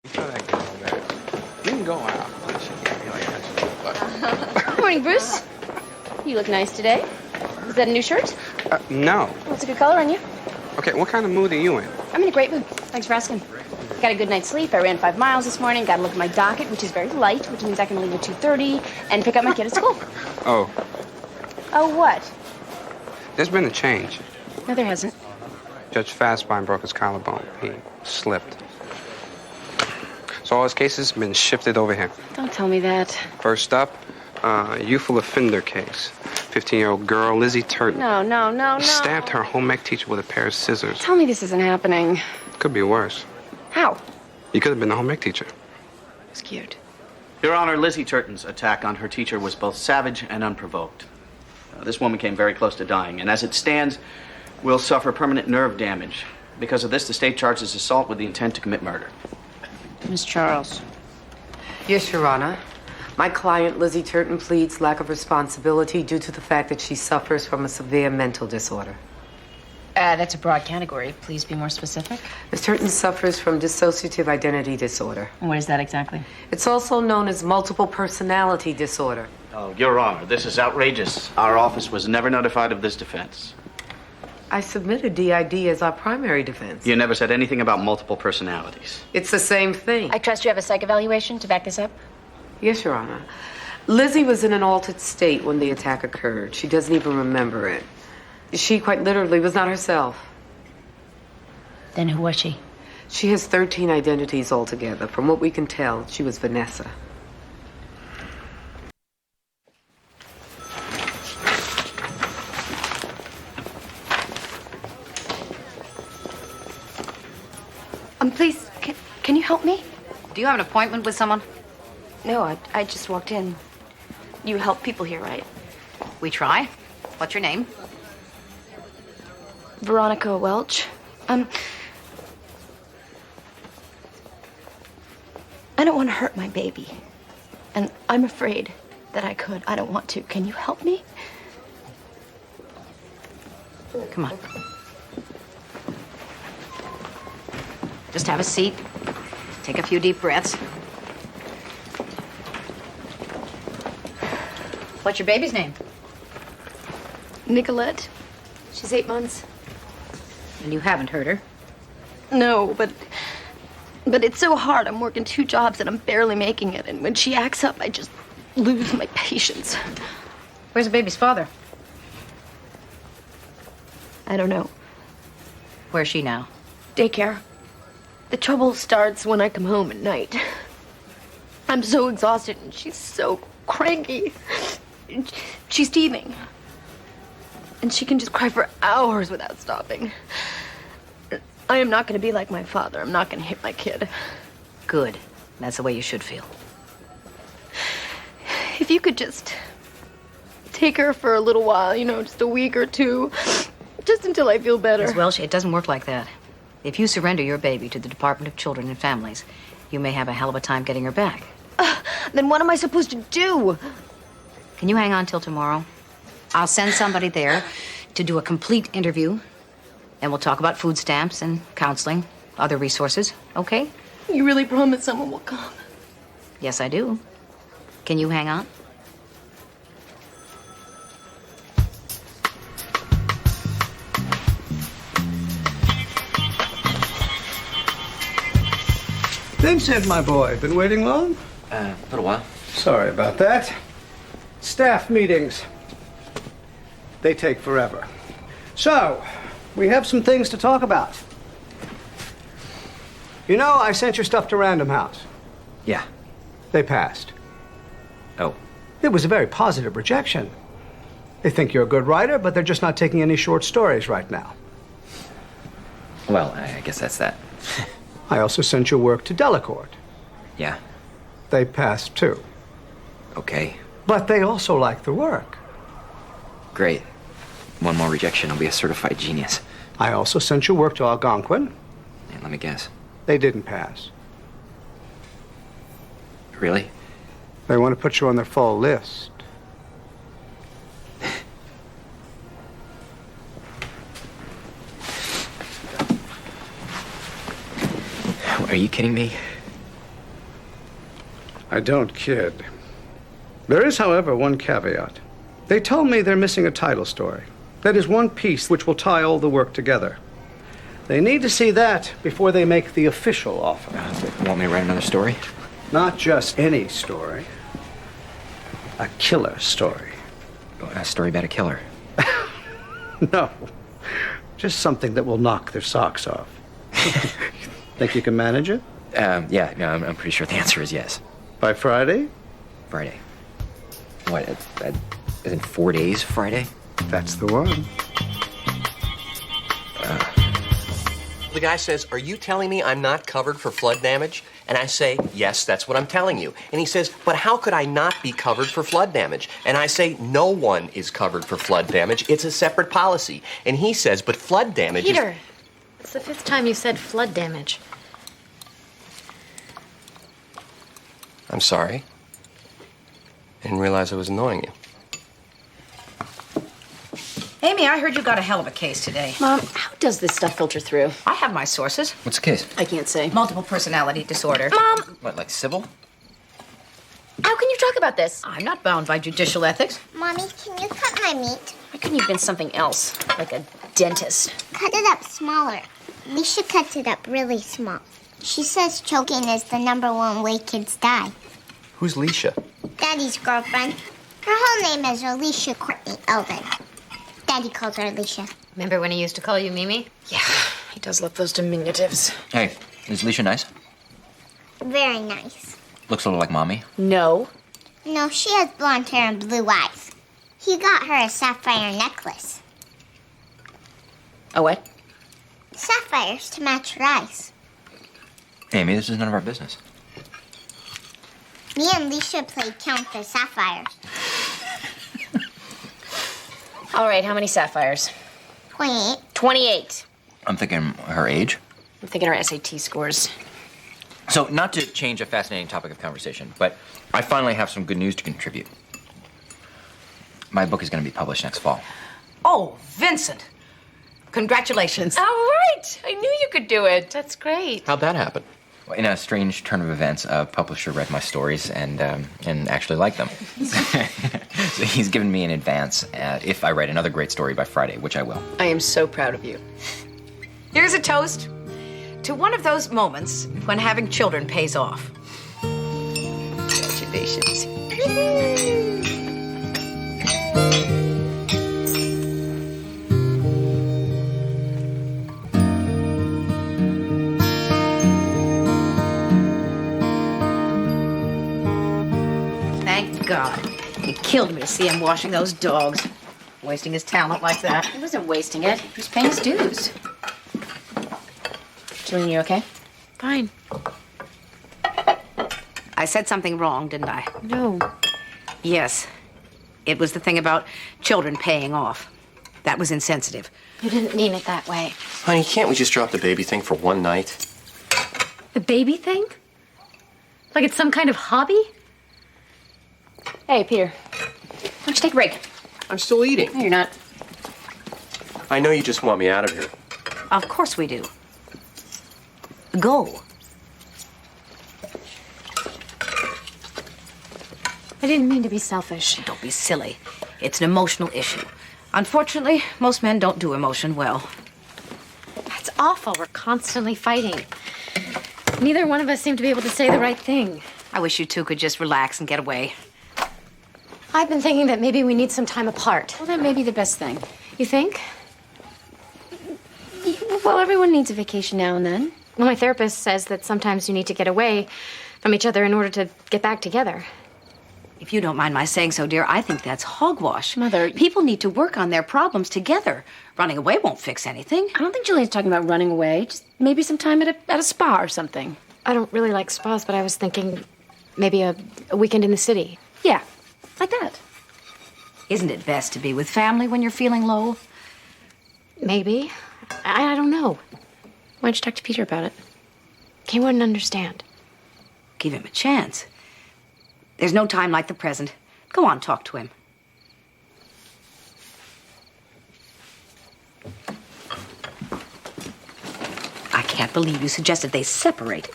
You try that girl that. We can go out, but she can't be like that. Good morning, Bruce. You look nice today. Is that a new shirt? No. What's a good color on you? Okay, what kind of mood are you in? I'm in a great mood. Thanks for asking. Got a good night's sleep. I ran 5 miles this morning. Got to look at my docket, which is very light, which means I can leave at 2:30 and pick up my kid at school. Oh, Oh, what? there's been a change. No, there hasn't. Judge Fastbine broke his collarbone. He slipped. So all his cases have been shifted over here. Don't tell me that. First up, youthful offender case. 15-year-old girl, Lizzie Turton. No. Stabbed her home ec teacher with a pair of scissors. Tell me this isn't happening. Could be worse. How? You could have been the home ec teacher. It's cute. Your Honor, Lizzie Turton's attack on her teacher was both savage and unprovoked. This woman came very close to dying, and as it stands, will suffer permanent nerve damage. Because of this, the state charges assault with the intent to commit murder. Miss Charles. Yes, Your Honor. My client, Lizzie Turton, pleads lack of responsibility due to the fact that she suffers from a severe mental disorder. That's a broad category. Please be more specific. Ms. Turton suffers from dissociative identity disorder. What is that exactly? It's also known as multiple personality disorder. Oh, Your Honor, this is outrageous. Our office was never notified of this defense. I submitted DID as our primary defense. You never said anything about multiple personalities. It's the same thing. I trust you have a psych evaluation to back this up? Yes, Your Honor. Lizzie was in an altered state when the attack occurred. She doesn't even remember it. She quite literally was not herself. Then who was she? She has 13 identities altogether. From what we can tell, she was Vanessa. Please, can you help me? Do you have an appointment with someone? No, I just walked in. You help people here, right? We try. What's your name? Veronica Welch. I don't want to hurt my baby. And I'm afraid that I could. I don't want to. Can you help me? Come on. Just have a seat. Take a few deep breaths. What's your baby's name? Nicolette. She's 8 months. And you haven't hurt her. No, but it's so hard. I'm working 2 jobs and I'm barely making it. And when she acts up, I just lose my patience. Where's the baby's father? I don't know. Where's she now? Daycare. The trouble starts when I come home at night. I'm so exhausted and she's so cranky. She's teething. And she can just cry for hours without stopping. I am not going to be like my father. I'm not going to hit my kid. Good. That's the way you should feel. If you could just take her for a little while, just a week or 2, just until I feel better. Miss Welsh, it doesn't work like that. If you surrender your baby to the Department of Children and Families, you may have a hell of a time getting her back. Then what am I supposed to do? Can you hang on till tomorrow? I'll send somebody there to do a complete interview, and we'll talk about food stamps and counseling, other resources, okay? You really promise someone will come? Yes, I do. Can you hang on? Vincent, my boy, been waiting long? A little while. Sorry about that. Staff meetings. They take forever. So, we have some things to talk about. I sent your stuff to Random House. Yeah. They passed. Oh. It was a very positive rejection. They think you're a good writer, but they're just not taking any short stories right now. Well, I guess that's that. I also sent your work to Delacorte. Yeah, They passed too. okay, But they also like the work. great. One more rejection, I'll be a certified genius. I also sent your work to Algonquin. And let me guess. They didn't pass. Really? They want to put you on their full list. Are you kidding me? I don't kid. There is, however, one caveat. They tell me they're missing a title story. That is one piece which will tie all the work together. They need to see that before they make the official offer. Want me to write another story? Not just any story. A killer story. A story about a killer. No. Just something that will knock their socks off. Think you can manage it? Yeah, no, I'm pretty sure the answer is yes. By Friday? Friday. What? Isn't 4 days Friday? That's the one. The guy says, "Are you telling me I'm not covered for flood damage?" And I say, "Yes, that's what I'm telling you." And he says, "But how could I not be covered for flood damage?" And I say, "No one is covered for flood damage. It's a separate policy." And he says, "But flood damage is..." Peter, it's the 5th time you said flood damage. I'm sorry. I didn't realize I was annoying you. Amy, I heard you got a hell of a case today. Mom, how does this stuff filter through? I have my sources. What's the case? I can't say. Multiple personality disorder. Mom, What, like civil? how can you talk about this? I'm not bound by judicial ethics. Mommy, can you cut my meat? Why couldn't you have been something else? Like a dentist? Cut it up smaller. Alicia cuts it up really small. She says choking is the #1 way kids die. Who's Leisha? Daddy's girlfriend. Her whole name is Alicia Courtney Elvin. Daddy calls her Alicia. Remember when he used to call you Mimi? Yeah, he does love those diminutives. Hey, is Alicia nice? Very nice. Looks a little like Mommy. No. No, she has blonde hair and blue eyes. He got her a sapphire necklace. A what? Sapphires to match her eyes. Amy, this is none of our business. Me and Alicia played count the sapphires. All right, how many sapphires? 28. 28. I'm thinking her age. I'm thinking our SAT scores. So, not to change a fascinating topic of conversation, but I finally have some good news to contribute. My book is going to be published next fall. Oh, Vincent. Congratulations. All right. I knew you could do it. That's great. How'd that happen? In a strange turn of events, a publisher read my stories and actually liked them. So he's given me an advance if I write another great story by Friday, which I will. I am so proud of you. Here's a toast to one of those moments when having children pays off. Congratulations. Thank God. It killed me to see him washing those dogs. Wasting his talent like that. He wasn't wasting it. He was paying his dues. Julian, you okay? Fine. I said something wrong, didn't I? No. Yes. It was the thing about children paying off. That was insensitive. You didn't mean it that way. Honey, can't we just drop the baby thing for one night? The baby thing? Like it's some kind of hobby? Hey, Peter. Why don't you take a break? I'm still eating. No, you're not. I know you just want me out of here. Of course we do. Go. I didn't mean to be selfish. Don't be silly. It's an emotional issue. Unfortunately, most men don't do emotion well. That's awful. We're constantly fighting. Neither one of us seem to be able to say the right thing. I wish you two could just relax and get away. I've been thinking that maybe we need some time apart. Well, that may be the best thing. You think? Well, everyone needs a vacation now and then. Well, my therapist says that sometimes you need to get away from each other in order to get back together. If you don't mind my saying so, dear, I think that's hogwash. Mother- People need to work on their problems together. Running away won't fix anything. I don't think Julian's talking about running away. Just maybe some time at a spa or something. I don't really like spas, but I was thinking maybe a weekend in the city. Yeah, like that. Isn't it best to be with family when you're feeling low? Maybe. I don't know. Why don't you talk to Peter about it? He wouldn't understand. Give him a chance. There's no time like the present. Go on, talk to him. I can't believe you suggested they separate.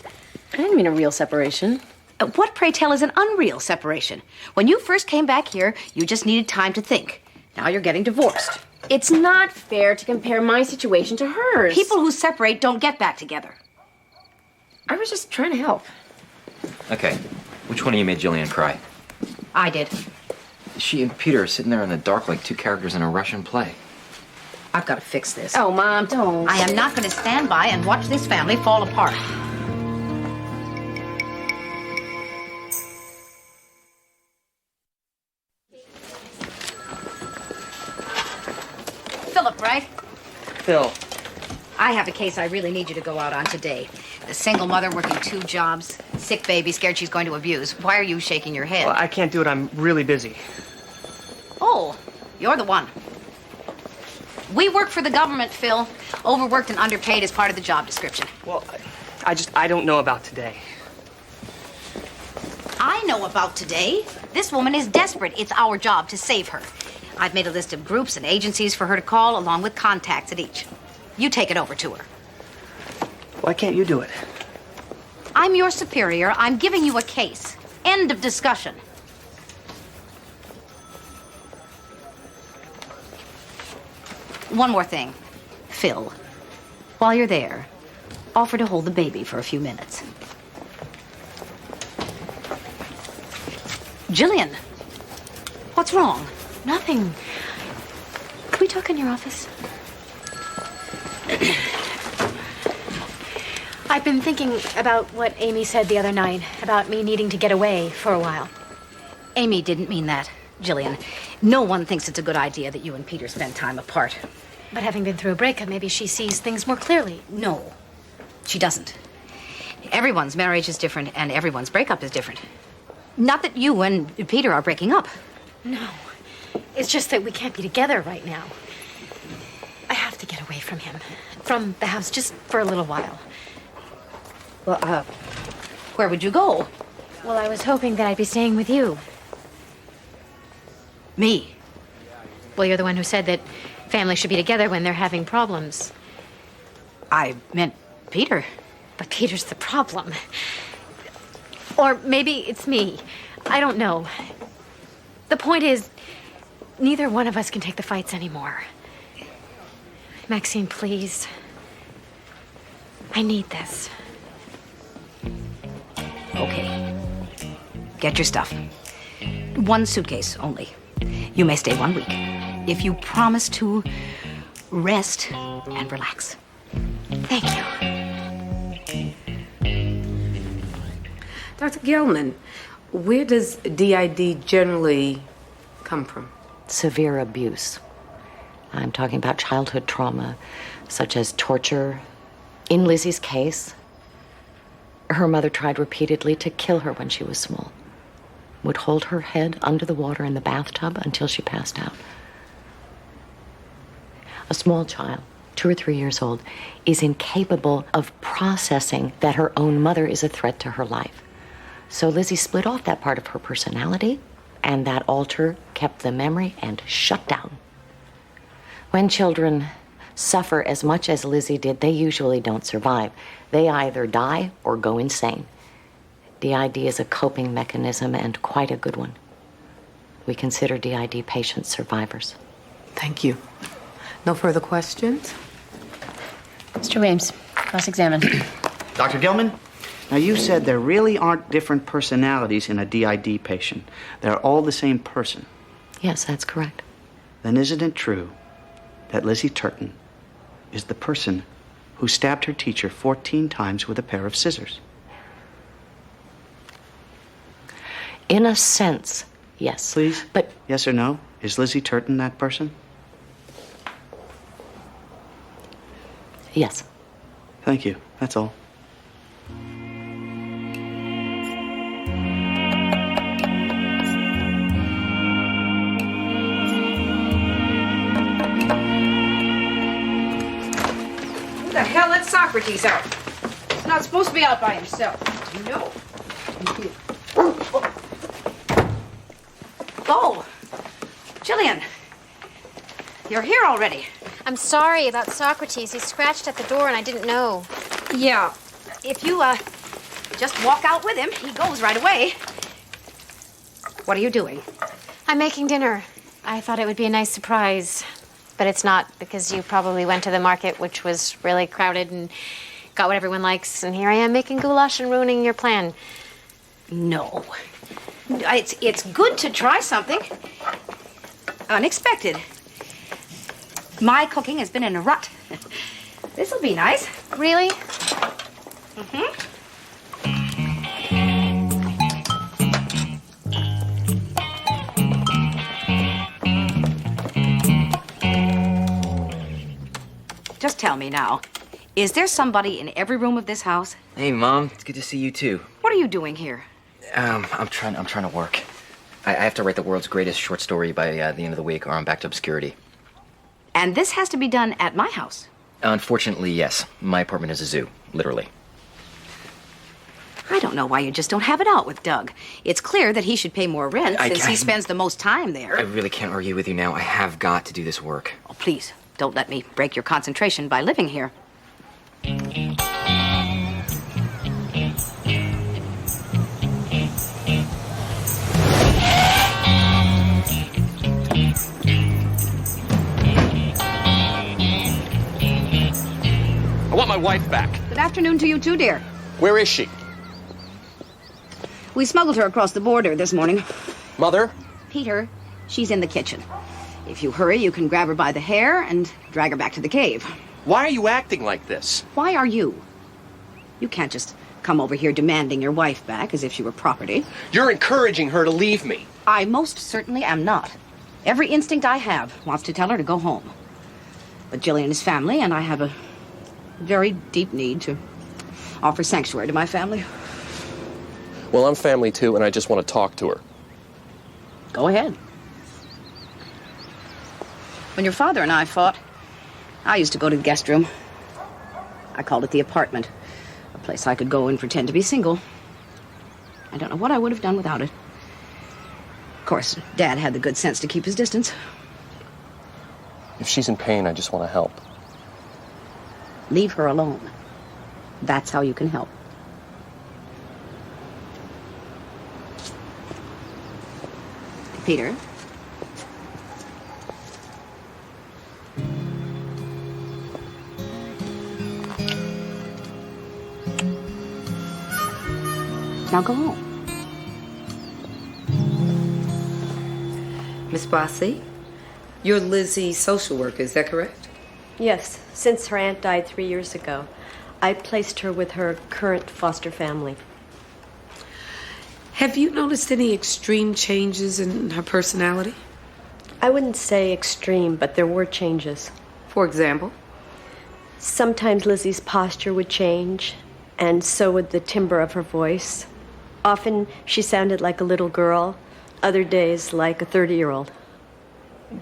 I didn't mean a real separation. What, pray tell, is an unreal separation? When you first came back here, you just needed time to think. Now you're getting divorced. It's not fair to compare my situation to hers. People who separate don't get back together. I was just trying to help. Okay, which one of you made Jillian cry? I did. She and Peter are sitting there in the dark like two characters in a Russian play. I've got to fix this. Oh, Mom, don't. I am not going to stand by and watch this family fall apart. Philip, right? Phil. I have a case I really need you to go out on today. The single mother working 2 jobs, sick baby, scared she's going to abuse. Why are you shaking your head? Well, I can't do it. I'm really busy. Oh, you're the one. We work for the government, Phil. Overworked and underpaid is part of the job description. Well, I don't know about today. I know about today. This woman is desperate. It's our job to save her. I've made a list of groups and agencies for her to call, along with contacts at each. You take it over to her. Why can't you do it? I'm your superior. I'm giving you a case. End of discussion. One more thing. Phil, while you're there, offer to hold the baby for a few minutes. Jillian, what's wrong? Nothing. Can we talk in your office? I've been thinking about what Amy said the other night about me needing to get away for a while. Amy didn't mean that, Jillian. No one thinks it's a good idea that you and Peter spend time apart. But having been through a breakup, maybe she sees things more clearly. No, she doesn't. Everyone's marriage is different, and everyone's breakup is different. Not that you and Peter are breaking up. No. It's just that we can't be together right now. I have to get away from him. From the house, just for a little while. Well, where would you go? Well, I was hoping that I'd be staying with you. Me? Well, you're the one who said that families should be together when they're having problems. I meant Peter. But Peter's the problem. Or maybe it's me. I don't know. The point is, neither one of us can take the fights anymore. Maxine, please. I need this. Okay. Get your stuff. 1 suitcase only. You may stay 1 week. If you promise to rest and relax. Thank you. Dr. Gelman, where does DID generally come from? Severe abuse. I'm talking about childhood trauma, such as torture. In Lizzie's case, her mother tried repeatedly to kill her when she was small. Would hold her head under the water in the bathtub until she passed out. A small child, 2 or 3 years old, is incapable of processing that her own mother is a threat to her life. So Lizzie split off that part of her personality, and that alter kept the memory and shut down. When children suffer as much as Lizzie did, they usually don't survive. They either die or go insane. DID is a coping mechanism, and quite a good one. We consider DID patients survivors. Thank you. No further questions? Mr. Williams, cross-examine. Dr. Gilman, now you said there really aren't different personalities in a DID patient. They're all the same person. Yes, that's correct. Then isn't it true that Lizzie Turton is the person who stabbed her teacher 14 times with a pair of scissors? In a sense, yes. Please? But yes or no? Is Lizzie Turton that person? yes. Thank you. That's all. Who the hell let Socrates out? He's not supposed to be out by himself. You know. Oh, Jillian, you're here already. I'm sorry about Socrates. He scratched at the door and I didn't know. Yeah. If you just walk out with him. He goes right away. What are you doing? I'm making dinner. I thought it would be a nice surprise, but it's not because you probably went to the market, which was really crowded and got what everyone likes, and here I am making goulash and ruining your plan. No. It's good to try something unexpected. My cooking has been in a rut. This'll be nice. Really? Mm-hmm. Just tell me now, is there somebody in every room of this house? Hey, Mom. It's good to see you, too. What are you doing here? I'm trying to work. I have to write the world's greatest short story by the end of the week, or I'm back to obscurity. And this has to be done at my house? Unfortunately, yes. My apartment is a zoo, literally. I don't know why you just don't have it out with Doug. It's clear that he should pay more rent since he spends the most time there. I really can't argue with you now. I have got to do this work. Oh, please, don't let me break your concentration by living here. I want my wife back. Good afternoon to you too, dear. Where is she? We smuggled her across the border this morning. Mother? Peter, she's in the kitchen. If you hurry, you can grab her by the hair and drag her back to the cave. Why are you acting like this? Why are you? You can't just come over here demanding your wife back as if she were property. You're encouraging her to leave me. I most certainly am not. Every instinct I have wants to tell her to go home. But Jillian is family, and I have a very deep need to offer sanctuary to my family. Well, I'm family too, and I just want to talk to her. Go ahead. When your father and I fought, I used to go to the guest room. I called it the apartment, a place I could go and pretend to be single. I don't know what I would have done without it. Of course, Dad had the good sense to keep his distance. If she's in pain, I just want to help. Leave her alone. That's how you can help. Peter? Now go home. Miss Bossy, you're Lizzie's social worker, is that correct? Yes, since her aunt died 3 years ago, I placed her with her current foster family. Have you noticed any extreme changes in her personality? I wouldn't say extreme, but there were changes. For example? Sometimes Lizzie's posture would change, and so would the timbre of her voice. Often she sounded like a little girl, other days like a 30-year-old.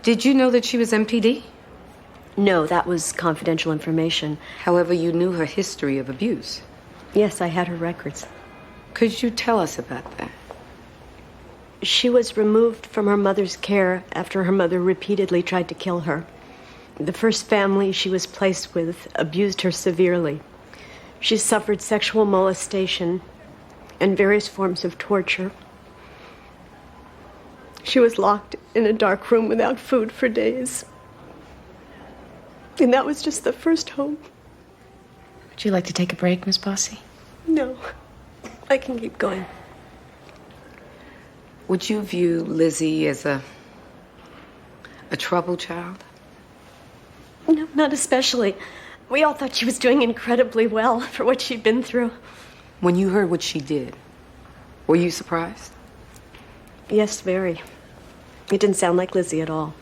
Did you know that she was MPD? No, that was confidential information. However, you knew her history of abuse. Yes, I had her records. Could you tell us about that? She was removed from her mother's care after her mother repeatedly tried to kill her. The first family she was placed with abused her severely. She suffered sexual molestation and various forms of torture. She was locked in a dark room without food for days. And that was just the first home. Would you like to take a break, Miss Bossy? No, I can keep going. Would you view Lizzie as a troubled child? No, not especially. We all thought she was doing incredibly well for what she'd been through. When you heard what she did, were you surprised? Yes, very. It didn't sound like Lizzie at all.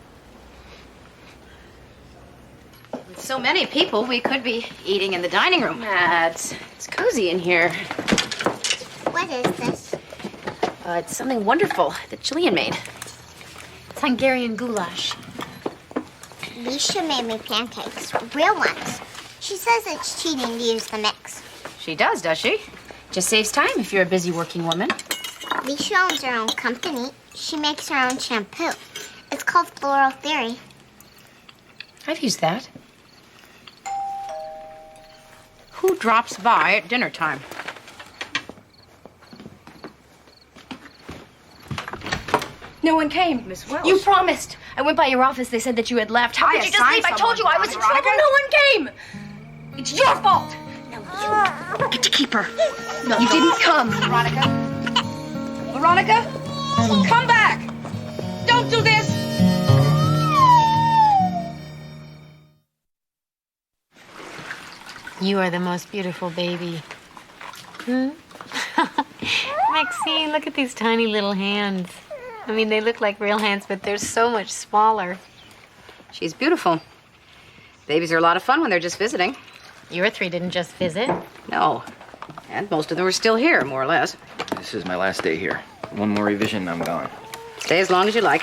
With so many people, we could be eating in the dining room. It's cozy in here. What is this? It's something wonderful that Jillian made. It's Hungarian goulash. Misha made me pancakes, real ones. She says it's cheating to use the mix. She does she? Just saves time if you're a busy working woman. Misha owns her own company. She makes her own shampoo. It's called Floral Theory. I've used that. Who drops by at dinner time? No one came. Miss Welsh. You promised. I went by your office. They said that you had left. How I could you just assigned leave? I told you I was in someone, trouble. Veronica. No one came. It's your fault. Now you get to keep her. No, you didn't come. Veronica? Veronica? Come back! Don't do this! You are the most beautiful baby. Hmm? Maxine, look at these tiny little hands. I mean, they look like real hands, but they're so much smaller. She's beautiful. Babies are a lot of fun when they're just visiting. Your three didn't just visit. No. And most of them are still here, more or less. This is my last day here. One more revision, I'm gone. Stay as long as you like.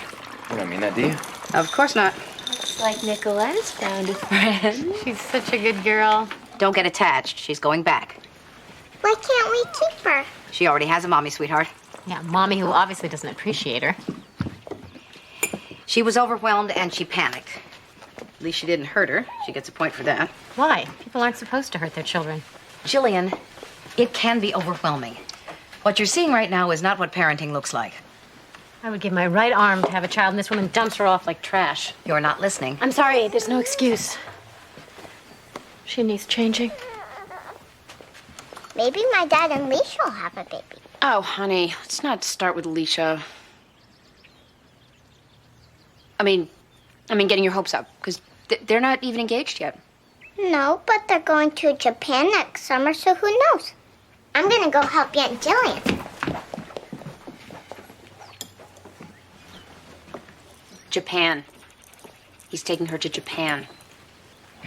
You don't mean that, do you? Of course not. Looks like Nicoletta's found a friend. She's such a good girl. Don't get attached. She's going back. Why can't we keep her? She already has a mommy, sweetheart. Yeah, Mommy, who obviously doesn't appreciate her. She was overwhelmed and she panicked. At least she didn't hurt her. She gets a point for that. Why? People aren't supposed to hurt their children. Jillian, it can be overwhelming. What you're seeing right now is not what parenting looks like. I would give my right arm to have a child, and this woman dumps her off like trash. You're not listening. I'm sorry. There's no excuse. She needs changing. Maybe my dad and Leisha will have a baby. Oh, honey, let's not start with Alicia. I mean, getting your hopes up, because they're not even engaged yet. No, but they're going to Japan next summer, so who knows? I'm gonna go help Aunt Jillian. Japan. He's taking her to Japan.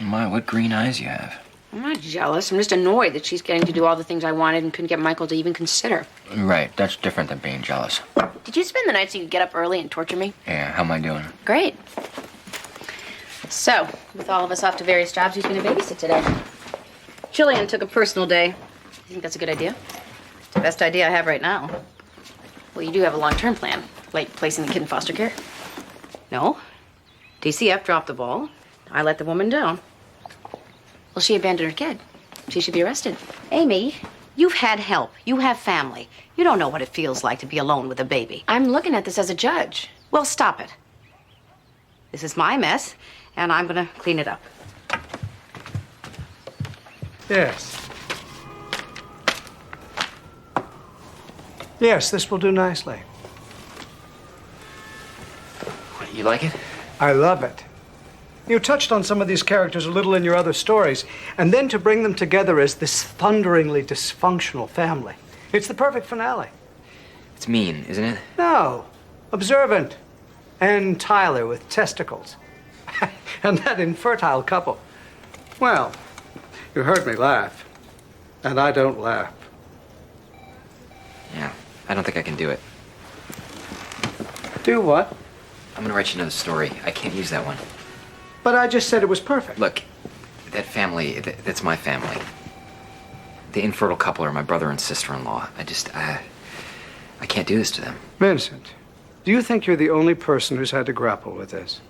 My, what green eyes you have. I'm not jealous. I'm just annoyed that she's getting to do all the things I wanted and couldn't get Michael to even consider. Right, that's different than being jealous. Did you spend the night so you could get up early and torture me? Yeah, how am I doing? Great. So, with all of us off to various jobs, who's going to babysit today? Jillian took a personal day. You think that's a good idea? It's the best idea I have right now. Well, you do have a long-term plan, like placing the kid in foster care. No. DCF dropped the ball. I let the woman down. Well, she abandoned her kid. She should be arrested. Amy, you've had help. You have family. You don't know what it feels like to be alone with a baby. I'm looking at this as a judge. Well, stop it. This is my mess, and I'm gonna clean it up. Yes. Yes, this will do nicely. What, you like it? I love it. You touched on some of these characters a little in your other stories, and then to bring them together as this thunderingly dysfunctional family. It's the perfect finale. It's mean, isn't it? No, observant. And Tyler with testicles. And that infertile couple. Well, you heard me laugh. And I don't laugh. Yeah, I don't think I can do it. Do what? I'm gonna write you another story. I can't use that one. But I just said it was perfect. Look, that family, that's my family. The infertile couple are my brother and sister-in-law. I can't do this to them. Vincent, do you think you're the only person who's had to grapple with this?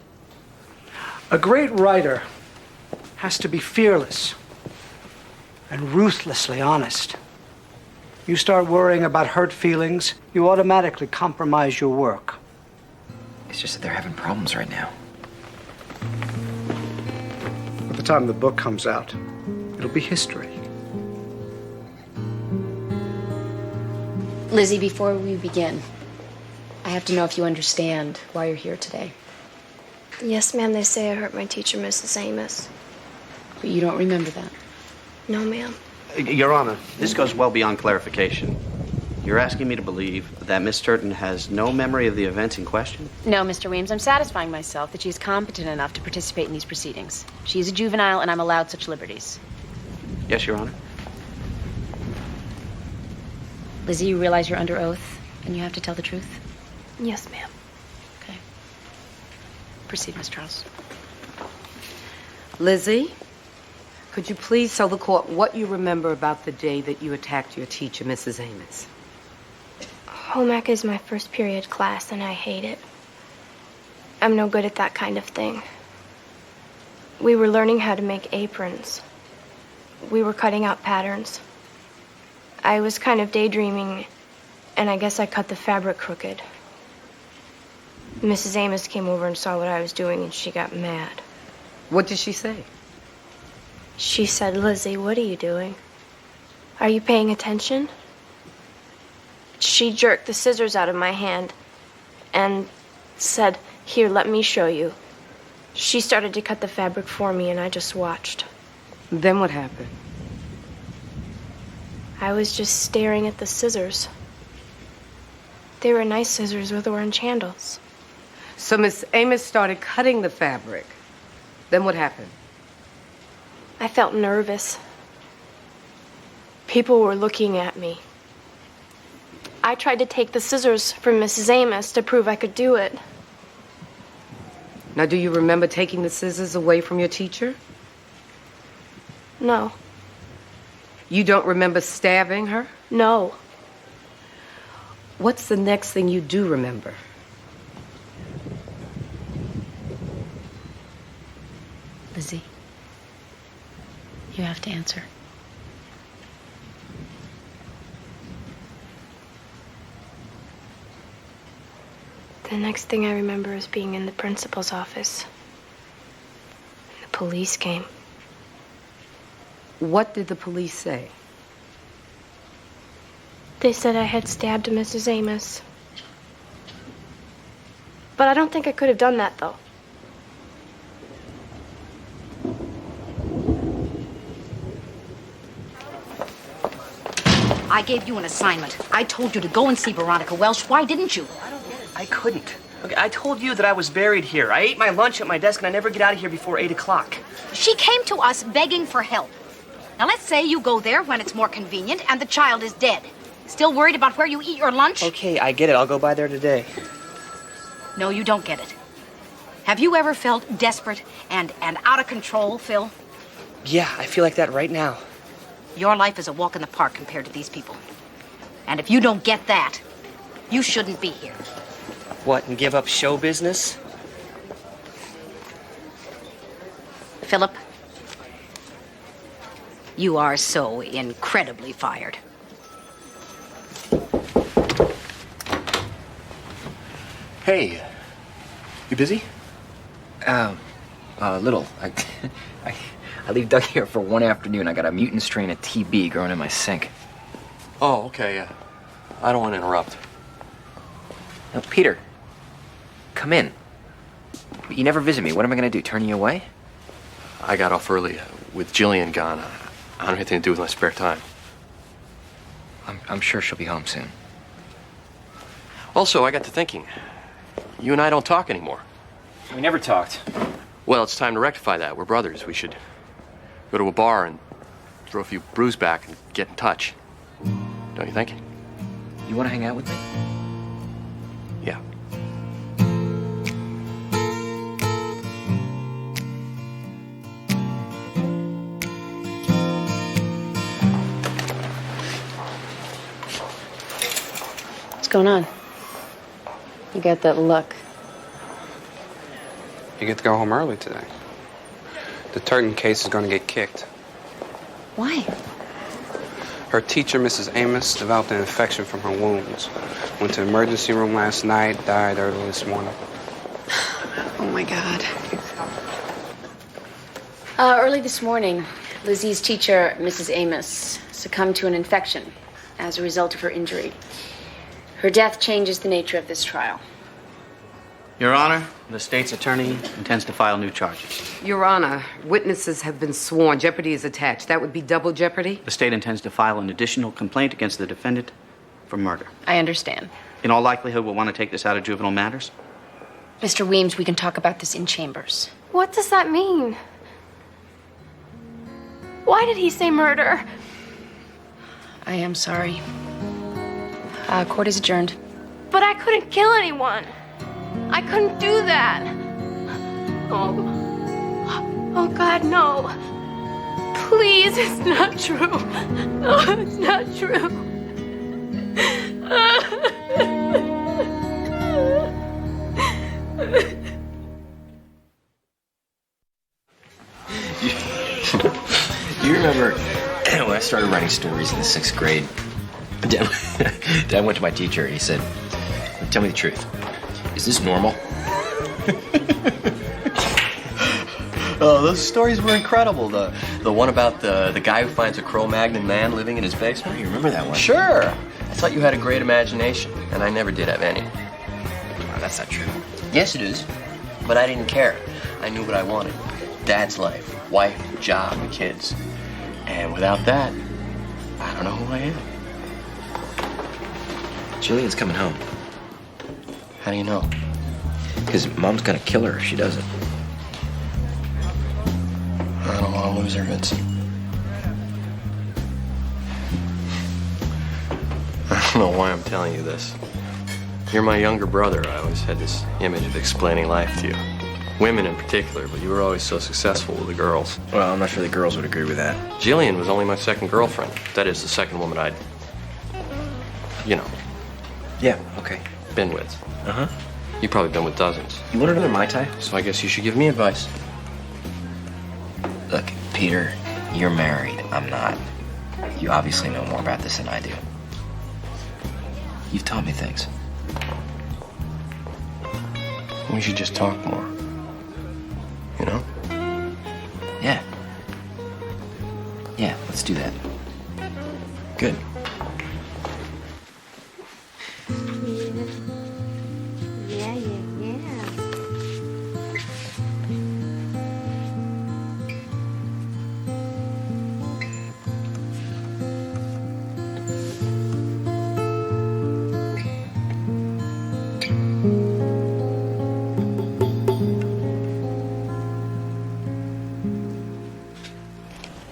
A great writer has to be fearless and ruthlessly honest. You start worrying about hurt feelings, you automatically compromise your work. It's just that they're having problems right now. By the time the book comes out, it'll be history. Lizzie, before we begin, I have to know if you understand why you're here today. Yes, ma'am. They say I hurt my teacher, Mrs. Amos. But you don't remember that. No, ma'am. Your Honor, this goes well beyond clarification. You're asking me to believe that Miss Turton has no memory of the events in question? No, Mr. Weems, I'm satisfying myself that she is competent enough to participate in these proceedings. She is a juvenile, and I'm allowed such liberties. Yes, Your Honor. Lizzie, you realize you're under oath, and you have to tell the truth? Yes, ma'am. Okay. Proceed, Miss Charles. Lizzie, could you please tell the court what you remember about the day that you attacked your teacher, Mrs. Amos? Home ec is my first period class, and I hate it. I'm no good at that kind of thing. We were learning how to make aprons. We were cutting out patterns. I was kind of daydreaming, and I guess I cut the fabric crooked. Mrs. Amos came over and saw what I was doing, and she got mad. What did she say? She said, Lizzie, what are you doing? Are you paying attention? She jerked the scissors out of my hand and said, here, let me show you. She started to cut the fabric for me, and I just watched. Then what happened? I was just staring at the scissors. They were nice scissors with orange handles. So Miss Amos started cutting the fabric. Then what happened? I felt nervous. People were looking at me. I tried to take the scissors from Mrs. Amos to prove I could do it. Now, do you remember taking the scissors away from your teacher? No. You don't remember stabbing her? No. What's the next thing you do remember? Lizzie, you have to answer. The next thing I remember is being in the principal's office. And the police came. What did the police say? They said I had stabbed Mrs. Amos. But I don't think I could have done that, though. I gave you an assignment. I told you to go and see Veronica Welsh. Why didn't you? I couldn't. Okay, I told you that I was buried here. I ate my lunch at my desk and I never get out of here before 8 o'clock. She came to us begging for help. Now, let's say you go there when it's more convenient and the child is dead. Still worried about where you eat your lunch? Okay, I get it. I'll go by there today. No, you don't get it. Have you ever felt desperate and out of control, Phil? Yeah, I feel like that right now. Your life is a walk in the park compared to these people. And if you don't get that, you shouldn't be here. What, and give up show business? Philip, you are so incredibly fired. Hey, you busy? Little. I leave Doug here for one afternoon. I got a mutant strain of TB growing in my sink. Oh, okay. I don't want to interrupt. Now, Peter, come in. But you never visit me. What am I going to do? Turn you away? I got off early with Jillian gone. I don't have anything to do with my spare time. I'm sure she'll be home soon. Also, I got to thinking. You and I don't talk anymore. We never talked. Well, it's time to rectify that. We're brothers. We should go to a bar and throw a few brews back and get in touch. Don't you think? You want to hang out with me? Yeah. What's going on? You got that look. You get to go home early today. The Turton case is going to get kicked. Why? Her teacher, Mrs. Amos, developed an infection from her wounds. Went to the emergency room last night, died early this morning. Oh, my God. Early this morning, Lizzie's teacher, Mrs. Amos, succumbed to an infection as a result of her injury. Her death changes the nature of this trial. Your Honor, the state's attorney intends to file new charges. Your Honor, witnesses have been sworn. Jeopardy is attached. That would be double jeopardy? The state intends to file an additional complaint against the defendant for murder. I understand. In all likelihood, we'll want to take this out of juvenile matters. Mr. Weems, we can talk about this in chambers. What does that mean? Why did he say murder? I am sorry. Court is adjourned. But I couldn't kill anyone. I couldn't do that. Oh God, no. Please, it's not true. No, it's not true. You remember when I started writing stories in the 6th grade? Dad went to my teacher and he said, "Tell me the truth. Is this normal? Oh, those stories were incredible. The one about the guy who finds a Cro-Magnon man living in his basement. You remember that one? Sure. I thought you had a great imagination, and I never did have any. Oh, that's not true. Yes, it is. But I didn't care. I knew what I wanted. Dad's life, wife, job, and kids. And without that, I don't know who I am. Jillian's coming home. How do you know? Because Mom's gonna kill her if she doesn't. I don't want to lose her, Vincent. I don't know why I'm telling you this. You're my younger brother. I always had this image of explaining life to you. Women in particular, but you were always so successful with the girls. Well, I'm not sure the girls would agree with that. Jillian was only my second girlfriend. That is, the second woman I'd, Yeah, okay. been with. Uh-huh. You've probably been with dozens. You want another Mai Tai? So I guess you should give me advice. Look, Peter, you're married. I'm not. You obviously know more about this than I do. You've taught me things. We should just talk more. You know? Yeah. Yeah, let's do that. Good. Yeah.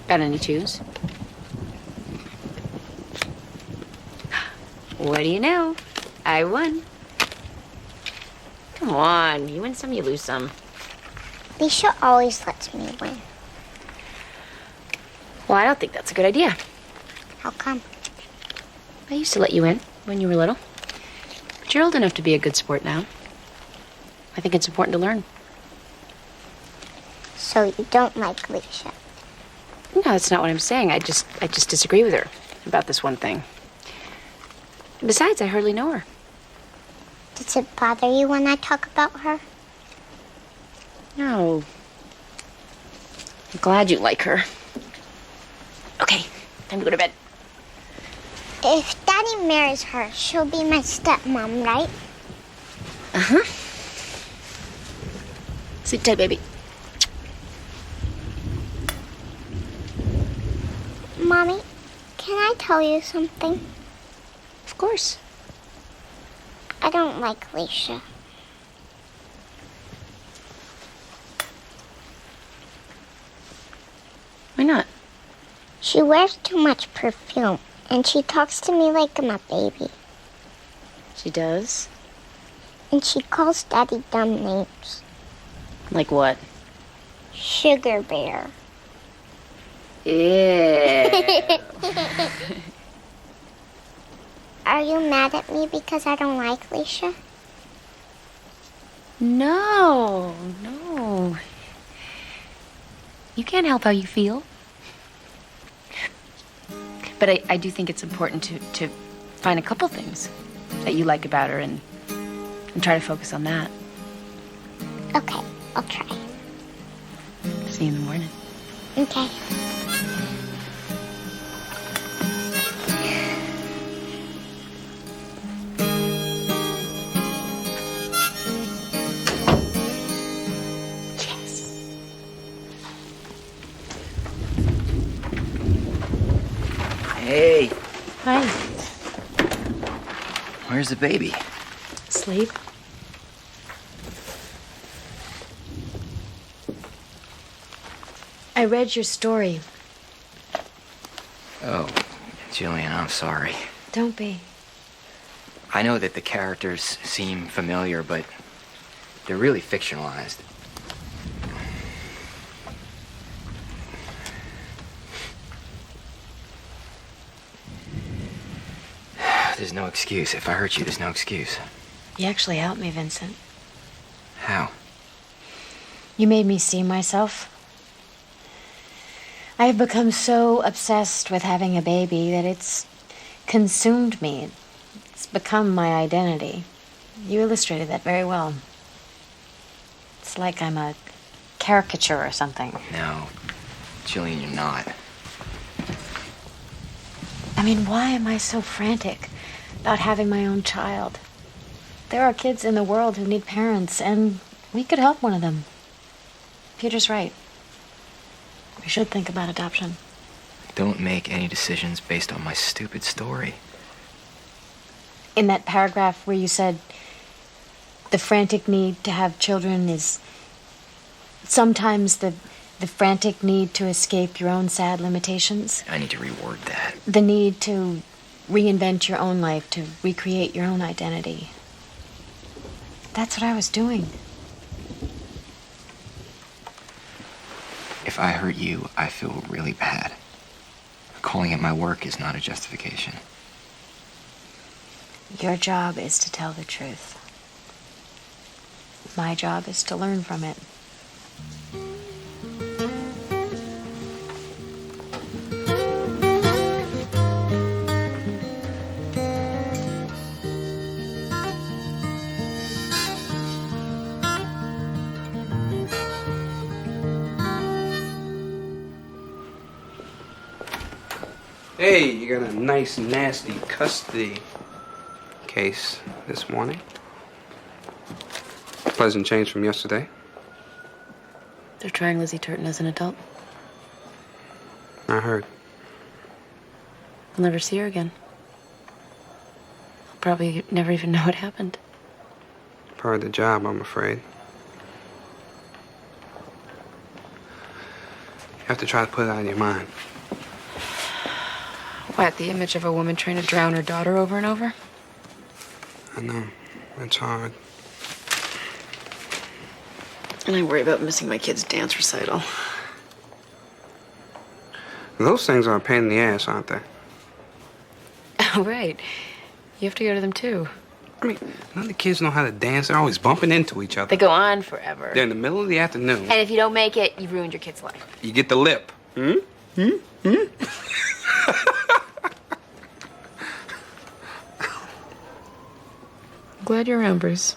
Got any chews? What do you know? I won. Come on, you win some, you lose some. Leisha always lets me win. Well, I don't think that's a good idea. How come? I used to let you in when you were little. But you're old enough to be a good sport now. I think it's important to learn. So you don't like Leisha? No, that's not what I'm saying. I just disagree with her about this one thing. Besides, I hardly know her. Does it bother you when I talk about her? No. I'm glad you like her. Okay, time to go to bed. If Daddy marries her, she'll be my stepmom, right? Uh-huh. Sleep tight, baby. Mommy, can I tell you something? Of course. I don't like Leisha. Why not? She wears too much perfume, and she talks to me like I'm a baby. She does? And she calls Daddy dumb names. Like what? Sugar Bear. Yeah. Are you mad at me because I don't like Leisha? No. You can't help how you feel. But I do think it's important to find a couple things that you like about her and try to focus on that. Okay, I'll try. See you in the morning. Okay. Hey, Hi. where's the baby? Sleep? I read your story. Oh, Jillian, I'm sorry. Don't be. I know that the characters seem familiar, but they're really fictionalized. There's no excuse. If I hurt you, there's no excuse. You actually helped me, Vincent. How? You made me see myself. I have become so obsessed with having a baby that it's consumed me. It's become my identity. You illustrated that very well. It's like I'm a caricature or something. No, Jillian, you're not. I mean, why am I so frantic about having my own child? There are kids in the world who need parents, and we could help one of them. Peter's right. We should think about adoption. Don't make any decisions based on my stupid story. In that paragraph where you said the frantic need to have children is sometimes the frantic need to escape your own sad limitations. I need to reword that. The need to reinvent your own life, to recreate your own identity. That's what I was doing. If I hurt you, I feel really bad. Calling it my work is not a justification. Your job is to tell the truth. My job is to learn from it. Hey, you got a nice, nasty custody case this morning. Pleasant change from yesterday. They're trying Lizzie Turton as an adult. I heard. I'll never see her again. I'll probably never even know what happened. Part of the job, I'm afraid. You have to try to put it out of your mind. What, the image of a woman trying to drown her daughter over and over? I know. It's hard. And I worry about missing my kid's dance recital. Those things are a pain in the ass, aren't they? Oh, right. You have to go to them, too. I mean, none of the kids know how to dance. They're always bumping into each other. They go on forever. They're in the middle of the afternoon. And if you don't make it, you've ruined your kid's life. You get the lip. Glad you're around, Bruce.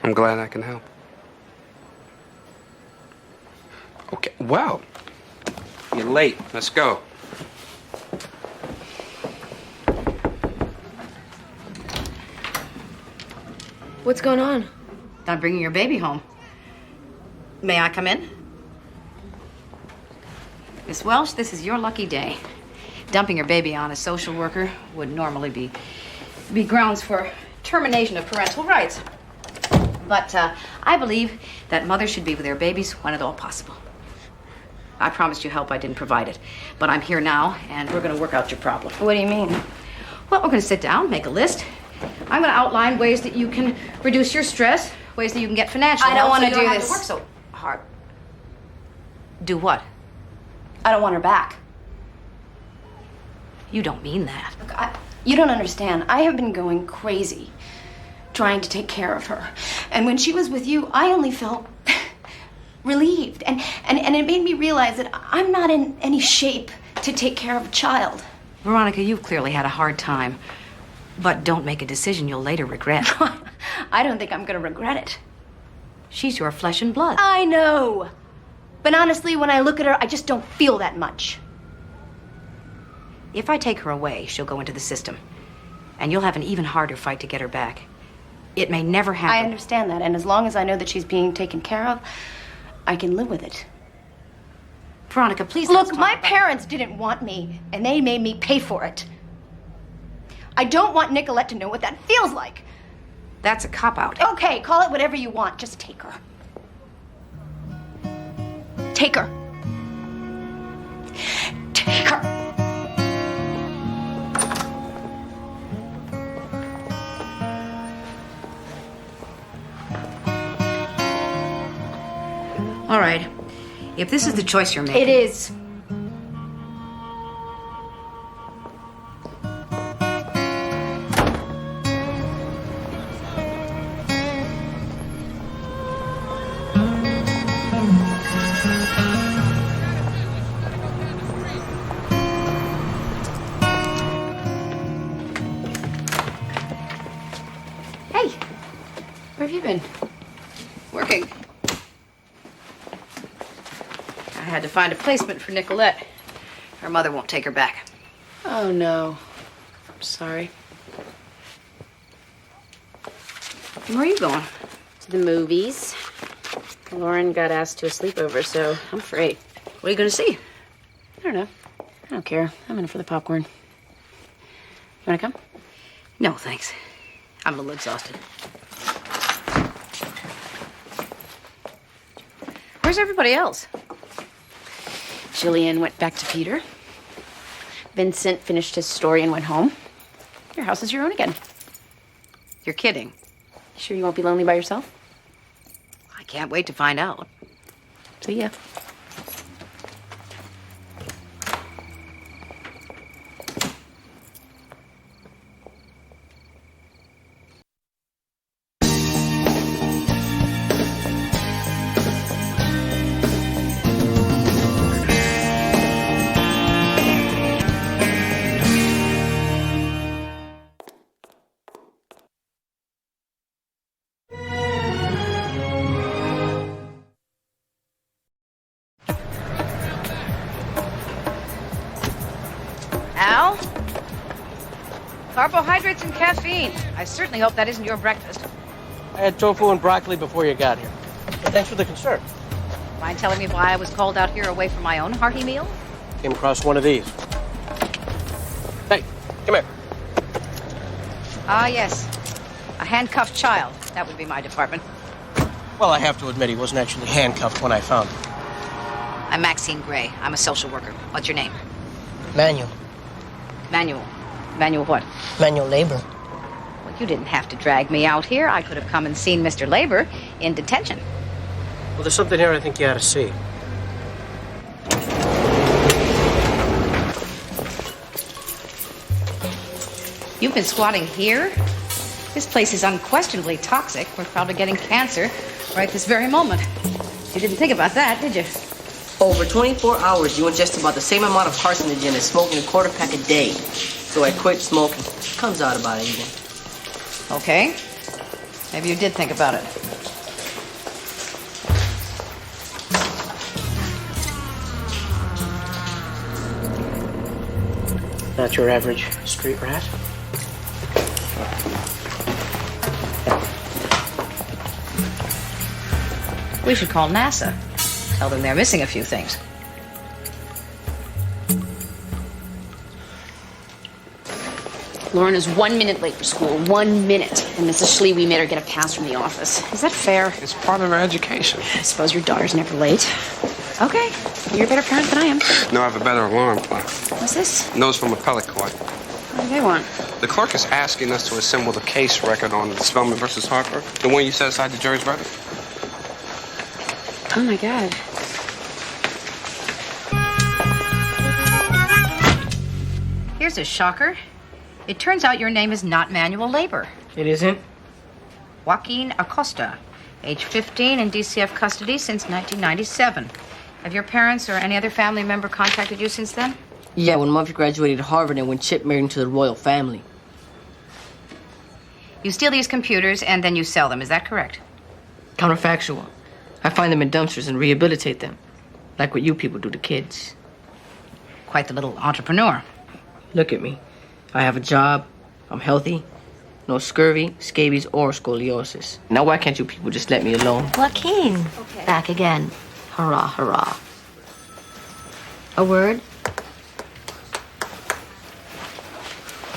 I'm glad I can help. Okay, well, you're late. Let's go. What's going on? I'm bringing your baby home. May I come in? Miss Welsh, this is your lucky day. Dumping your baby on a social worker would normally be grounds for termination of parental rights. But I believe that mothers should be with their babies when at all possible. I promised you help, I didn't provide it. But I'm here now, and we're going to work out your problem. What do you mean? Well, we're going to sit down, make a list. I'm going to outline ways that you can reduce your stress, ways that you can get financial I don't help wanna so you don't do have this. to work so hard. Do what? I don't want her back. You don't mean that. Look, you don't understand. I have been going crazy trying to take care of her. And when she was with you, I only felt relieved. And it made me realize that I'm not in any shape to take care of a child. Veronica, you've clearly had a hard time. But don't make a decision you'll later regret. I don't think I'm going to regret it. She's your flesh and blood. I know. But honestly, when I look at her, I just don't feel that much. If I take her away, she'll go into the system. And you'll have an even harder fight to get her back. It may never happen. I understand that. And as long as I know that she's being taken care of, I can live with it. Veronica, please Look, my parents didn't want me, and they made me pay for it. I don't want Nicolette to know what that feels like. That's a cop-out. Okay, call it whatever you want. Just take her. Take her. Take her. All right. If this is the choice you're making... It is. Where have you been? Working. I had to find a placement for Nicolette. Her mother won't take her back. Oh, no. I'm sorry. Where are you going? To the movies. Lauren got asked to a sleepover, so I'm free. What are you going to see? I don't know. I don't care. I'm in it for the popcorn. You want to come? No, thanks. I'm a little exhausted. Where's everybody else? Jillian went back to Peter. Vincent finished his story and went home. Your house is your own again. You're kidding. Sure you won't be lonely by yourself? I can't wait to find out. See ya. Al? Carbohydrates and caffeine. I certainly hope that isn't your breakfast. I had tofu and broccoli before you got here. But thanks for the concern. Mind telling me why I was called out here away from my own hearty meal? Came across one of these. Hey, come here. Ah, yes. A handcuffed child. That would be my department. Well, I have to admit he wasn't actually handcuffed when I found him. I'm Maxine Gray. I'm a social worker. What's your name? Manual. Manual. Manual what? Manual labor. Well, you didn't have to drag me out here. I could have come and seen Mr. Labor in detention. Well, there's something here I think you ought to see. You've been squatting here? This place is unquestionably toxic. We're probably getting cancer right this very moment. You didn't think about that, did you? Over 24 hours, you ingest about the same amount of carcinogen as smoking a quarter pack a day. So I quit smoking. Comes out about it even. Okay. Maybe you did think about it. Not your average street rat. We should call NASA. Tell them they're missing a few things. Lauren is 1 minute late for school. 1 minute. And Mrs. Schlee, made her get a pass from the office. Is that fair? It's part of her education. I suppose your daughter's never late. Okay. You're a better parent than I am. No, I have a better alarm clock. What's this? Notice from appellate court. What do they want? The clerk is asking us to assemble the case record on Spellman versus Harper, the one you set aside the jury's verdict. Oh, my God. Here's a shocker. It turns out your name is not manual labor. It isn't? Joaquin Acosta, age 15, in DCF custody since 1997. Have your parents or any other family member contacted you since then? Yeah, when Murphy graduated Harvard and when Chip married into the royal family. You steal these computers and then you sell them, is that correct? Counterfactual. I find them in dumpsters and rehabilitate them. Like what you people do to kids. Quite the little entrepreneur. Look at me. I have a job. I'm healthy. No scurvy, scabies, or scoliosis. Now why can't you people just let me alone? Joaquin, back again. Hurrah, hurrah. A word?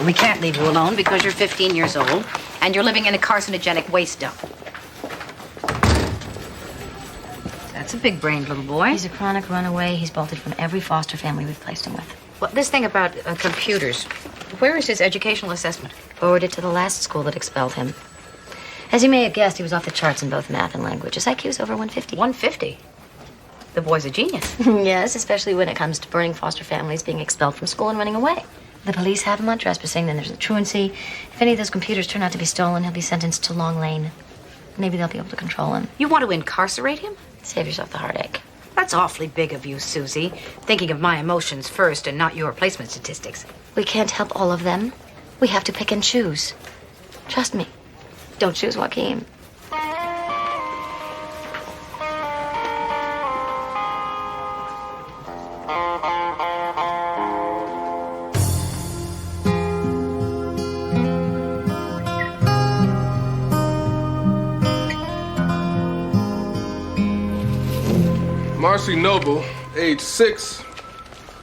We can't leave you alone because you're 15 years old and you're living in a carcinogenic waste dump. That's a big-brained little boy. He's a chronic runaway. He's bolted from every foster family we've placed him with. Well, this thing about computers, where is his educational assessment? Forwarded to the last school that expelled him. As you may have guessed, he was off the charts in both math and language. His IQ's over 150. 150? The boy's a genius. Yes, especially when it comes to burning foster families, being expelled from school, and running away. The police have him on trespassing, then there's the truancy. If any of those computers turn out to be stolen, he'll be sentenced to Long Lane. Maybe they'll be able to control him. You want to incarcerate him? Save yourself the heartache. That's awfully big of you, Susie. Thinking of my emotions first and not your placement statistics. We can't help all of them. We have to pick and choose. Trust me. Don't choose Joaquin. Marcy Noble, age 6,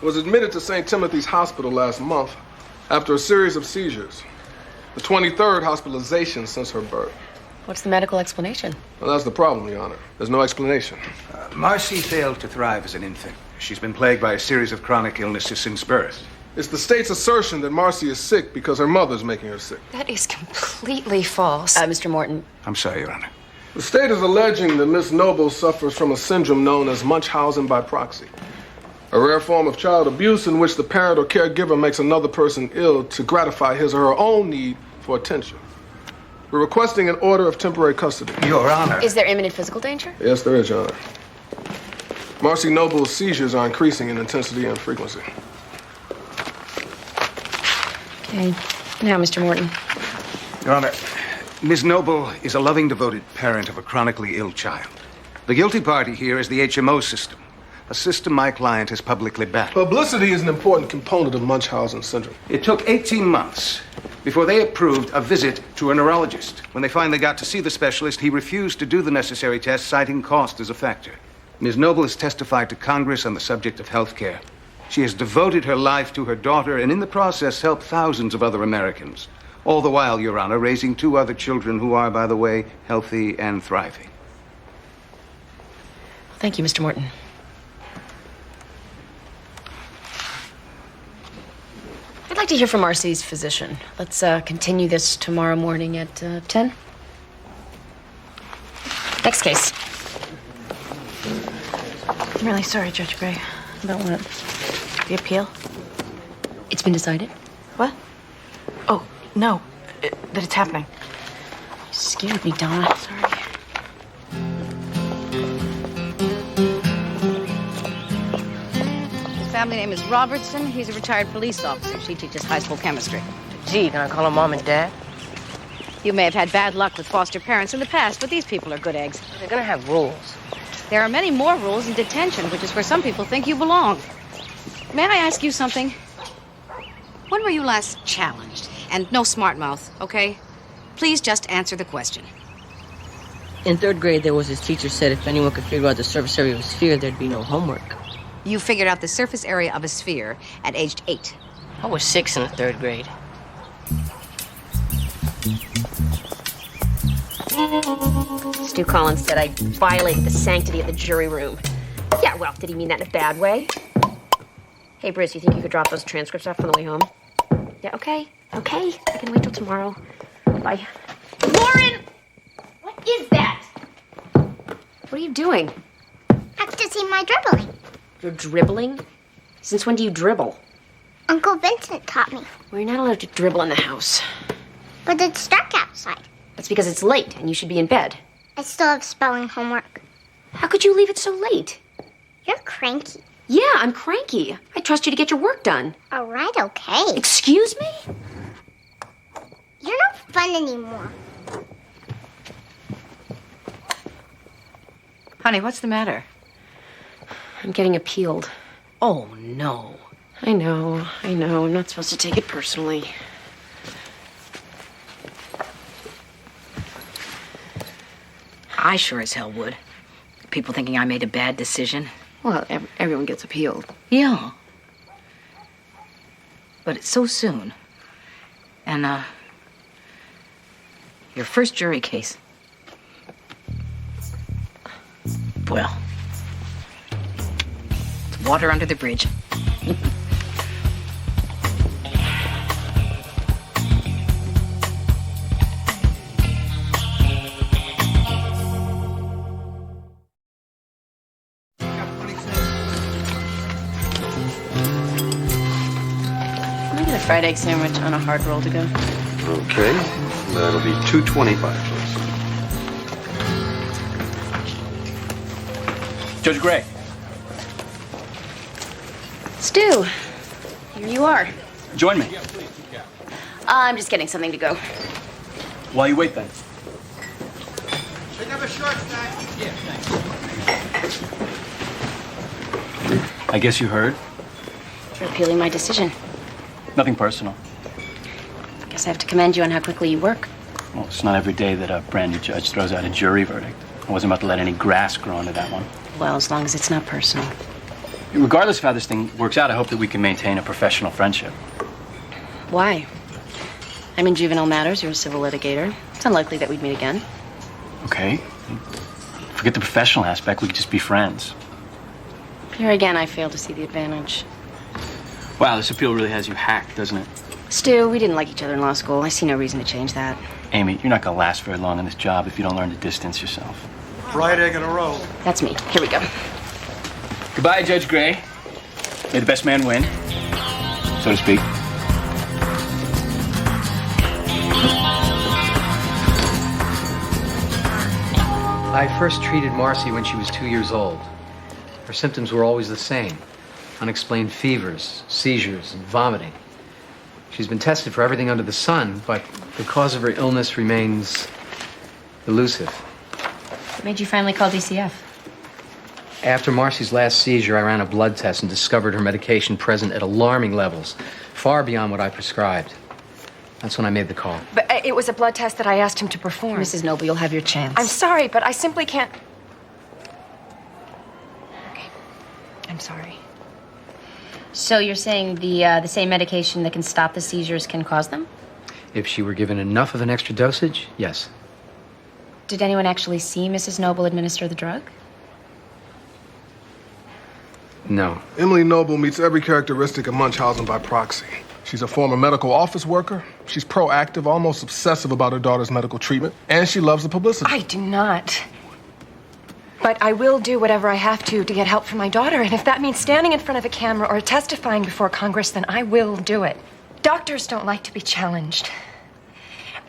was admitted to St. Timothy's Hospital last month after a series of seizures. The 23rd hospitalization since her birth. What's the medical explanation? Well, that's the problem, Your Honor. There's no explanation. Marcy failed to thrive as an infant. She's been plagued by a series of chronic illnesses since birth. It's the state's assertion that Marcy is sick because her mother's making her sick. That is completely false. Mr. Morton. I'm sorry, Your Honor. The state is alleging that Miss Noble suffers from a syndrome known as Munchausen by proxy, a rare form of child abuse in which the parent or caregiver makes another person ill to gratify his or her own need for attention. We're requesting an order of temporary custody. Your Honor. Is there imminent physical danger? Yes, there is, Your Honor. Marcy Noble's seizures are increasing in intensity and frequency. Okay. Now, Mr. Morton. Your Honor, Miss Noble is a loving, devoted parent of a chronically ill child. The guilty party here is the HMO system, a system my client has publicly backed. Publicity is an important component of Munchausen syndrome. It took 18 months before they approved a visit to a neurologist. When they finally got to see the specialist, he refused to do the necessary tests, citing cost as a factor. Ms. Noble has testified to Congress on the subject of health care. She has devoted her life to her daughter and in the process helped thousands of other Americans. All the while, Your Honor, raising 2 other children who are, by the way, healthy and thriving. Thank you, Mr. Morton. I'd like to hear from Marcy's physician. Let's continue this tomorrow morning at 10. Next case. I'm really sorry, Judge Gray. About what? The appeal? It's been decided? What? Oh, no. That it's happening. You scared me, Donna. Sorry. His family name is Robertson. He's a retired police officer. She teaches high school chemistry. Gee, can I call him Mom and Dad? You may have had bad luck with foster parents in the past, but these people are good eggs. They're gonna have rules. There are many more rules in detention, which is where some people think you belong. May I ask you something? When were you last challenged? And no smart mouth, okay? Please just answer the question. In 3rd grade, there was this teacher said if anyone could figure out the surface area of a sphere, there'd be no homework. You figured out the surface area of a sphere at age 8. I was 6 in the 3rd grade. Stu Collins said I violated the sanctity of the jury room. Yeah, well, did he mean that in a bad way? Hey, Bruce, you think you could drop those transcripts off on the way home? Yeah, okay. Okay. I can wait till tomorrow. Bye. Lauren! What is that? What are you doing? Practicing my dribbling. You're dribbling? Since when do you dribble? Uncle Vincent taught me. Well, you're not allowed to dribble in the house. But it's dark outside. That's because it's late and you should be in bed. I still have spelling homework. How could you leave it so late? You're cranky. Yeah, I'm cranky. I trust you to get your work done. All right, okay. Excuse me? You're not fun anymore. Honey, what's the matter? I'm getting appealed. Oh, no. I know. I'm not supposed to take it personally. I sure as hell would. People thinking I made a bad decision. Well, everyone gets appealed. Yeah. But it's so soon. And, your first jury case. Well, it's water under the bridge. Fried egg sandwich on a hard roll to go. Okay, that'll be $2.25, please. Judge Gray. Stu, here you are. Join me. I'm just getting something to go. While you wait, then. Pick up a short snack. Yeah, thanks. I guess you heard. You're appealing my decision. Nothing personal. Guess I have to commend you on how quickly you work. Well, it's not every day that a brand new judge throws out a jury verdict. I wasn't about to let any grass grow under that one. Well, as long as it's not personal. Regardless of how this thing works out, I hope that we can maintain a professional friendship. Why? I'm in juvenile matters. You're a civil litigator. It's unlikely that we'd meet again. Okay? Forget the professional aspect. We could just be friends. Here again, I fail to see the advantage. Wow, this appeal really has you hacked, doesn't it? Stu, we didn't like each other in law school. I see no reason to change that. Amy, you're not going to last very long in this job if you don't learn to distance yourself. Fried egg in a row. That's me. Here we go. Goodbye, Judge Gray. May the best man win, so to speak. I first treated Marcy when she was 2 years old. Her symptoms were always the same. Unexplained fevers, seizures, and vomiting. She's been tested for everything under the sun, but the cause of her illness remains elusive. What made you finally call DCF? After Marcy's last seizure, I ran a blood test and discovered her medication present at alarming levels, far beyond what I prescribed. That's when I made the call. But it was a blood test that I asked him to perform. Mrs. Noble, you'll have your chance. I'm sorry, but I simply can't. Okay. I'm sorry. So you're saying the same medication that can stop the seizures can cause them? If she were given enough of an extra dosage, yes. Did anyone actually see Mrs. Noble administer the drug? No. Emily Noble meets every characteristic of Munchausen by proxy. She's a former medical office worker. She's proactive, almost obsessive about her daughter's medical treatment, and she loves the publicity. I do not. But I will do whatever I have to get help for my daughter, and if that means standing in front of a camera or testifying before Congress, then I will do it. Doctors don't like to be challenged.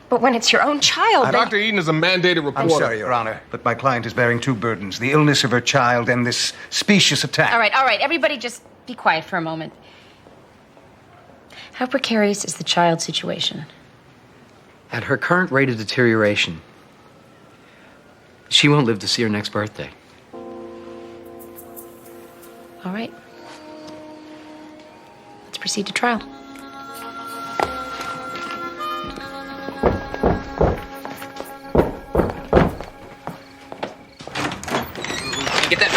But when it's your own child, then... Dr. Eden is a mandated reporter. I'm sorry, Your Honor, but my client is bearing two burdens, the illness of her child and this specious attack. All right. Everybody just be quiet for a moment. How precarious is the child situation? At her current rate of deterioration, she won't live to see her next birthday. All right. Let's proceed to trial. Get that.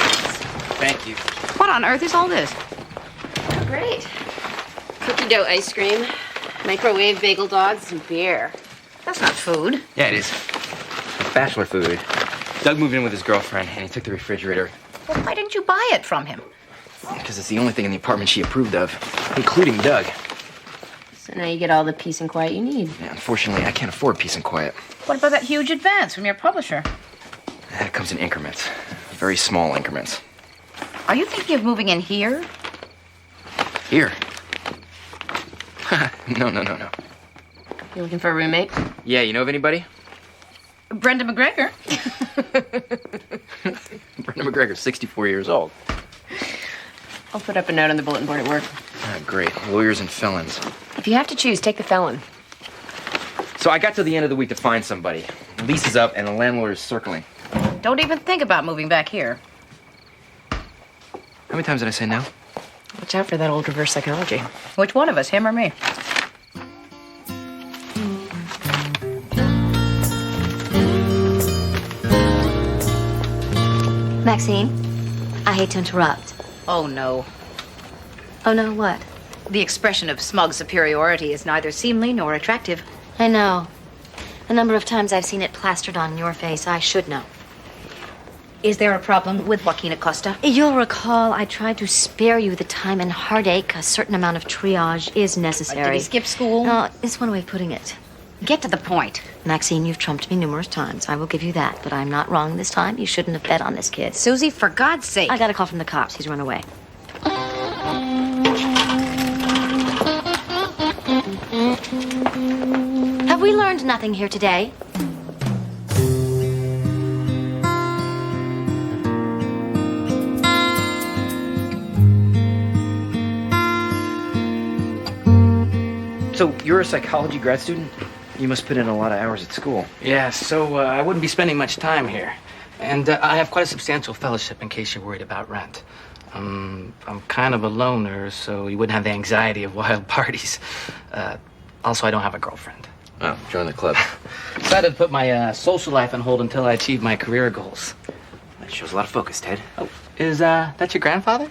Thank you. What on earth is all this? Great. Cookie dough ice cream, microwave bagel dogs, and beer. That's not food. Yeah, it is. Bachelor food. Doug moved in with his girlfriend, and he took the refrigerator. Well, why didn't you buy it from him? Because it's the only thing in the apartment she approved of, including Doug. So now you get all the peace and quiet you need. Yeah, unfortunately, I can't afford peace and quiet. What about that huge advance from your publisher? That comes in increments. Very small increments. Are you thinking of moving in here? Here. No. You looking for a roommate? Yeah, you know of anybody? Brenda McGregor. Brenda McGregor's 64 years old. I'll put up a note on the bulletin board at work. Ah, great. Lawyers and felons. If you have to choose, take the felon. So I got to the end of the week to find somebody. The lease is up and the landlord is circling. Don't even think about moving back here. How many times did I say no? Watch out for that old reverse psychology. Which one of us, him or me? Maxine, I hate to interrupt. Oh, no. Oh, no, what? The expression of smug superiority is neither seemly nor attractive. I know. A number of times I've seen it plastered on your face. I should know. Is there a problem with Joaquin Acosta? You'll recall I tried to spare you the time and heartache. A certain amount of triage is necessary. Did he skip school? No, it's one way of putting it. Get to the point. Maxine, you've trumped me numerous times. I will give you that. But I'm not wrong this time. You shouldn't have bet on this kid. Susie, for God's sake. I got a call from the cops. He's run away. Have we learned nothing here today? So you're a psychology grad student? You must put in a lot of hours at school. Yeah, so I wouldn't be spending much time here. And I have quite a substantial fellowship in case you're worried about rent. I'm kind of a loner, so you wouldn't have the anxiety of wild parties. Also, I don't have a girlfriend. Oh, join the club. Decided to put my social life on hold until I achieve my career goals. That shows a lot of focus, Ted. Oh, is that your grandfather?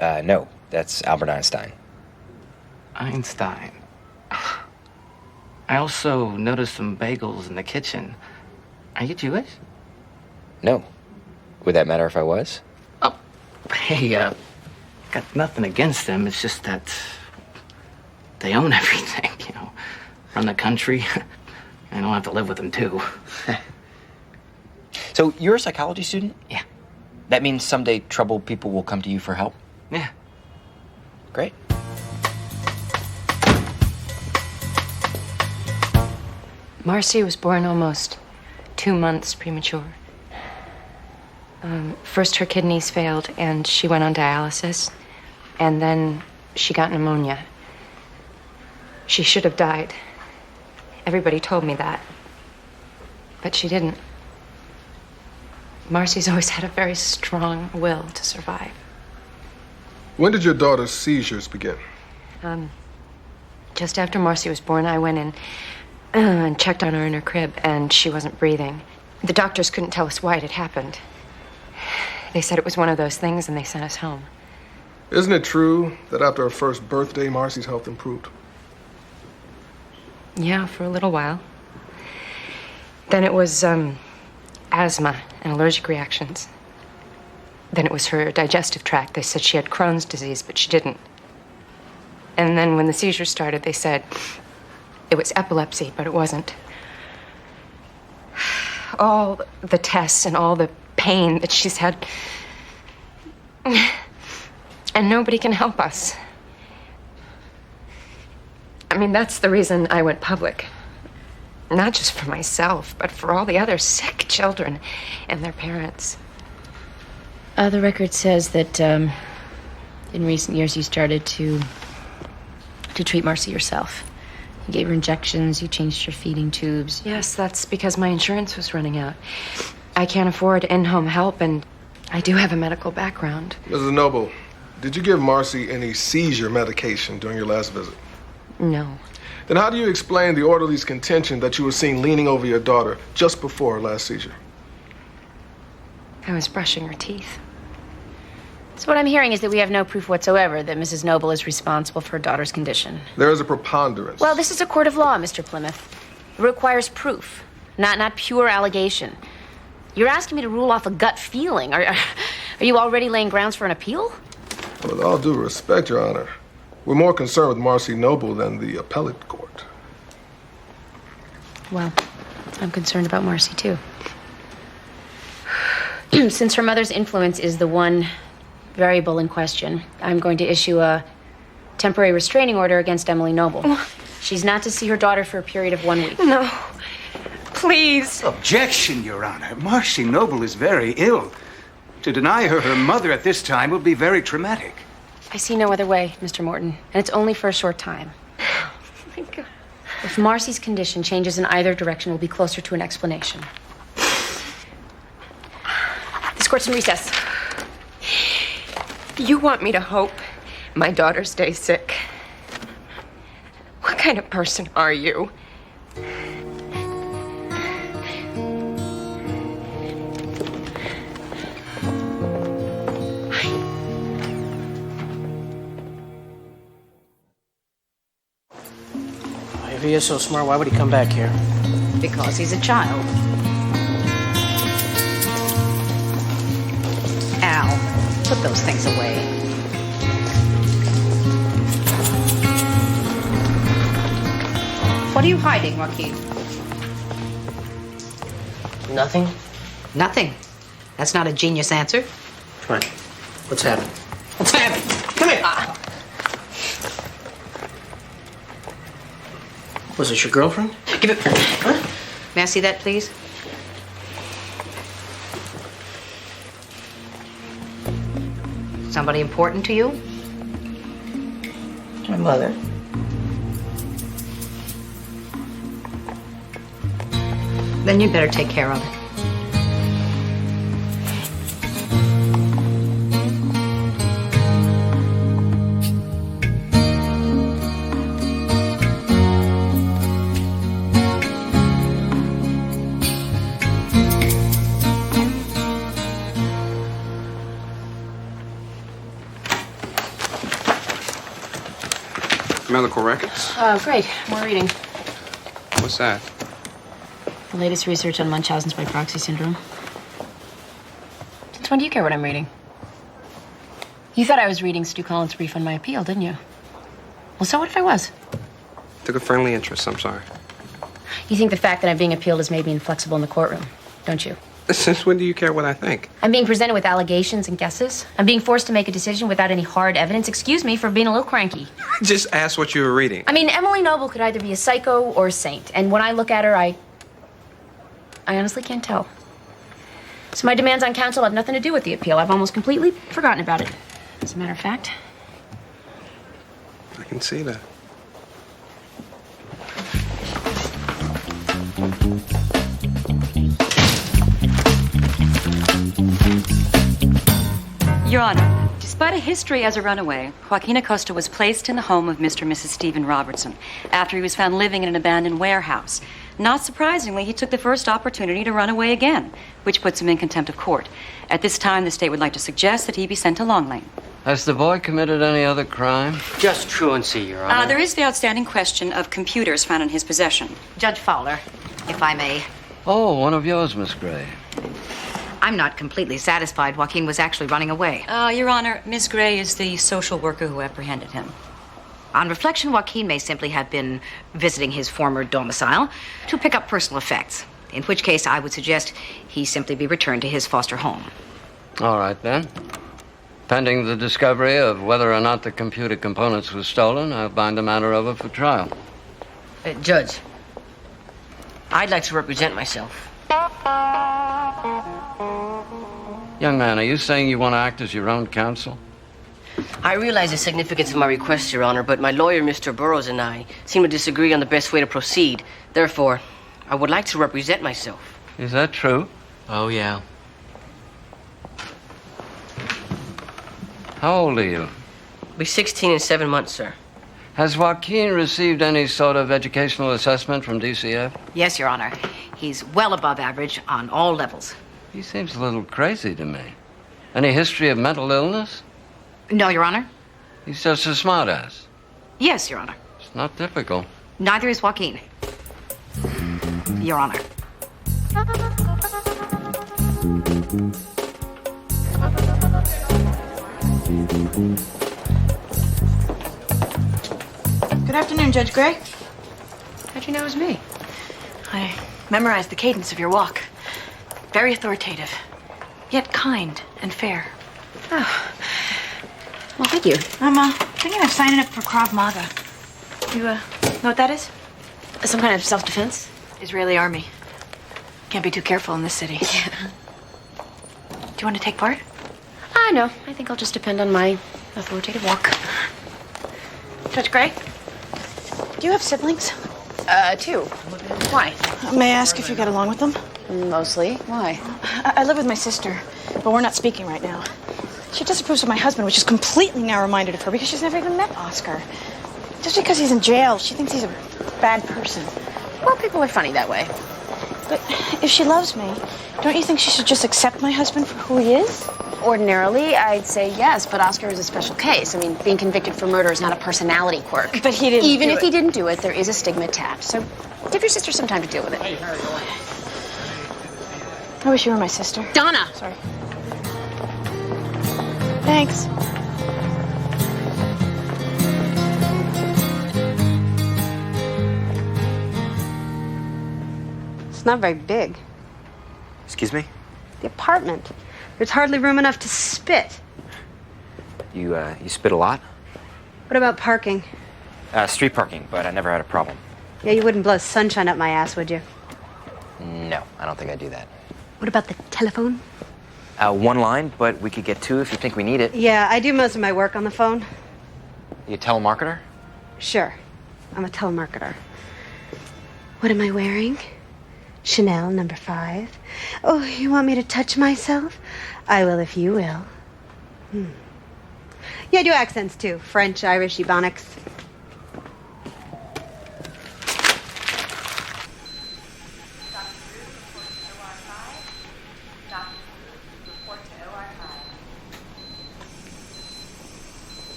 No, that's Albert Einstein. Einstein. I also noticed some bagels in the kitchen. Are you Jewish? No. Would that matter if I was? Hey, got nothing against them. It's just that they own everything, you know. Run the country. I don't have to live with them, too. So you're a psychology student? Yeah. That means someday troubled people will come to you for help? Yeah. Great. Marcy was born almost 2 months premature. First, her kidneys failed, and she went on dialysis. And then she got pneumonia. She should have died. Everybody told me that. But she didn't. Marcy's always had a very strong will to survive. When did your daughter's seizures begin? Just after Marcy was born, I went in and checked on her in her crib, and she wasn't breathing. The doctors couldn't tell us why it had happened. They said it was one of those things, and they sent us home. Isn't it true that after her first birthday, Marcy's health improved? Yeah, for a little while. Then it was asthma and allergic reactions. Then it was her digestive tract. They said she had Crohn's disease, but she didn't. And then when the seizures started, they said it was epilepsy, but it wasn't. All the tests and all the pain that she's had. And nobody can help us. I mean, that's the reason I went public. Not just for myself, but for all the other sick children and their parents. The record says that in recent years you started to treat Marcy yourself. You gave her injections, you changed her feeding tubes. Yes, that's because my insurance was running out. I can't afford in-home help, and I do have a medical background. Mrs. Noble, did you give Marcy any seizure medication during your last visit? No. Then how do you explain the orderly's contention that you were seen leaning over your daughter just before her last seizure? I was brushing her teeth. So what I'm hearing is that we have no proof whatsoever that Mrs. Noble is responsible for her daughter's condition. There is a preponderance. Well, this is a court of law, Mr. Plymouth. It requires proof, not pure allegation. You're asking me to rule off a gut feeling. Are you already laying grounds for an appeal? With all due respect, Your Honor, we're more concerned with Marcy Noble than the appellate court. Well, I'm concerned about Marcy, too. Since her mother's influence is the one variable in question, I'm going to issue a temporary restraining order against Emily Noble. She's not to see her daughter for a period of 1 week. No. Please. Objection, Your Honor. Marcy Noble is very ill. To deny her her mother at this time would be very traumatic. I see no other way, Mr. Morton, and it's only for a short time. Oh, my God. If Marcy's condition changes in either direction, we'll be closer to an explanation. This court's in recess. You want me to hope my daughter stays sick? What kind of person are you? If he is so smart, why would he come back here? Because he's a child. Al, put those things away. What are you hiding, Joaquin? Nothing? Nothing. That's not a genius answer. Come on. What's happening? What's happening? Come here. Was this your girlfriend? Give it. Huh? May I see that, please? Somebody important to you? My mother. Then you'd better take care of it. Medical records? Great. More reading. What's that? The latest research on Munchausen's by proxy syndrome. Since when do you care what I'm reading? You thought I was reading Stu Collins' brief on my appeal, didn't you? Well, so what if I was? Took a friendly interest, I'm sorry. You think the fact that I'm being appealed has made me inflexible in the courtroom, don't you? Since when do you care what I think? I'm being presented with allegations and guesses. I'm being forced to make a decision without any hard evidence. Excuse me for being a little cranky. Just ask what you were reading. I mean, Emily Noble could either be a psycho or a saint. And when I look at her, I honestly can't tell. So my demands on counsel have nothing to do with the appeal. I've almost completely forgotten about it. As a matter of fact. I can see that. Your Honor, despite a history as a runaway, Joaquin Acosta was placed in the home of Mr. and Mrs. Stephen Robertson after he was found living in an abandoned warehouse. Not surprisingly, he took the first opportunity to run away again, which puts him in contempt of court. At this time, the state would like to suggest that he be sent to Long Lane. Has the boy committed any other crime? Just truancy, Your Honor. There is the outstanding question of computers found in his possession. Judge Fowler, if I may. Oh, one of yours, Miss Gray. I'm not completely satisfied Joaquin was actually running away. Your Honor, Miss Gray is the social worker who apprehended him. On reflection, Joaquin may simply have been visiting his former domicile to pick up personal effects, in which case I would suggest he simply be returned to his foster home. All right, then. Pending the discovery of whether or not the computer components were stolen, I'll bind the matter over for trial. Judge, I'd like to represent myself. Young man, are you saying you want to act as your own counsel? I realize the significance of my request, Your Honor, but my lawyer, Mr. Burroughs, and I seem to disagree on the best way to proceed. Therefore, I would like to represent myself. Is that true? Oh, yeah. How old are you? I'll be 16 in 7 months, sir. Has Joaquin received any sort of educational assessment from DCF? Yes, Your Honor. He's well above average on all levels. He seems a little crazy to me. Any history of mental illness? No, Your Honor. He's just a smartass. Yes, Your Honor. It's not typical. Neither is Joaquin. Your Honor. Good afternoon, Judge Gray. How'd you know it was me? I memorized the cadence of your walk. Very authoritative, yet kind and fair. Oh. Well, thank you. I'm thinking of signing up for Krav Maga. You know what that is? Some kind of self-defense? Israeli army. Can't be too careful in this city. Yeah. Do you want to take part? I know. I think I'll just depend on my authoritative walk. Judge Gray, do you have siblings? 2. Why? May I ask if you get along with them? Mostly. Why? I live with my sister, but we're not speaking right now. She disapproves of my husband, which is completely narrow-minded of her because she's never even met Oscar. Just because he's in jail, she thinks he's a bad person. Well, people are funny that way. But if she loves me, don't you think she should just accept my husband for who he is? Ordinarily, I'd say yes, but Oscar is a special case. I mean, being convicted for murder is not a personality quirk. But he didn't Even do if it. he didn't do it, there is a stigma attached. So give your sister some time to deal with it. I wish you were my sister. Donna! Sorry. Thanks. It's not very big. Excuse me? The apartment. There's hardly room enough to spit. You spit a lot? What about parking? Street parking, but I never had a problem. Yeah, you wouldn't blow sunshine up my ass, would you? No, I don't think I'd do that. What about the telephone? One line, but we could get 2 if you think we need it. Yeah, I do most of my work on the phone. You a telemarketer? Sure. I'm a telemarketer. What am I wearing? Chanel No. 5. Oh, you want me to touch myself? I will if you will. Yeah, I do accents too. French, Irish, Ebonics.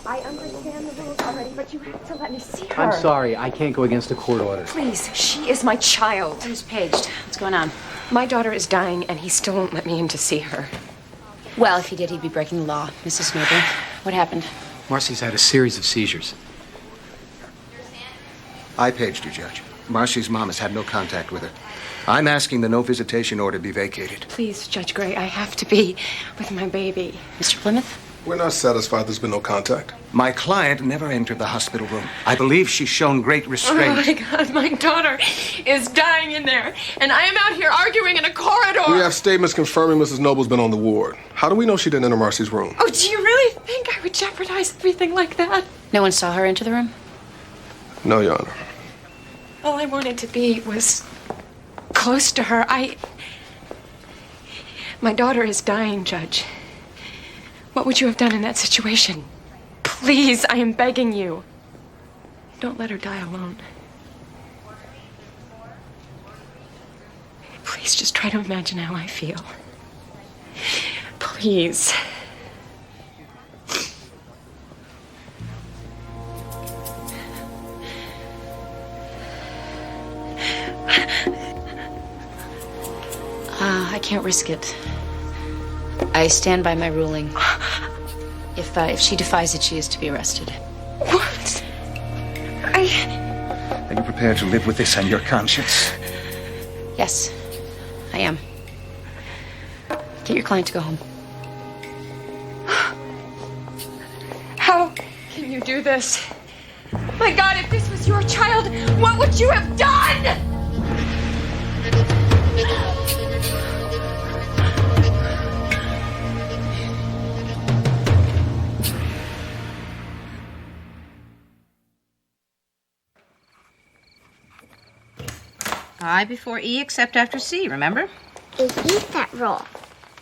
I understand the rules already, but you have to let me see her. I'm sorry, I can't go against a court order. Please, she is my child. Who's paged? What's going on? My daughter is dying, and he still won't let me in to see her. Well, if he did, he'd be breaking the law. Mrs. Noble, what happened? Marcy's had a series of seizures. I paged her, Judge. Marcy's mom has had no contact with her. I'm asking the no visitation order be vacated. Please, Judge Gray, I have to be with my baby. Mr. Plymouth? We're not satisfied there's been no contact. My client never entered the hospital room. I believe she's shown great restraint. Oh, my God, my daughter is dying in there, and I am out here arguing in a corridor. We have statements confirming Mrs. Noble's been on the ward. How do we know she didn't enter Marcy's room? Oh, do you really think I would jeopardize everything like that? No one saw her enter the room? No, Your Honor. All I wanted to be was close to her. My daughter is dying, Judge. What would you have done in that situation? Please, I am begging you. Don't let her die alone. Please just try to imagine how I feel. Please. I can't risk it. I stand by my ruling. If she defies it, she is to be arrested. What? Are you prepared to live with this on your conscience? Yes, I am. Get your client to go home. How can you do this? My God, if this was your child, what would you have done? I before E, except after C, remember? I hate that rule.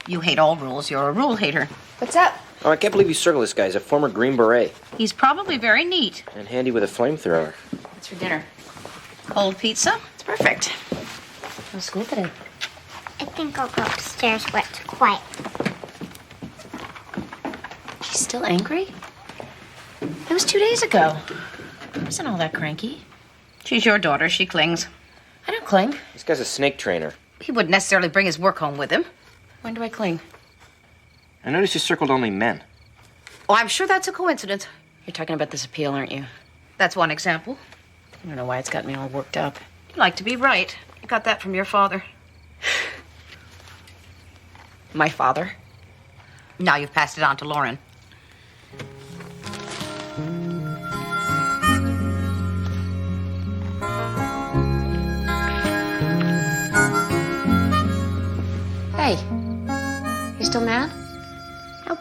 You hate all rules. You're a rule hater. What's up? Oh, I can't believe you circled this guy. He's a former Green Beret. He's probably very neat. And handy with a flamethrower. What's for dinner? Cold pizza? It's perfect. No school today. I think I'll go upstairs where it's quiet. She's still angry? It was 2 days ago. Isn't all that cranky? She's your daughter. She clings. I don't cling. This guy's a snake trainer. He wouldn't necessarily bring his work home with him. When do I cling? I noticed you circled only men. Oh, I'm sure that's a coincidence. You're talking about this appeal, aren't you? That's one example. I don't know why it's got me all worked up. You like to be right. You got that from your father. My father? Now you've passed it on to Lauren. Hey, you still mad? Nope.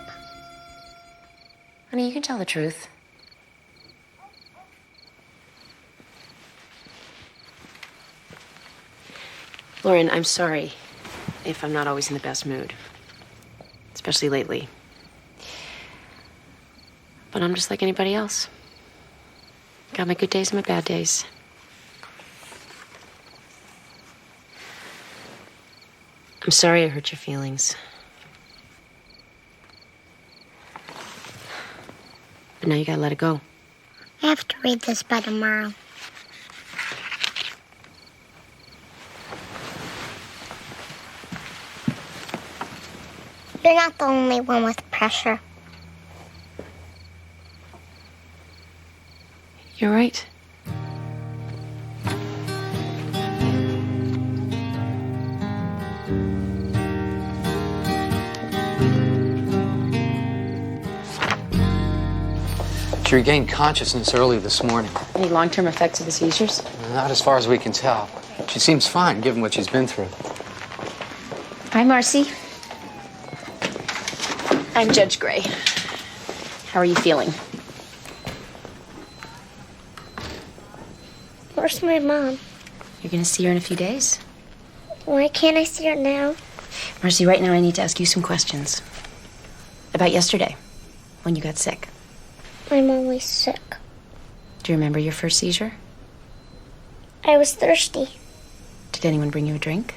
Honey, you can tell the truth. Lauren, I'm sorry if I'm not always in the best mood, especially lately. But I'm just like anybody else. Got my good days and my bad days. I'm sorry I hurt your feelings. But now you gotta let it go. I have to read this by tomorrow. You're not the only one with pressure. You're right. She regained consciousness early this morning. Any long-term effects of the seizures? Not as far as we can tell. She seems fine, given what she's been through. Hi, Marcy. I'm Judge Gray. How are you feeling? Where's my mom? You're gonna see her in a few days. Why can't I see her now? Marcy, right now I need to ask you some questions. About yesterday, when you got sick. I'm always sick. Do you remember your first seizure? I was thirsty. Did anyone bring you a drink?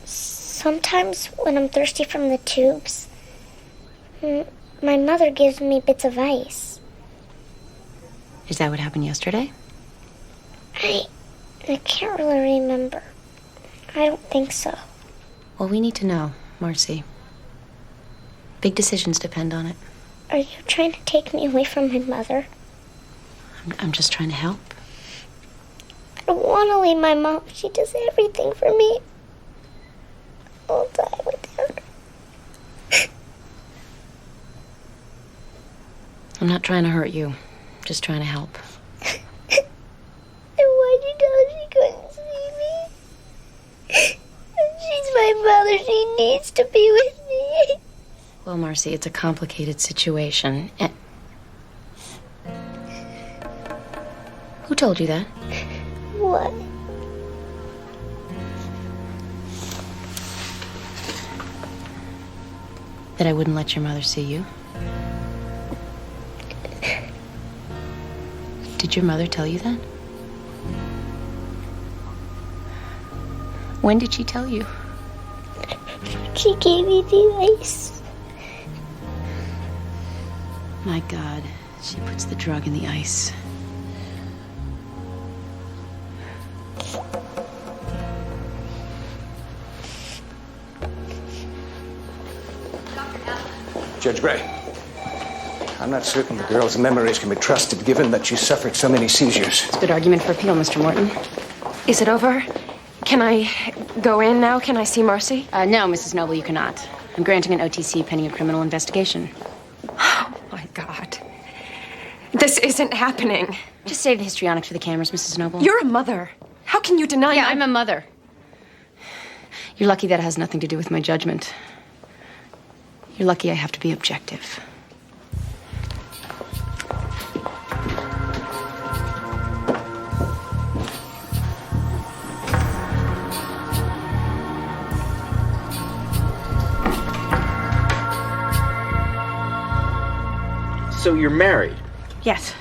Sometimes when I'm thirsty from the tubes, My mother gives me bits of ice. Is that what happened yesterday? I can't really remember. I don't think so. Well, we need to know, Marcy. Big decisions depend on it. Are you trying to take me away from my mother? I'm just trying to help. I don't want to leave my mom. She does everything for me. I'll die without her. I'm not trying to hurt you. Just trying to help. And why'd you tell her she couldn't see me? She's my mother. She needs to be with me. Well, Marcy, it's a complicated situation. And... Who told you that? What? That I wouldn't let your mother see you? Did your mother tell you that? When did she tell you? She gave me the ice. My God, she puts the drug in the ice. Judge Gray, I'm not certain the girl's memories can be trusted given that she suffered so many seizures. It's a good argument for appeal, Mr. Morton. Is it over? Can I go in now? Can I see Marcy? No, Mrs. Noble, you cannot. I'm granting an OTC pending a criminal investigation. Oh, my God. This isn't happening. Just save the histrionics for the cameras, Mrs. Noble. You're a mother. How can you deny I'm a mother. You're lucky that has nothing to do with my judgment. You're lucky I have to be objective. So you're married? Yes.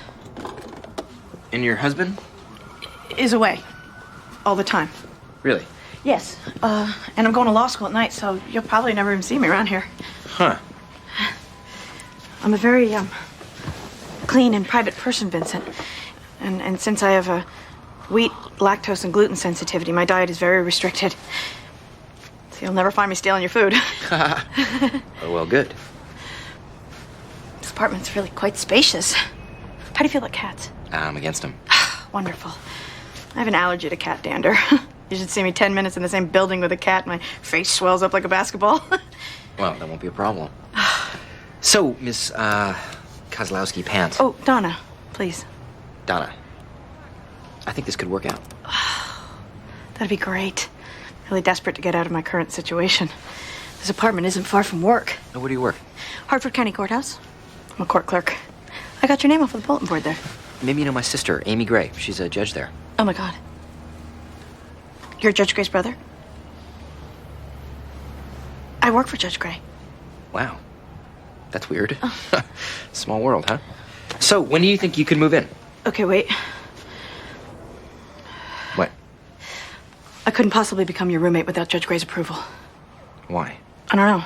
And your husband? Is away. All the time. Really? Yes. And I'm going to law school at night, so you'll probably never even see me around here. Huh. I'm a very, clean and private person, Vincent. And since I have a wheat, lactose, and gluten sensitivity, my diet is very restricted. So you'll never find me stealing your food. Oh, well, good. This apartment's really quite spacious. How do you feel about cats? I'm against him. Wonderful. I have an allergy to cat dander. You should see me 10 minutes in the same building with a cat. My face swells up like a basketball. Well, that won't be a problem. So, Miss, Kozlowski Pants. Oh, Donna, please. Donna, I think this could work out. That'd be great. Really desperate to get out of my current situation. This apartment isn't far from work. Now, where do you work? Hartford County Courthouse. I'm a court clerk. I got your name off of the bulletin board there. Maybe you know my sister, Amy Gray. She's a judge there. Oh, my God. You're Judge Gray's brother? I work for Judge Gray. Wow. That's weird. Small world, huh? So, when do you think you could move in? Okay, wait. What? I couldn't possibly become your roommate without Judge Gray's approval. Why? I don't know.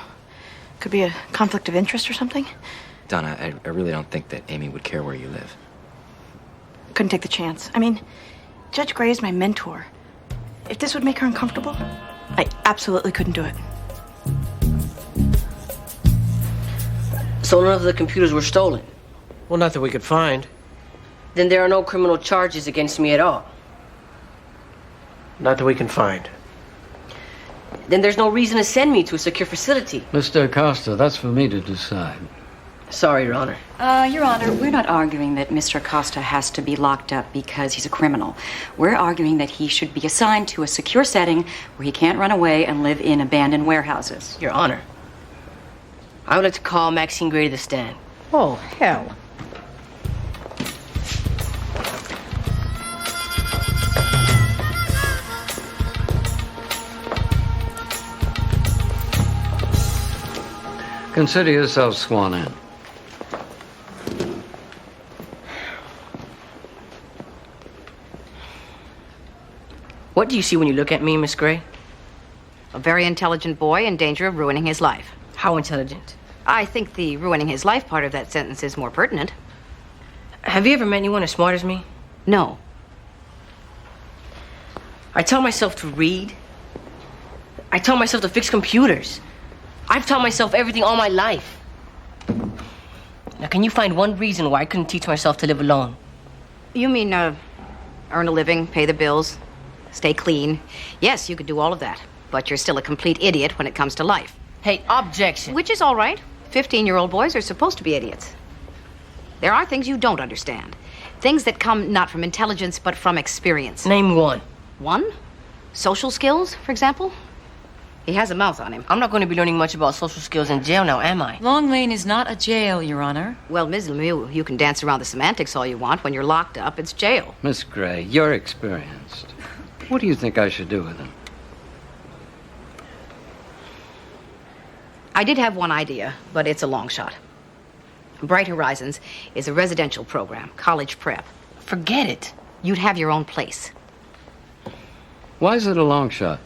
Could be a conflict of interest or something. Donna, I really don't think that Amy would care where you live. Couldn't take the chance. I mean, Judge Gray is my mentor. If this would make her uncomfortable, I absolutely couldn't do it. So none of the computers were stolen? Well, not that we could find. Then there are no criminal charges against me at all? Not that we can find. Then there's no reason to send me to a secure facility. Mr. Acosta, that's for me to decide. Sorry, Your Honor. Your Honor, we're not arguing that Mr. Acosta has to be locked up because he's a criminal. We're arguing that he should be assigned to a secure setting where he can't run away and live in abandoned warehouses. Your Honor, I would like to call Maxine Gray to the stand. Oh, hell. Consider yourself sworn in. What do you see when you look at me, Miss Gray? A very intelligent boy in danger of ruining his life. How intelligent? I think the ruining his life part of that sentence is more pertinent. Have you ever met anyone as smart as me? No. I tell myself to read. I tell myself to fix computers. I've taught myself everything all my life. Now, can you find one reason why I couldn't teach myself to live alone? You mean, earn a living, pay the bills, stay clean? Yes, you could do all of that. But you're still a complete idiot when it comes to life. Hey, objection. Which is all right. 15-year-old boys are supposed to be idiots. There are things you don't understand. Things that come not from intelligence, but from experience. Name one. One? Social skills, for example? He has a mouth on him. I'm not going to be learning much about social skills in jail now, am I? Long Lane is not a jail, Your Honor. Well, Ms. Lemieux, you can dance around the semantics all you want. When you're locked up, it's jail. Miss Gray, you're experienced. What do you think I should do with him? I did have one idea, but it's a long shot. Bright Horizons is a residential program, college prep. Forget it. You'd have your own place. Why is it a long shot?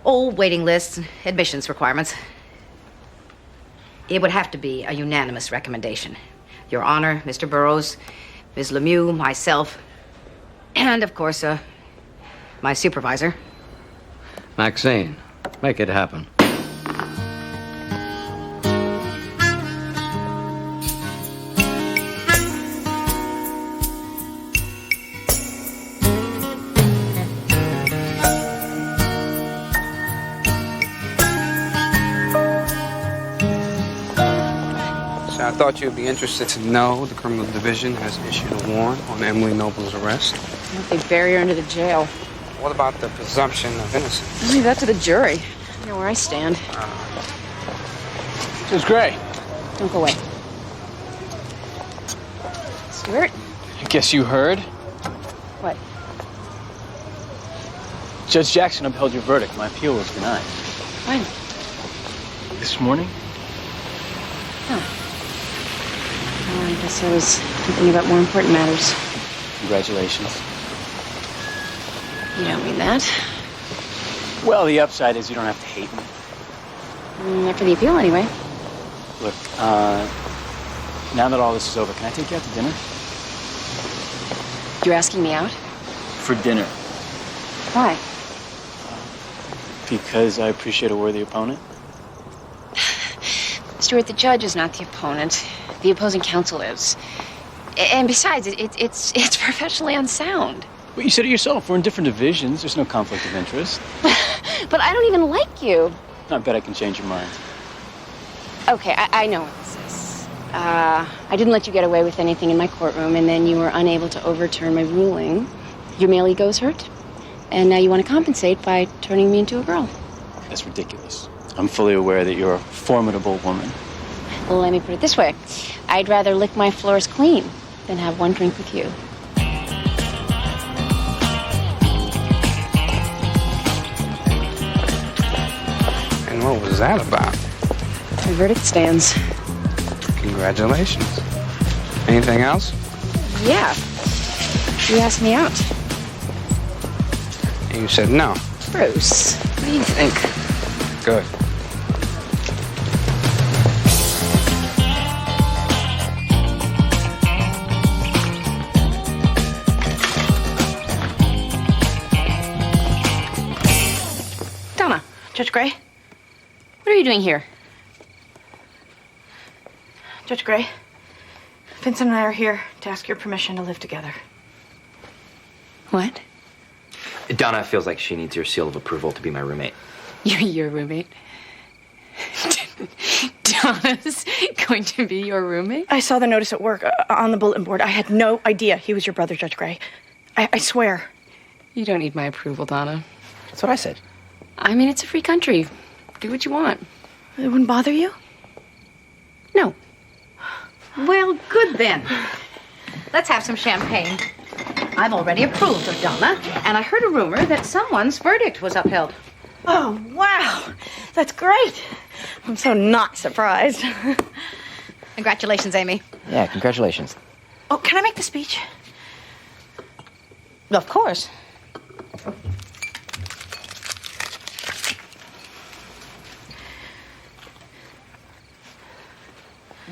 Oh, waiting lists, admissions requirements. It would have to be a unanimous recommendation. Your Honor, Mr. Burroughs, Ms. Lemieux, myself, and, of course, my supervisor. Maxine, make it happen. I thought you'd be interested to know the criminal division has issued a warrant on Emily Noble's arrest. They bury her under the jail. What about the presumption of innocence? I'll leave that to the jury. You know where I stand. Judge Gray. Don't go away. Stuart? I guess you heard. What? Judge Jackson upheld your verdict. My appeal was denied. When? This morning? Oh. Well, I guess I was thinking about more important matters. Congratulations. You don't mean that. Well, the upside is you don't have to hate me. After the appeal, anyway. Look, now that all this is over, can I take you out to dinner? You're asking me out? For dinner. Why? Because I appreciate a worthy opponent. Stuart, the judge is not the opponent. The opposing counsel is. And besides, it's professionally unsound. Well, you said it yourself. We're in different divisions. There's no conflict of interest. But I don't even like you. I bet I can change your mind. Okay, I know what this is. I didn't let you get away with anything in my courtroom, and then you were unable to overturn my ruling. Your male ego's hurt, and now you want to compensate by turning me into a girl. That's ridiculous. I'm fully aware that you're a formidable woman. Well, let me put it this way. I'd rather lick my floors clean than have one drink with you. And what was that about? My verdict stands. Congratulations. Anything else? Yeah. You asked me out. You said no. Bruce, what do you think? Good. Donna, Judge Gray. What are you doing here? Judge Gray, Vincent and I are here to ask your permission to live together. What? Donna feels like she needs your seal of approval to be my roommate. You're your roommate. Donna's going to be your roommate? I saw the notice at work on the bulletin board. I had no idea he was your brother, Judge Gray. I swear. You don't need my approval, Donna. That's what I said. I mean, it's a free country. Do what you want. It wouldn't bother you? No. Well, good then. Let's have some champagne. I've already approved of Donna, and I heard a rumor that someone's verdict was upheld. Oh, wow. That's great. I'm so not surprised. Congratulations, Amy. Yeah, congratulations. Oh, can I make the speech? Of course.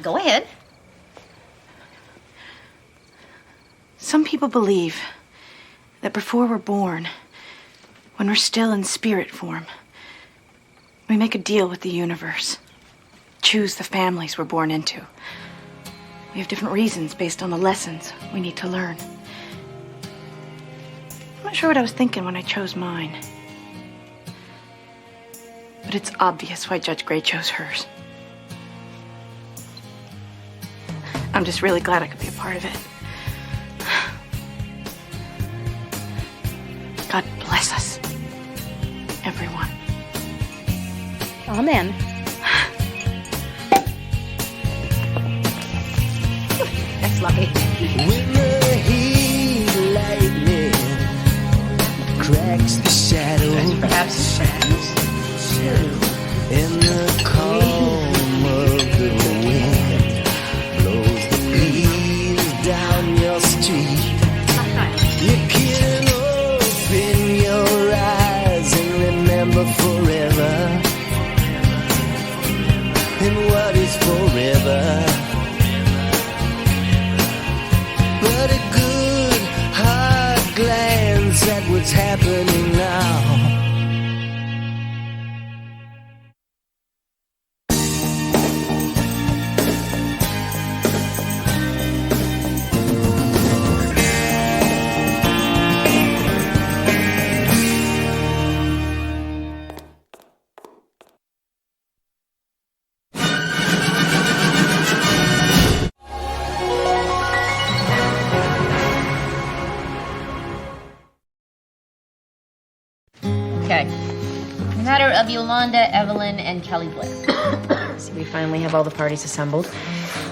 Go ahead. Some people believe that before we're born, when we're still in spirit form, we make a deal with the universe, choose the families we're born into. We have different reasons based on the lessons we need to learn. I'm not sure what I was thinking when I chose mine. But it's obvious why Judge Gray chose hers. I'm just really glad I could be a part of it. God bless us, everyone. Amen. That's lucky. When the heat lightning cracks the shadow, perhaps in the calm of the wind blows the breeze down your street. You can open your eyes and remember forever. And what is forever? But a good hard glance at what's happening now. Okay. The matter of Yolanda, Evelyn, and Kelly Blair. See, we finally have all the parties assembled.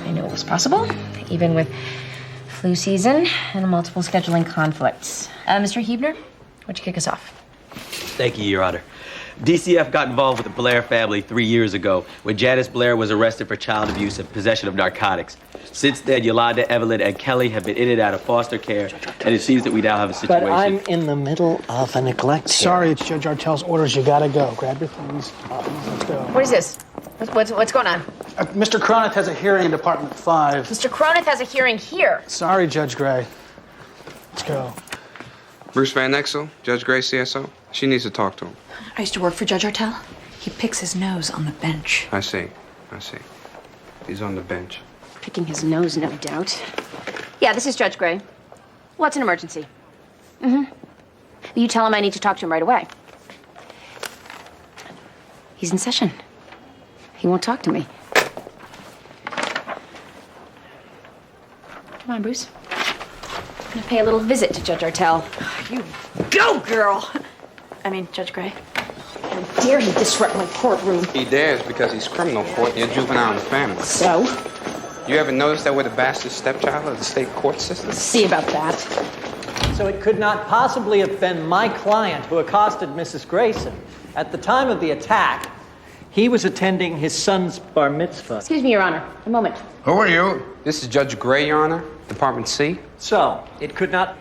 I knew it was possible, even with flu season and multiple scheduling conflicts. Mr. Huebner, why don't you kick us off? Thank you, Your Honor. DCF got involved with the Blair family 3 years ago when Janice Blair was arrested for child abuse and possession of narcotics. Since then, Yolanda, Evelyn, and Kelly have been in and out of foster care, and it seems that we now have a situation. But I'm in the middle of a neglect. Sorry, it's Judge Artel's orders. You gotta go. Grab your things. Let's go. What is this? What's going on? Mr. Cronith has a hearing in Department 5. Mr. Cronith has a hearing here. Sorry, Judge Gray. Let's go. Bruce Van Exel, Judge Gray, CSO. She needs to talk to him. I used to work for Judge Artel. He picks his nose on the bench. I see. He's on the bench. Picking his nose, no doubt. Yeah, this is Judge Gray. What's an emergency? You tell him I need to talk to him right away. He's in session. He won't talk to me. Come on, Bruce. I'm gonna pay a little visit to Judge Artel. You go, girl! I mean, Judge Gray. How dare he disrupt my courtroom? He dares because he's criminal court and you're juvenile in the family. So? You ever noticed that we're the bastard stepchild of the state court system? See about that. So it could not possibly have been my client who accosted Mrs. Grayson. At the time of the attack, he was attending his son's bar mitzvah. Excuse me, Your Honor. A moment. Who are you? This is Judge Gray, Your Honor, Department C. So, it could not...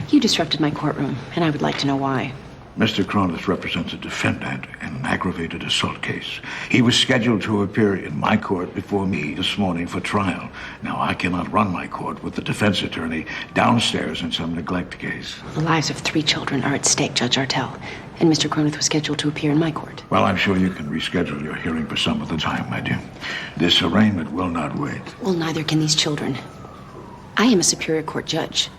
You disrupted my courtroom, and I would like to know why. Mr. Cronith represents a defendant in an aggravated assault case. He was scheduled to appear in my court before me this morning for trial. Now, I cannot run my court with the defense attorney downstairs in some neglect case. The lives of 3 children are at stake, Judge Artel, and Mr. Cronith was scheduled to appear in my court. Well, I'm sure you can reschedule your hearing for some other time, my dear. This arraignment will not wait. Well, neither can these children. I am a Superior Court judge.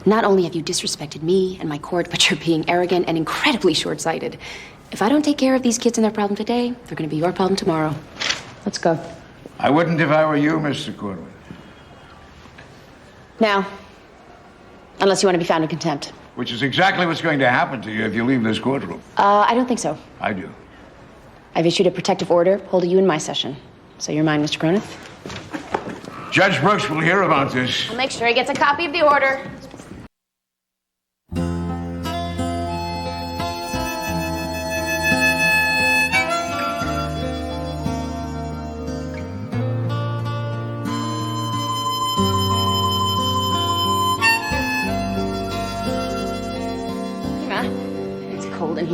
Not only have you disrespected me and my court, but you're being arrogant and incredibly short-sighted. If I don't take care of these kids and their problem today, they're going to be your problem tomorrow. Let's go. I wouldn't if I were you, Mr. Corwin. Now, unless you want to be found in contempt. Which is exactly what's going to happen to you if you leave this courtroom. I don't think so. I do. I've issued a protective order holding you in my session. So you're mine, Mr. Cronith. Judge Brooks will hear about this. I'll make sure he gets a copy of the order.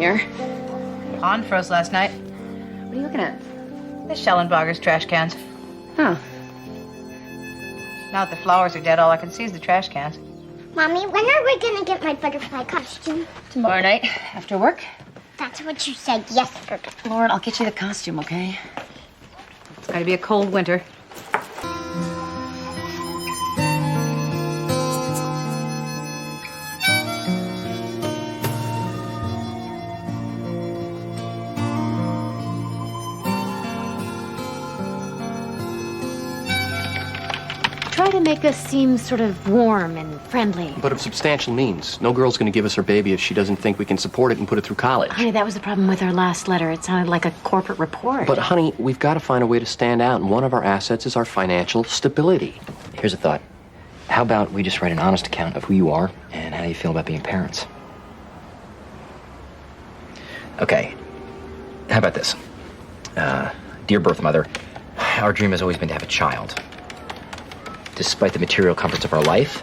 cleaner. Pond froze last night. What are you looking at? The Schellenberger's trash cans. Oh. Now that the flowers are dead, all I can see is the trash cans. Mommy, when are we gonna get my butterfly costume? Tomorrow night, after work. That's what you said yesterday. Lauren, I'll get you the costume, okay? It's gotta be a cold winter. Try to make us seem sort of warm and friendly. But of substantial means. No girl's gonna give us her baby if she doesn't think we can support it and put it through college. Honey, that was the problem with our last letter. It sounded like a corporate report. But honey, we've got to find a way to stand out, and one of our assets is our financial stability. Here's a thought. How about we just write an honest account of who you are and how you feel about being parents? Okay. How about this? Dear birth mother, our dream has always been to have a child. Despite the material comforts of our life,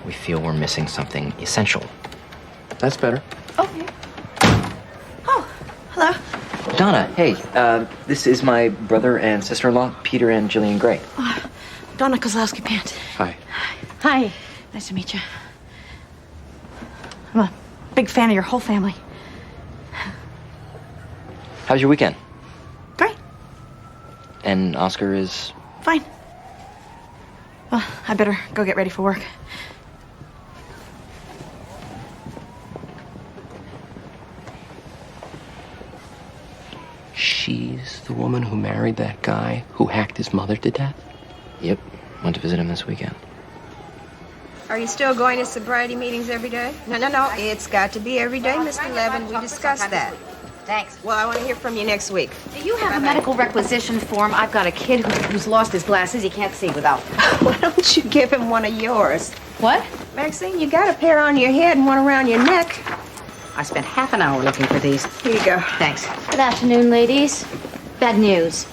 we feel we're missing something essential. That's better. Okay. Oh, hello. Donna, hey, this is my brother and sister-in-law, Peter and Jillian Gray. Donna Kozlowski-Pant. Hi. Hi. Nice to meet you. I'm a big fan of your whole family. How's your weekend? Great. And Oscar is? Fine. Well, I better go get ready for work. She's the woman who married that guy who hacked his mother to death? Yep. Went to visit him this weekend. Are you still going to sobriety meetings every day? No. It's got to be every day, Mr. Levin. We discussed that. Thanks. Well, I want to hear from you next week. Do you have a medical requisition form? I've got a kid who's lost his glasses. He can't see without them. Why don't you give him one of yours? What? Maxine, you got a pair on your head and one around your neck. I spent half an hour looking for these. Here you go. Thanks. Good afternoon, ladies. Bad news.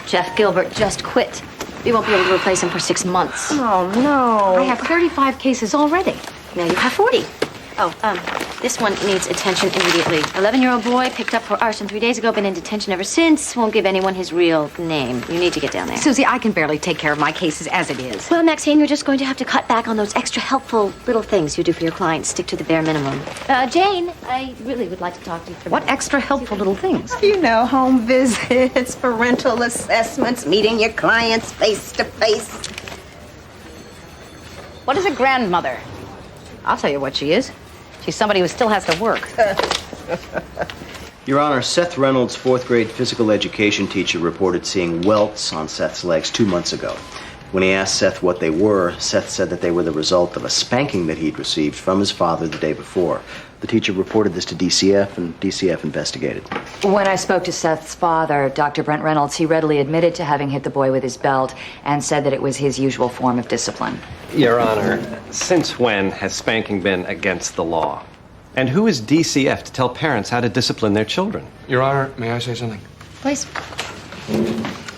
Jeff Gilbert just quit. We won't be able to replace him for 6 months. Oh, no. I have 35 cases already. Now you have 40. Oh, this one needs attention immediately. 11-year-old boy picked up for arson 3 days ago, been in detention ever since. Won't give anyone his real name. You need to get down there. Susie, I can barely take care of my cases as it is. Well, Maxine, you're just going to have to cut back on those extra helpful little things you do for your clients. Stick to the bare minimum. Jane, I really would like to talk to you. What extra helpful little things? You know, home visits, parental assessments, meeting your clients face to face. What is a grandmother? I'll tell you what she is. She's somebody who still has to work. Your Honor, Seth Reynolds' fourth grade physical education teacher reported seeing welts on Seth's legs 2 months ago. When he asked Seth what they were, Seth said that they were the result of a spanking that he'd received from his father the day before. The teacher reported this to DCF, and DCF investigated. When I spoke to Seth's father, Dr. Brent Reynolds, he readily admitted to having hit the boy with his belt and said that it was his usual form of discipline. Your Honor, since when has spanking been against the law? And who is DCF to tell parents how to discipline their children? Your Honor, may I say something? Please.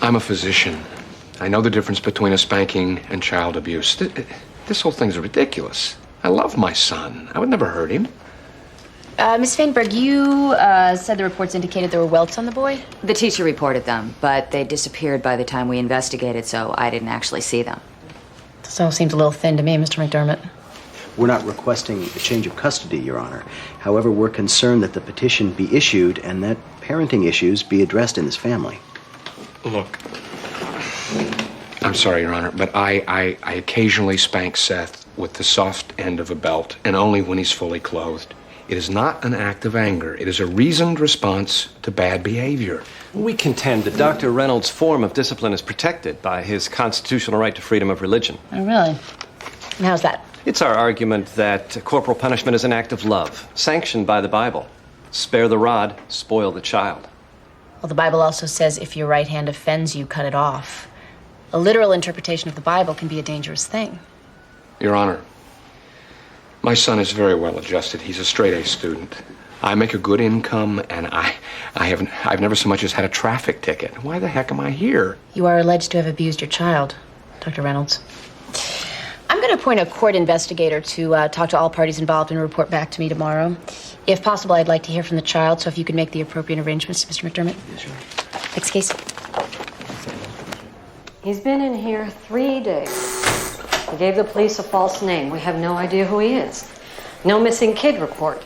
I'm a physician. I know the difference between a spanking and child abuse. This whole thing's ridiculous. I love my son. I would never hurt him. Miss Feinberg, you said the reports indicated there were welts on the boy? The teacher reported them, but they disappeared by the time we investigated, so I didn't actually see them. This all seems a little thin to me, Mr. McDermott. We're not requesting a change of custody, Your Honor. However, we're concerned that the petition be issued and that parenting issues be addressed in this family. Look, I'm sorry, Your Honor, but I occasionally spank Seth with the soft end of a belt, and only when he's fully clothed. It is not an act of anger. It is a reasoned response to bad behavior. We contend that Dr. Reynolds' form of discipline is protected by his constitutional right to freedom of religion. Oh, really? And how's that? It's our argument that corporal punishment is an act of love, sanctioned by the Bible. Spare the rod, spoil the child. Well, the Bible also says if your right hand offends you, cut it off. A literal interpretation of the Bible can be a dangerous thing. Your Honor, my son is very well adjusted. He's a straight-A student. I make a good income, and I've never so much as had a traffic ticket. Why the heck am I here? You are alleged to have abused your child, Dr. Reynolds. I'm going to appoint a court investigator to talk to all parties involved and report back to me tomorrow. If possible, I'd like to hear from the child, so if you could make the appropriate arrangements, Mr. McDermott. Yes, sir. Next case. He's been in here 3 days. He gave the police a false name. We have no idea who he is. No missing kid report.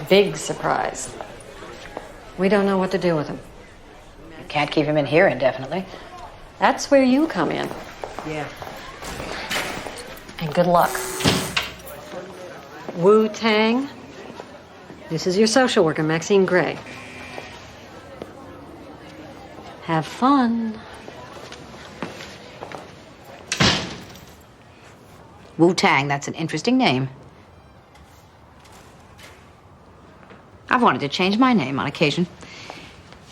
Big surprise. We don't know what to do with him. You can't keep him in here indefinitely. That's where you come in. Yeah. And good luck. Wu Tang. This is your social worker, Maxine Gray. Have fun. Wu-Tang, that's an interesting name. I've wanted to change my name on occasion.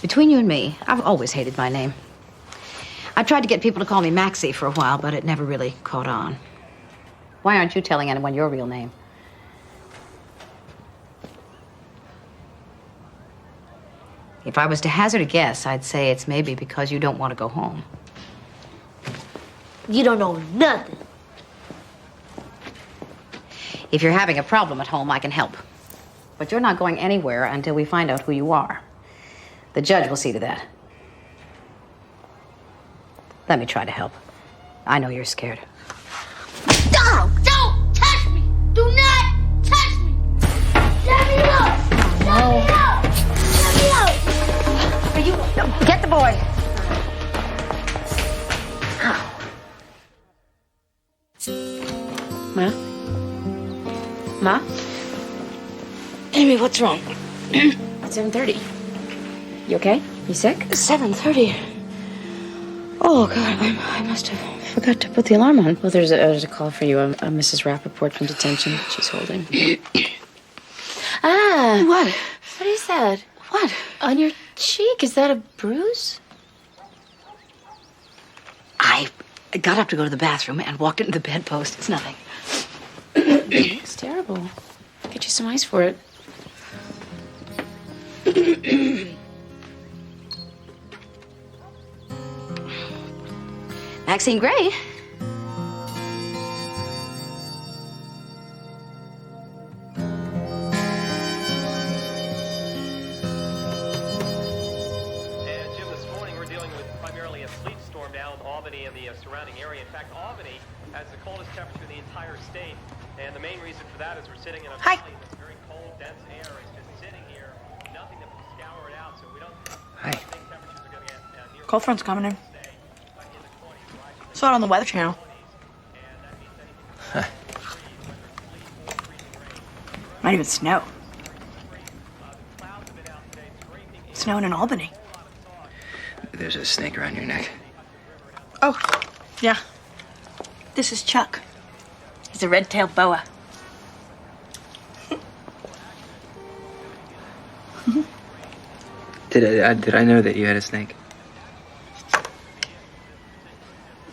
Between you and me, I've always hated my name. I tried to get people to call me Maxie for a while, but it never really caught on. Why aren't you telling anyone your real name? If I was to hazard a guess, I'd say it's maybe because you don't want to go home. You don't know nothing. If you're having a problem at home, I can help. But you're not going anywhere until we find out who you are. The judge will see to that. Let me try to help. I know you're scared. Don't touch me! Do not touch me! Let me out! Let me out! Let me out! Are you... Get the boy. Ma? Ma? Amy, what's wrong? It's 7:30. You okay? You sick? 7:30. Oh, God, I must have forgot to put the alarm on. Well, there's a call for you, a Mrs. Rappaport from detention. She's holding. Ah. What? What is that? What? On your cheek. Is that a bruise? I got up to go to the bathroom and walked into the bedpost. It's nothing. It's terrible. Get you some ice for it. Maxine Gray. Albany and the surrounding area. In fact, Albany has the coldest temperature in the entire state, and the main reason for that is we're sitting in a valley that's very cold, dense air. It's just sitting here, nothing that will scour it out, so we don't think temperatures are going to get near. Cold front's coming in. Saw it on the Weather Channel. Might even snow. Snowing in Albany. There's a snake around your neck. Oh, yeah. This is Chuck. He's a red-tailed boa. Did I know that you had a snake?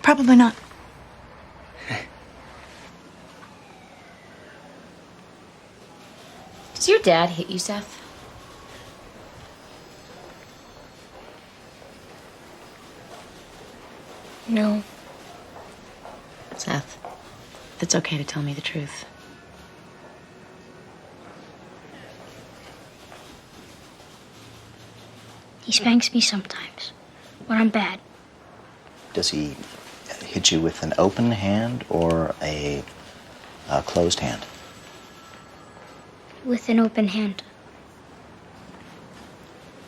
Probably not. Does your dad hit you, Seth? No. Seth, it's okay to tell me the truth. He spanks me sometimes when I'm bad. Does he hit you with an open hand or a closed hand? With an open hand.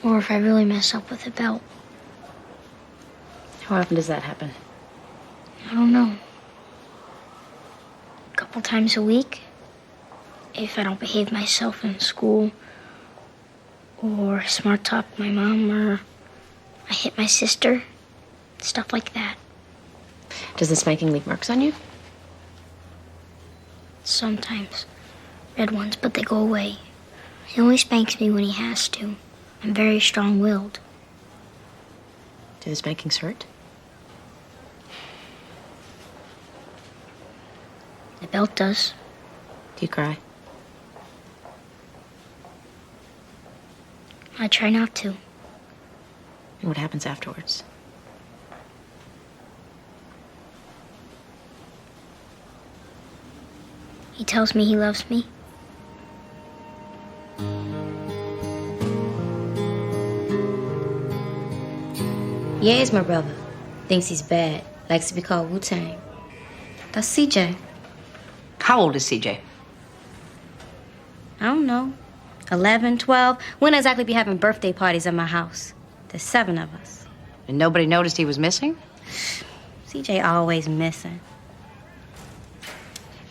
Or if I really mess up with a belt. How often does that happen? I don't know. A couple times a week. If I don't behave myself in school. Or smart talk my mom, or I hit my sister. Stuff like that. Does the spanking leave marks on you? Sometimes. Red ones, but they go away. He only spanks me when he has to. I'm very strong-willed. Do the spankings hurt? The belt does. Do you cry? I try not to. And what happens afterwards? He tells me he loves me. Yeah, he's my brother. Thinks he's bad. Likes to be called Wu-Tang. That's CJ. How old is CJ? I don't know. 11, 12. Wouldn't exactly be having birthday parties at my house. There's 7 of us. And nobody noticed he was missing? CJ always missing.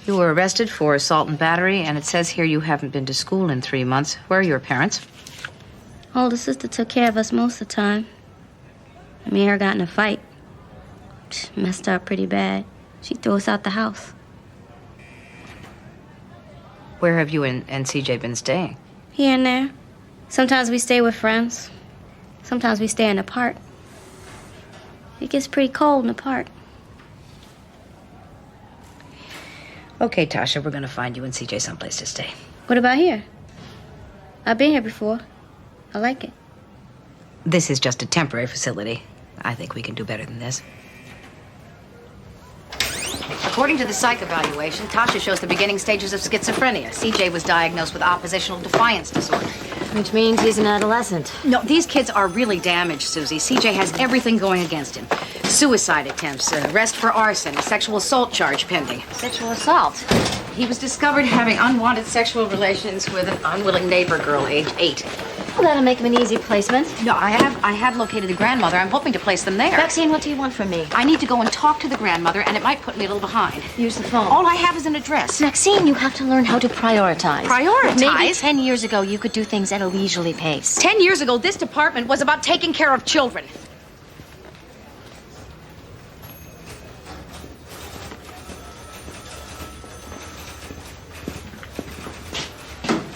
You were arrested for assault and battery, and it says here you haven't been to school in 3 months. Where are your parents? Older sister took care of us most of the time. Me and her got in a fight. Messed up pretty bad. She threw us out the house. Where have you and CJ been staying? Here and there. Sometimes we stay with friends. Sometimes we stay in the park. It gets pretty cold in the park. Okay, Tasha, we're gonna find you and CJ someplace to stay. What about here? I've been here before. I like it. This is just a temporary facility. I think we can do better than this. According to the psych evaluation, Tasha shows the beginning stages of schizophrenia. CJ was diagnosed with oppositional defiance disorder. Which means he's an adolescent. No, these kids are really damaged, Susie. CJ has everything going against him. Suicide attempts, arrest for arson, a sexual assault charge pending. Sexual assault? He was discovered having unwanted sexual relations with an unwilling neighbor girl, age 8. Well, that'll make him an easy placement. No, I have located the grandmother. I'm hoping to place them there. Maxine, what do you want from me? I need to go and talk to the grandmother, and it might put me a little behind. Use the phone. All I have is an address. Maxine, you have to learn how to prioritize. Prioritize? Maybe 10 years ago, you could do things at a leisurely pace. 10 years ago, this department was about taking care of children.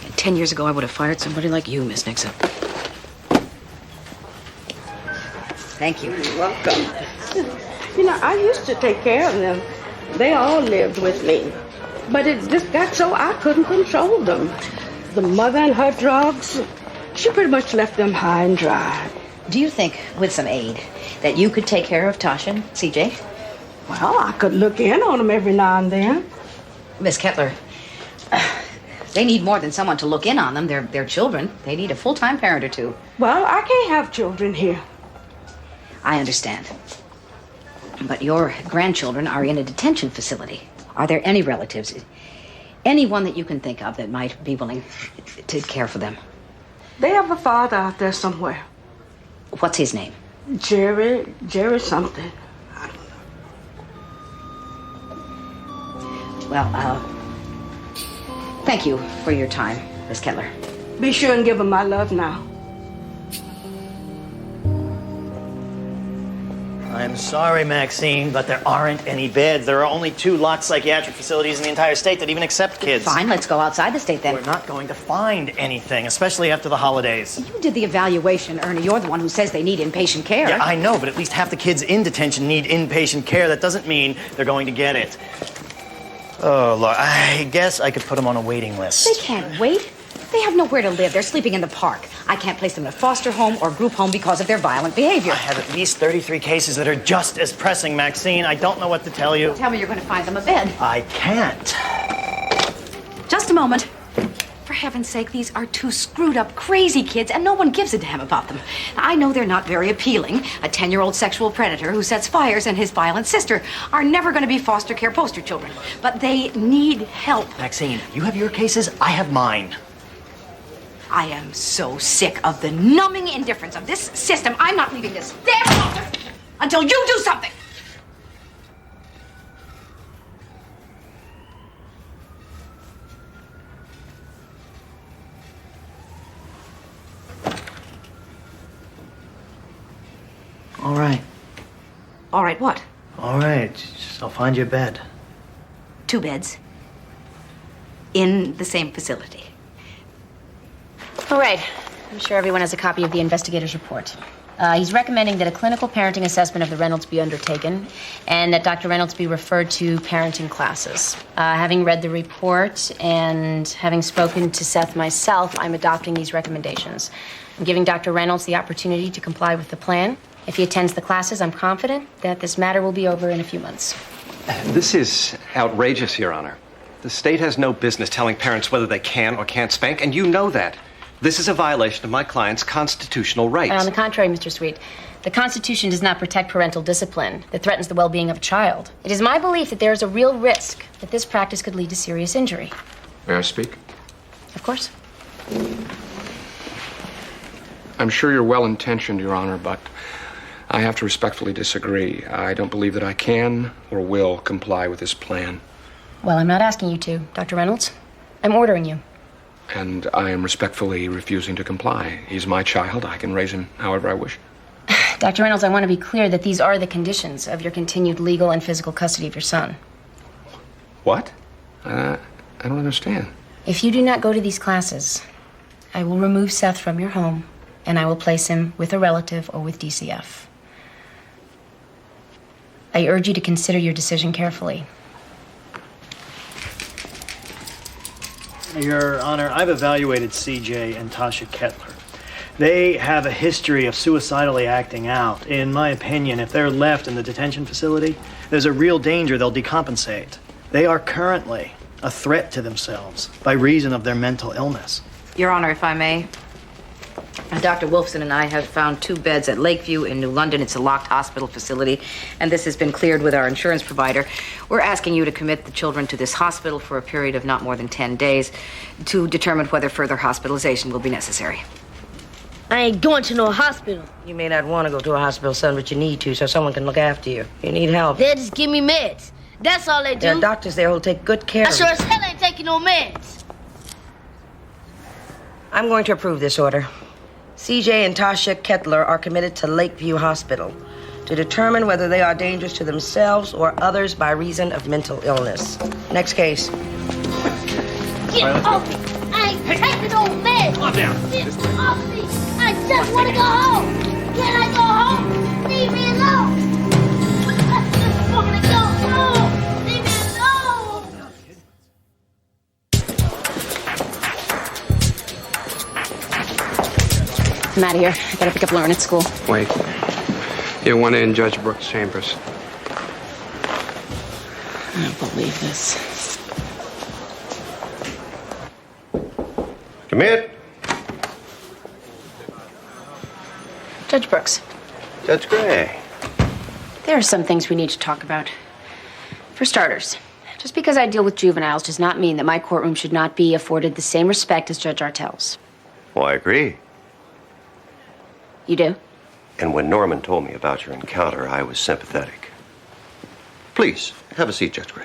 And 10 years ago, I would have fired somebody like you, Miss Nixon. Thank you. You're welcome. You know, I used to take care of them. They all lived with me. But it just got so I couldn't control them. The mother and her drugs, she pretty much left them high and dry. Do you think, with some aid, that you could take care of Tasha and CJ? Well, I could look in on them every now and then. Miss Kettler, they need more than someone to look in on them. They're children. They need a full-time parent or two. Well, I can't have children here. I understand. But your grandchildren are in a detention facility. Are there any relatives, anyone that you can think of that might be willing to care for them? They have a father out there somewhere. What's his name? Jerry something. Well, thank you for your time, Miss Kettler. Be sure and give him my love now. I'm sorry, Maxine, but there aren't any beds. There are only 2 locked psychiatric facilities in the entire state that even accept kids. Fine, let's go outside the state then. We're not going to find anything, especially after the holidays. You did the evaluation, Ernie. You're the one who says they need inpatient care. Yeah, I know, but at least half the kids in detention need inpatient care. That doesn't mean they're going to get it. Oh, Lord, I guess I could put them on a waiting list. They can't wait. They have nowhere to live. They're sleeping in the park. I can't place them in a foster home or group home because of their violent behavior. I have at least 33 cases that are just as pressing, Maxine. I don't know what to tell you. Tell me you're going to find them a bed. I can't. Just a moment. For heaven's sake, these are 2 screwed up, crazy kids, and no one gives a damn about them. Now, I know they're not very appealing. A 10-year-old sexual predator who sets fires and his violent sister are never going to be foster care poster children. But they need help. Maxine, you have your cases, I have mine. I am so sick of the numbing indifference of this system. I'm not leaving this damn office until you do something. All right. All right, what? All right. I'll find you a bed. 2 beds. In the same facility. All right. I'm sure everyone has a copy of the investigator's report. He's recommending that a clinical parenting assessment of the Reynolds be undertaken and that Dr. Reynolds be referred to parenting classes. Having read the report and having spoken to Seth myself, I'm adopting these recommendations. I'm giving Dr. Reynolds the opportunity to comply with the plan. If he attends the classes, I'm confident that this matter will be over in a few months. This is outrageous, Your Honor. The state has no business telling parents whether they can or can't spank, and you know that. This is a violation of my client's constitutional rights. On the contrary, Mr. Sweet, the Constitution does not protect parental discipline that threatens the well-being of a child. It is my belief that there is a real risk that this practice could lead to serious injury. May I speak? Of course. I'm sure you're well-intentioned, Your Honor, but I have to respectfully disagree. I don't believe that I can or will comply with this plan. Well, I'm not asking you to, Dr. Reynolds. I'm ordering you. And I am respectfully refusing to comply. He's my child. I can raise him however I wish. Dr. Reynolds, I want to be clear that these are the conditions of your continued legal and physical custody of your son. What? I don't understand. If you do not go to these classes, I will remove Seth from your home, and I will place him with a relative or with DCF. I urge you to consider your decision carefully. Your Honor, I've evaluated CJ and Tasha Kettler. They have a history of suicidally acting out. In my opinion, if they're left in the detention facility, there's a real danger they'll decompensate. They are currently a threat to themselves by reason of their mental illness. Your Honor, if I may, Dr. Wolfson and I have found 2 beds at Lakeview in New London. It's a locked hospital facility, and this has been cleared with our insurance provider. We're asking you to commit the children to this hospital for a period of not more than 10 days to determine whether further hospitalization will be necessary. I ain't going to no hospital. You may not want to go to a hospital, son, but you need to so someone can look after you. You need help. They just give me meds. That's all they do. There are doctors there who'll take good care I of sure you. as hell ain't taking no meds. I'm going to approve this order. CJ and Tasha Kettler are committed to Lakeview Hospital to determine whether they are dangerous to themselves or others by reason of mental illness. Next case. Get off me. I ain't taking no meds. Calm down. Get off me. I just want to go home. Can I go home? Leave me alone. I just want to go home. Leave me alone. I'm out of here. I gotta pick up Lauren at school. Wait. You want in Judge Brooks' chambers. I don't believe this. Come in. Judge Brooks, Judge Gray. there are some things we need to talk about. For starters, just because I deal with juveniles does not mean that my courtroom should not be afforded the same respect as Judge Artel's. Well, I agree. You do? And when Norman told me about your encounter, I was sympathetic. Please, have a seat, Judge Gray.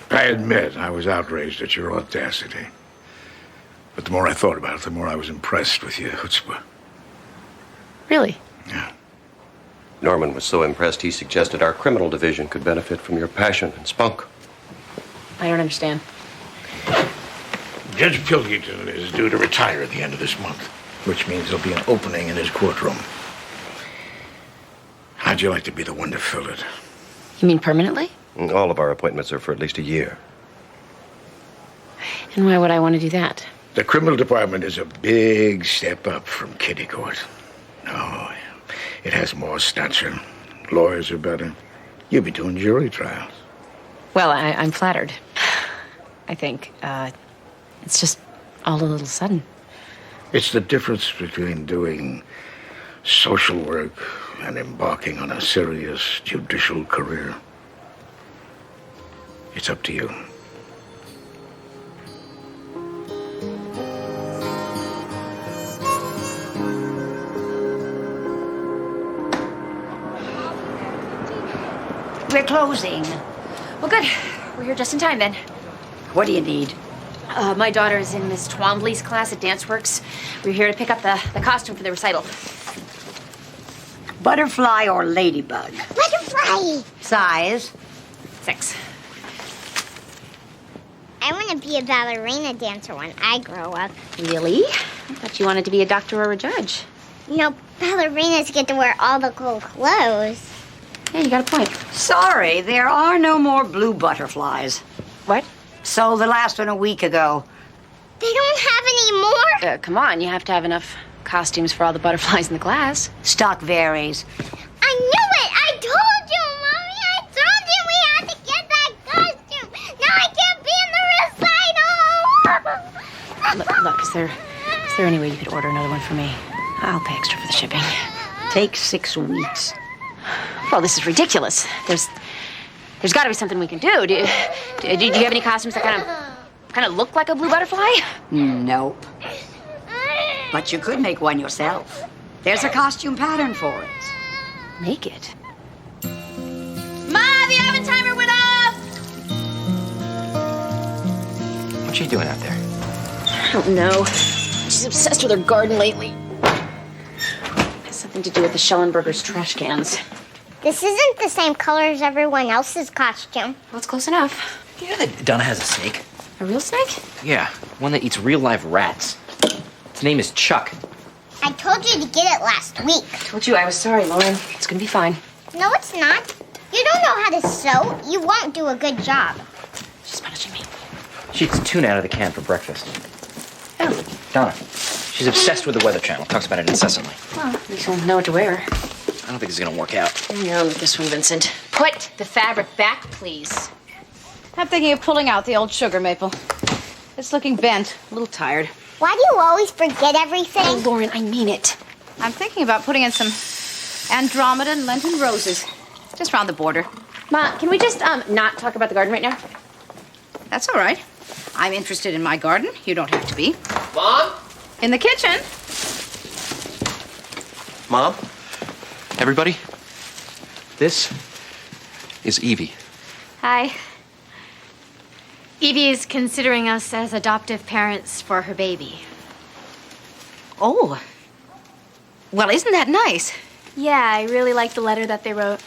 I admit I was outraged at your audacity. But the more I thought about it, the more I was impressed with your chutzpah. Really? Yeah. Norman was so impressed he suggested our criminal division could benefit from your passion and spunk. I don't understand. Judge Pilkington is due to retire at the end of this month, which means there'll be an opening in his courtroom. How'd you like to be the one to fill it? You mean permanently? All of our appointments are for at least a year. And why would I want to do that? The criminal department is a big step up from kiddie court. No, it has more stature. Lawyers are better. You'll be doing jury trials. Well, I'm flattered. I think. It's just all a little sudden. It's the difference between doing social work and embarking on a serious judicial career. It's up to you. We're closing. Well, good. We're here just in time, then. What do you need? My daughter is in Miss Twombly's class at DanceWorks. We're here to pick up the costume for the recital. Butterfly or ladybug? Butterfly! Size? 6. I want to be a ballerina dancer when I grow up. Really? I thought you wanted to be a doctor or a judge. You know, ballerinas get to wear all the cool clothes. Yeah, you got a point. Sorry, there are no more blue butterflies. What? Sold the last one a week ago. They don't have any more? Come on, you have to have enough costumes for all the butterflies in the class. Stock varies. I knew it! look, is there any way you could order another one for me? I'll pay extra for the shipping. Takes 6 weeks. Well, this is ridiculous. There's got to be something we can do. Do you have any costumes that kind of look like a blue butterfly? Nope. But you could make one yourself. There's a costume pattern for it. Make it. Ma, the oven timer went off! What's she doing out there? I don't know. She's obsessed with her garden lately. Has something to do with the Schellenberger's trash cans. This isn't the same color as everyone else's costume. Well, it's close enough. You know that Donna has a snake? A real snake? Yeah, one that eats real live rats. Its name is Chuck. I told you to get it last week. I told you I was sorry, Lauren. It's gonna be fine. No, it's not. You don't know how to sew. You won't do a good job. She's punishing me. She eats tuna out of the can for breakfast. Oh. Donna. She's obsessed with the Weather Channel. Talks about it incessantly. Well, at least we'll know what to wear. I don't think this is gonna work out. No, this one, Vincent. Put the fabric back, please. I'm thinking of pulling out the old sugar maple. It's looking bent, a little tired. Why do you always forget everything? Oh, Lauren, I mean it. I'm thinking about putting in some Andromeda and Lenten roses, just round the border. Ma, can we just not talk about the garden right now? That's all right. I'm interested in my garden. You don't have to be. Mom? In the kitchen. Mom? Everybody? This is Evie. Hi. Evie is considering us as adoptive parents for her baby. Oh. Well, isn't that nice? Yeah, I really like the letter that they wrote.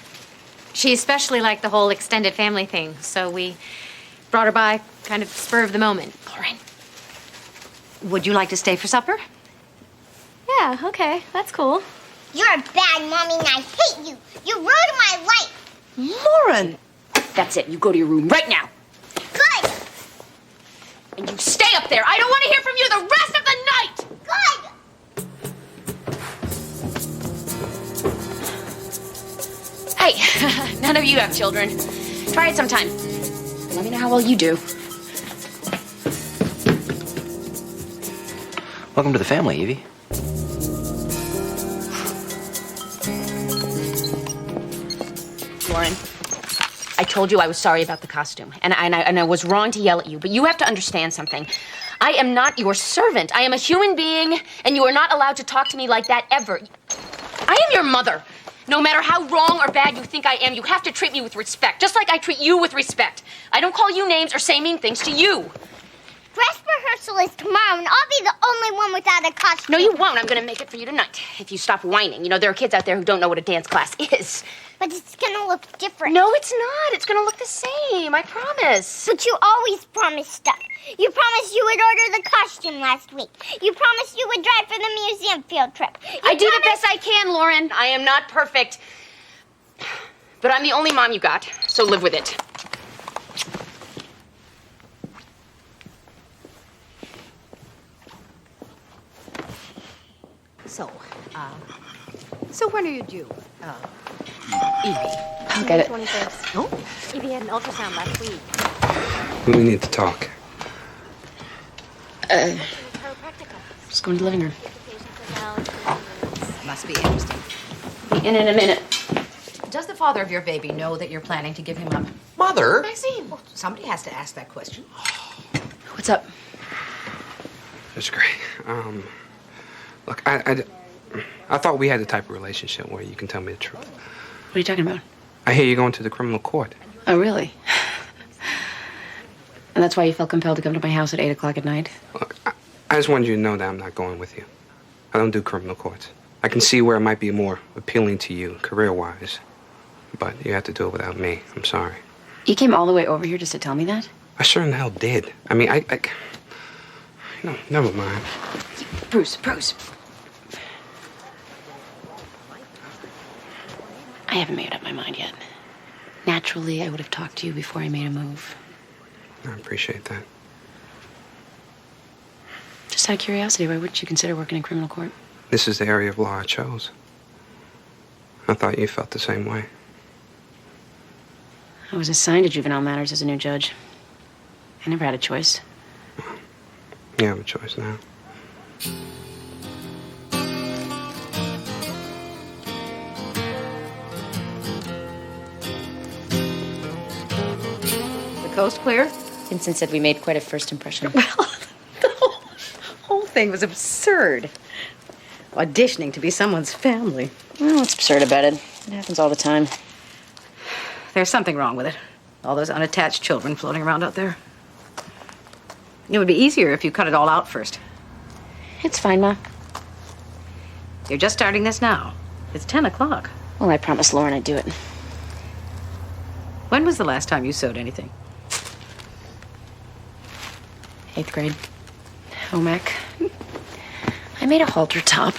She especially liked the whole extended family thing, so we brought her by kind of spur of the moment. Lauren. Would you like to stay for supper? Yeah, okay, that's cool. You're a bad mommy and I hate you. You ruined my life. Lauren! That's it. You go to your room right now. Good. And you stay up there. I don't want to hear from you the rest of the night. Good. Hey, none of you have children. Try it sometime. Let me know how well you do. Welcome to the family, Evie. Lauren, I told you I was sorry about the costume, and I was wrong to yell at you, but you have to understand something. I am not your servant. I am a human being, and you are not allowed to talk to me like that ever. I am your mother. No matter how wrong or bad you think I am, you have to treat me with respect, just like I treat you with respect. I don't call you names or say mean things to you. Dress rehearsal is tomorrow, and I'll be the only one without a costume. No, you won't. I'm going to make it for you tonight, if you stop whining. You know, there are kids out there who don't know what a dance class is. But it's gonna look different. No, it's not. It's gonna look the same. I promise. But you always promise stuff. You promised you would order the costume last week. You promised you would drive for the museum field trip. I do the best I can, Lauren. I am not perfect. But I'm the only mom you got, so live with it. So when are you due? Evie. I'll get it. 21st. Oh? Evie had an ultrasound last week. We need to talk. Just going to the living room. Must be interesting. Be in a minute. Does the father of your baby know that you're planning to give him up? Mother? Maxine, well, somebody has to ask that question. What's up? That's great. Look, I thought we had the type of relationship where you can tell me the truth. What are you talking about? I hear you're going to the criminal court. Oh, really? And that's why you felt compelled to come to my house at 8 o'clock at night? Look, I just wanted you to know that I'm not going with you. I don't do criminal courts. I can see where it might be more appealing to you, career-wise. But you have to do it without me. I'm sorry. You came all the way over here just to tell me that? I sure in the hell did. I mean, No, never mind. Bruce. I haven't made up my mind yet. Naturally, I would have talked to you before I made a move. I appreciate that. Just out of curiosity, why wouldn't you consider working in criminal court? This is the area of law I chose. I thought you felt the same way. I was assigned to juvenile matters as a new judge. I never had a choice. You have a choice now. The coast clear? Vincent said we made quite a first impression. Well, the whole thing was absurd. Auditioning to be someone's family. Well, what's absurd about it? It happens all the time. There's something wrong with it. All those unattached children floating around out there. It would be easier if you cut it all out first. It's fine, Ma. You're just starting this now. It's 10 o'clock. Well, I promised Lauren I'd do it. When was the last time you sewed anything? 8th grade. Home ec. I made a halter top.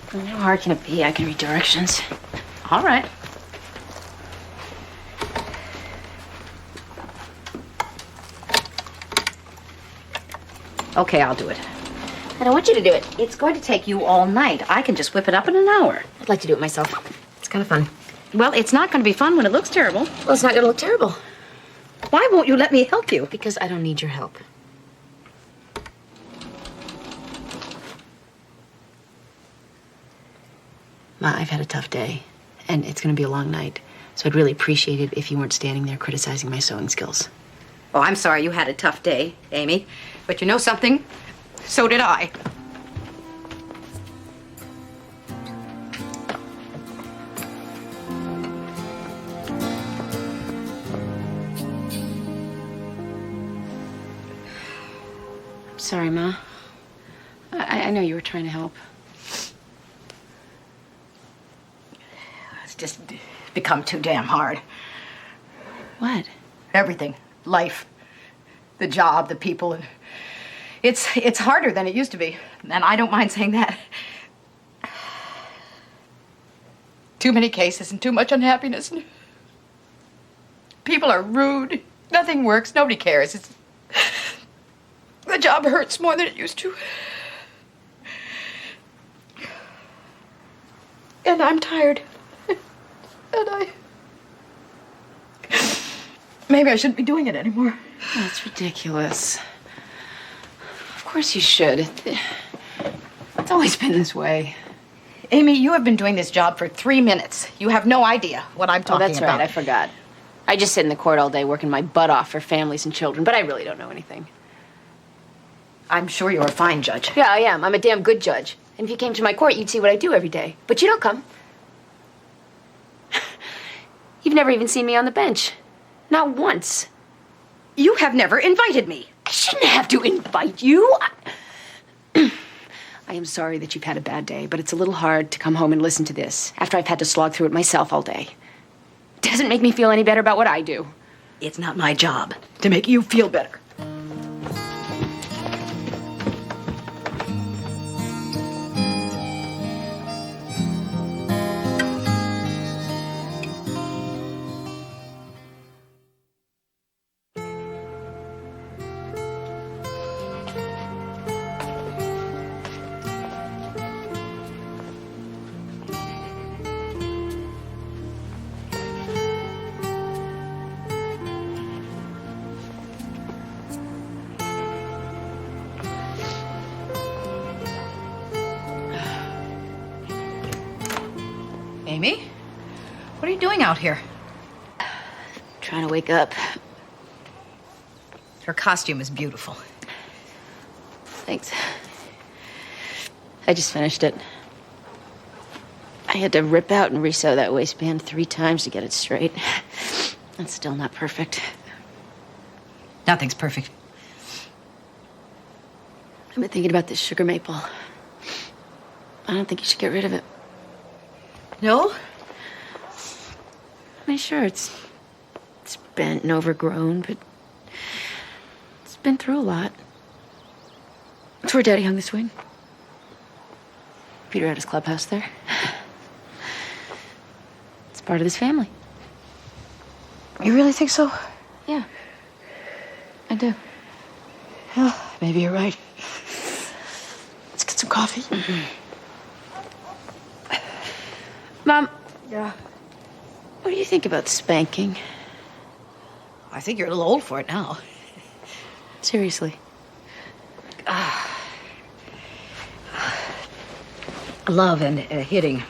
How hard can it be? I can read directions. All right. Okay, I'll do it. I don't want you to do it. It's going to take you all night. I can just whip it up in an hour. I'd like to do it myself. It's kind of fun. Well, it's not going to be fun when it looks terrible. Well, it's not going to look terrible. Why won't you let me help you? Because I don't need your help. Ma, I've had a tough day, and it's going to be a long night. So I'd really appreciate it if you weren't standing there criticizing my sewing skills. Oh, I'm sorry you had a tough day, Amy. But you know something? So did I. I'm sorry, Ma. I know you were trying to help. It's just become too damn hard. What? Everything. Life. The job, the people. It's harder than it used to be. And I don't mind saying that. Too many cases and too much unhappiness. People are rude. Nothing works. Nobody cares. The job hurts more than it used to. And I'm tired. And maybe I shouldn't be doing it anymore. That's ridiculous. Of course you should. It's always been this way. Amy, you have been doing this job for 3 minutes. You have no idea what I'm talking about. Oh, that's right. I forgot. I just sit in the court all day working my butt off for families and children, but I really don't know anything. I'm sure you're a fine judge. Yeah, I am. I'm a damn good judge. And if you came to my court, you'd see what I do every day. But you don't come. You've never even seen me on the bench. Not once. You have never invited me. I shouldn't have to invite you. I am sorry that you've had a bad day, but it's a little hard to come home and listen to this after I've had to slog through it myself all day. It doesn't make me feel any better about what I do. It's not my job to make you feel better. Amy, what are you doing out here? Trying to wake up. Her costume is beautiful. Thanks. I just finished it. I had to rip out and resew that waistband 3 times to get it straight. That's still not perfect. Nothing's perfect. I've been thinking about this sugar maple. I don't think you should get rid of it. No? I mean, sure, it's bent and overgrown, but it's been through a lot. It's where Daddy hung the swing. Peter had his clubhouse there. It's part of this family. You really think so? Yeah. I do. Well, maybe you're right. Let's get some coffee. Mm-hmm. Mom. Yeah? What do you think about spanking? I think you're a little old for it now. Seriously. love and hitting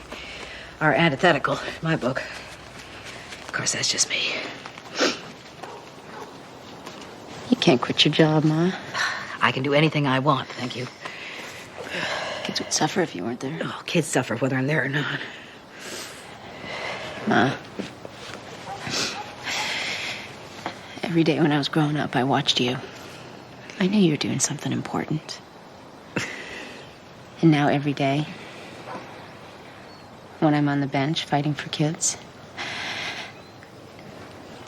are antithetical in my book. Of course, that's just me. You can't quit your job, Ma. I can do anything I want, thank you. Kids would suffer if you weren't there. Oh, kids suffer whether I'm there or not. Ma. Every day when I was growing up, I watched you. I knew you were doing something important. And now every day, when I'm on the bench fighting for kids,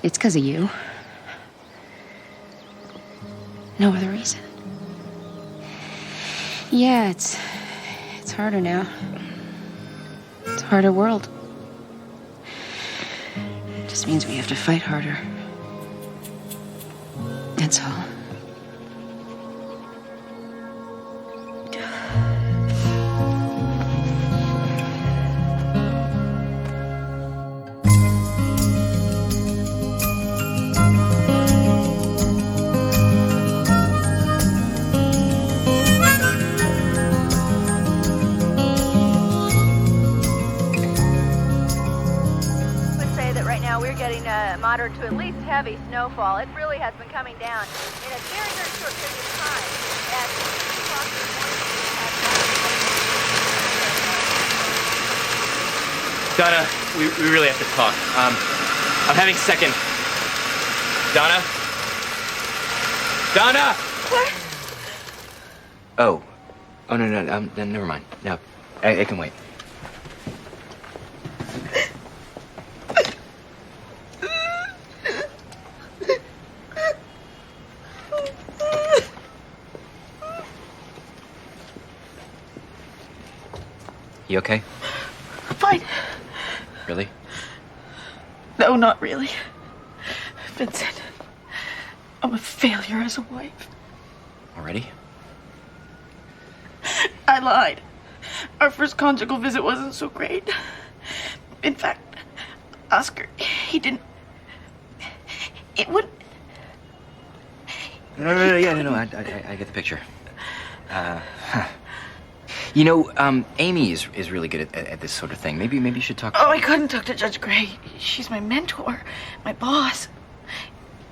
it's because of you. No other reason. Yeah, it's harder now. It's a harder world. It just means we have to fight harder. That's all. Moderate to at least heavy snowfall. It really has been coming down in a very, very short period of time. At 6 o'clock this morning, Donna, we really have to talk. I'm having second. Donna? Donna! What? Oh, no, never mind. No, I can wait. You okay? Fine. Really? No, not really. Vincent, I'm a failure as a wife. Already? I lied. Our first conjugal visit wasn't so great. In fact, Oscar, he didn't... It wouldn't... No, I get the picture. You know, Amy is really good at this sort of thing. Maybe you should talk. Oh, I couldn't talk to Judge Gray. She's my mentor, my boss.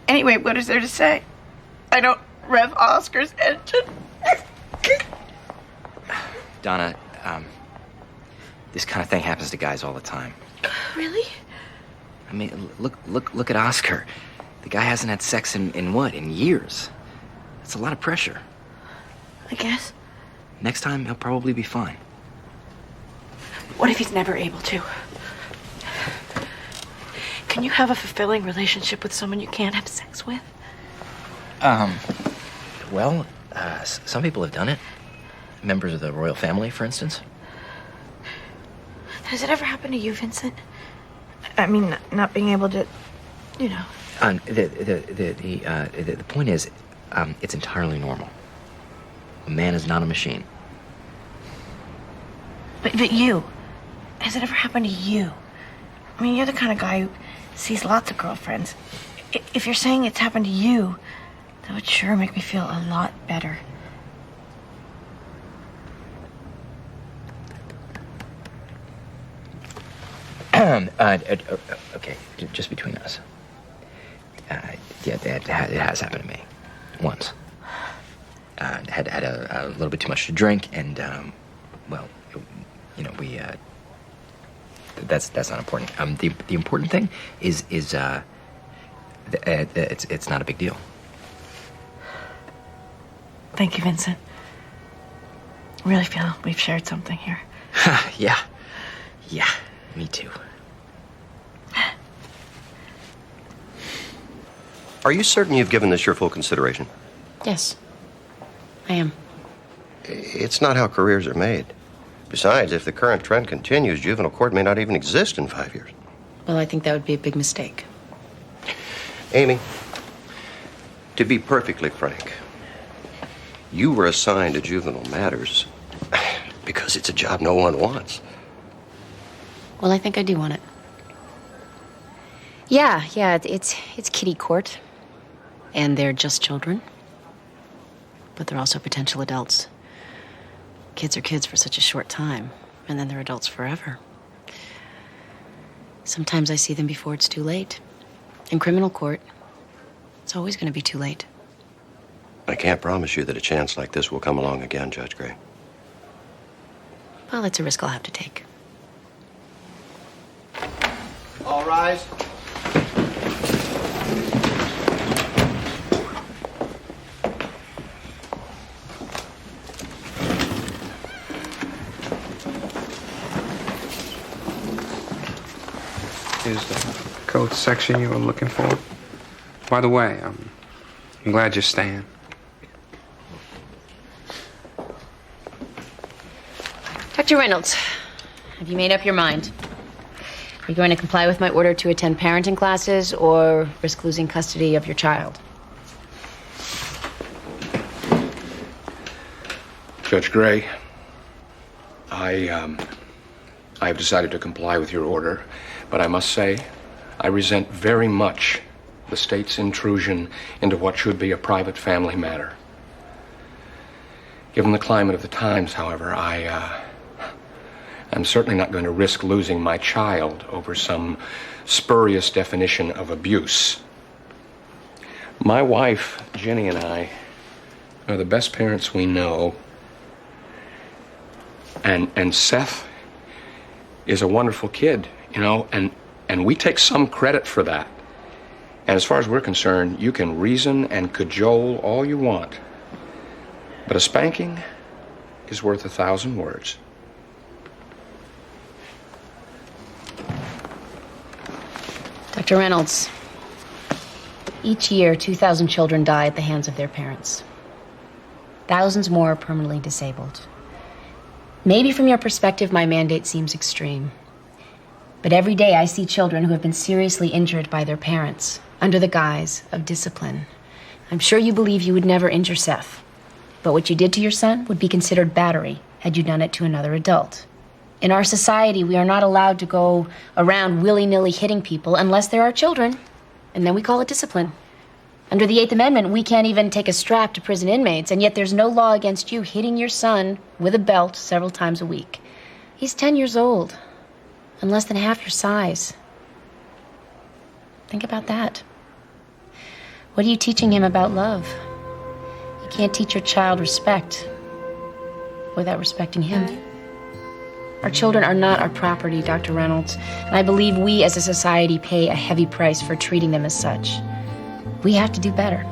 Anyway, what is there to say? I don't rev Oscar's engine. Donna, this kind of thing happens to guys all the time. Really? I mean, look at Oscar. The guy hasn't had sex in what? In years. That's a lot of pressure. I guess. Next time, he'll probably be fine. What if he's never able to? Can you have a fulfilling relationship with someone you can't have sex with? Well, some people have done it. Members of the royal family, for instance. Has it ever happened to you, Vincent? I mean, not being able to, you know. The point is, it's entirely normal. A man is not a machine. But you, has it ever happened to you? I mean, you're the kind of guy who sees lots of girlfriends. If you're saying it's happened to you, that would sure make me feel a lot better. Okay, just between us. Yeah, it has happened to me. Once. Had a little bit too much to drink, and well, you know, we. That's not important. The important thing is it's not a big deal. Thank you, Vincent. I really feel we've shared something here. Yeah, me too. Are you certain you've given this your full consideration? Yes, I am. It's not how careers are made. Besides, if the current trend continues, juvenile court may not even exist in 5 years. Well, I think that would be a big mistake. Amy, to be perfectly frank, you were assigned to juvenile matters because it's a job no one wants. Well, I think I do want it. Yeah, it's kiddie court. And they're just children. But they're also potential adults. Kids are kids for such a short time. and then they're adults forever. Sometimes I see them before it's too late. In criminal court, it's always going to be too late. I can't promise you that a chance like this will come along again, Judge Gray. Well, it's a risk I'll have to take. All rise. Is the code section you were looking for? By the way, I'm glad you're staying. Dr. Reynolds, have you made up your mind? Are you going to comply with my order to attend parenting classes or risk losing custody of your child? Judge Gray, I've decided to comply with your order, but I must say I resent very much the state's intrusion into what should be a private family matter. Given the climate of the times, however, I'm certainly not going to risk losing my child over some spurious definition of abuse. My wife, Jenny, and I are the best parents we know. And Seth is a wonderful kid, you know, and we take some credit for that. And as far as we're concerned, you can reason and cajole all you want. But a spanking is worth 1,000 words. Dr. Reynolds, each year 2,000 children die at the hands of their parents. Thousands more are permanently disabled. Maybe from your perspective, my mandate seems extreme. But every day I see children who have been seriously injured by their parents under the guise of discipline. I'm sure you believe you would never injure Seth. But what you did to your son would be considered battery had you done it to another adult. In our society, we are not allowed to go around willy-nilly hitting people unless there are children, and then we call it discipline. Under the 8th Amendment, we can't even take a strap to prison inmates, and yet there's no law against you hitting your son with a belt several times a week. He's 10 years old, and less than half your size. Think about that. What are you teaching him about love? You can't teach your child respect without respecting him. Our children are not our property, Dr. Reynolds, and I believe we as a society pay a heavy price for treating them as such. We have to do better.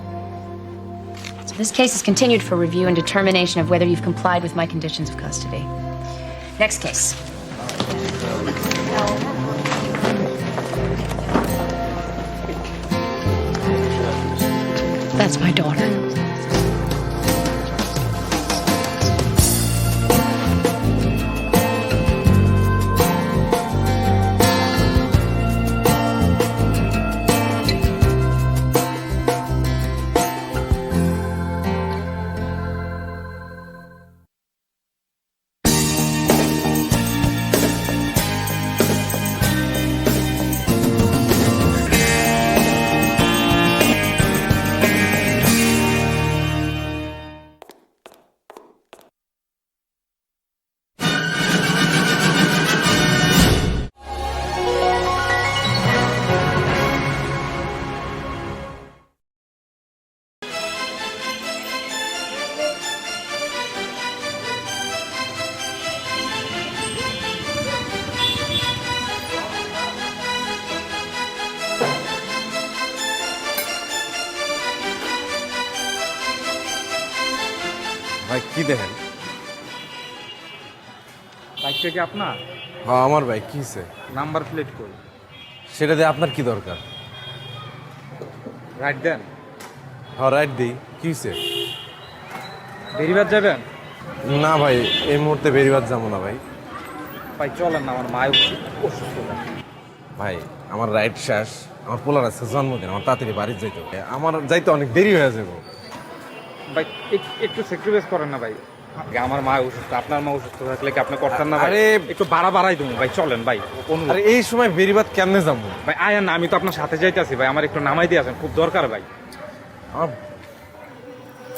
So this case is continued for review and determination of whether you've complied with my conditions of custody. Next case. That's my daughter. ভাই কি দেখেন? বাইকটা কি আপনার? হ্যাঁ আমার bike. কি হয়েছে? নাম্বার প্লেট কই? সেটা দিয়ে আপনার কি দরকার? রাইট দেন। হ্যাঁ রাইট দিই। কি হয়েছে? বেরিবাদ যাবেন? না ভাই এই মুহূর্তে বেরিবাদ যাবো না ভাই। ভাই চলেন না, আমার মায়ের অসুস্থ। ভাই আমার রাইট শেষ, আমার পোলার আছে জন্মদিন, আমার তাড়াতাড়ি বাড়ি যাইতে হবে। আমার যাইতে অনেক দেরি হয়ে যাবে। ভাই একটু স্যাক্রিফাইস করেন না ভাই। আমার মা অসুস্থ, আপনার মা অসুস্থ থাকলে কি আপনি করতেন না? আরে একটু বাড়াই দেবো ভাই, চলেন ভাই। আরে এই সময় বেরিবাদ কেমনে যাবো ভাই? আয়া না, আমি তো আপনার সাথে যাইতেছি ভাই, আমার একটু নামাই দিয়ে আসেন, খুব দরকার ভাই।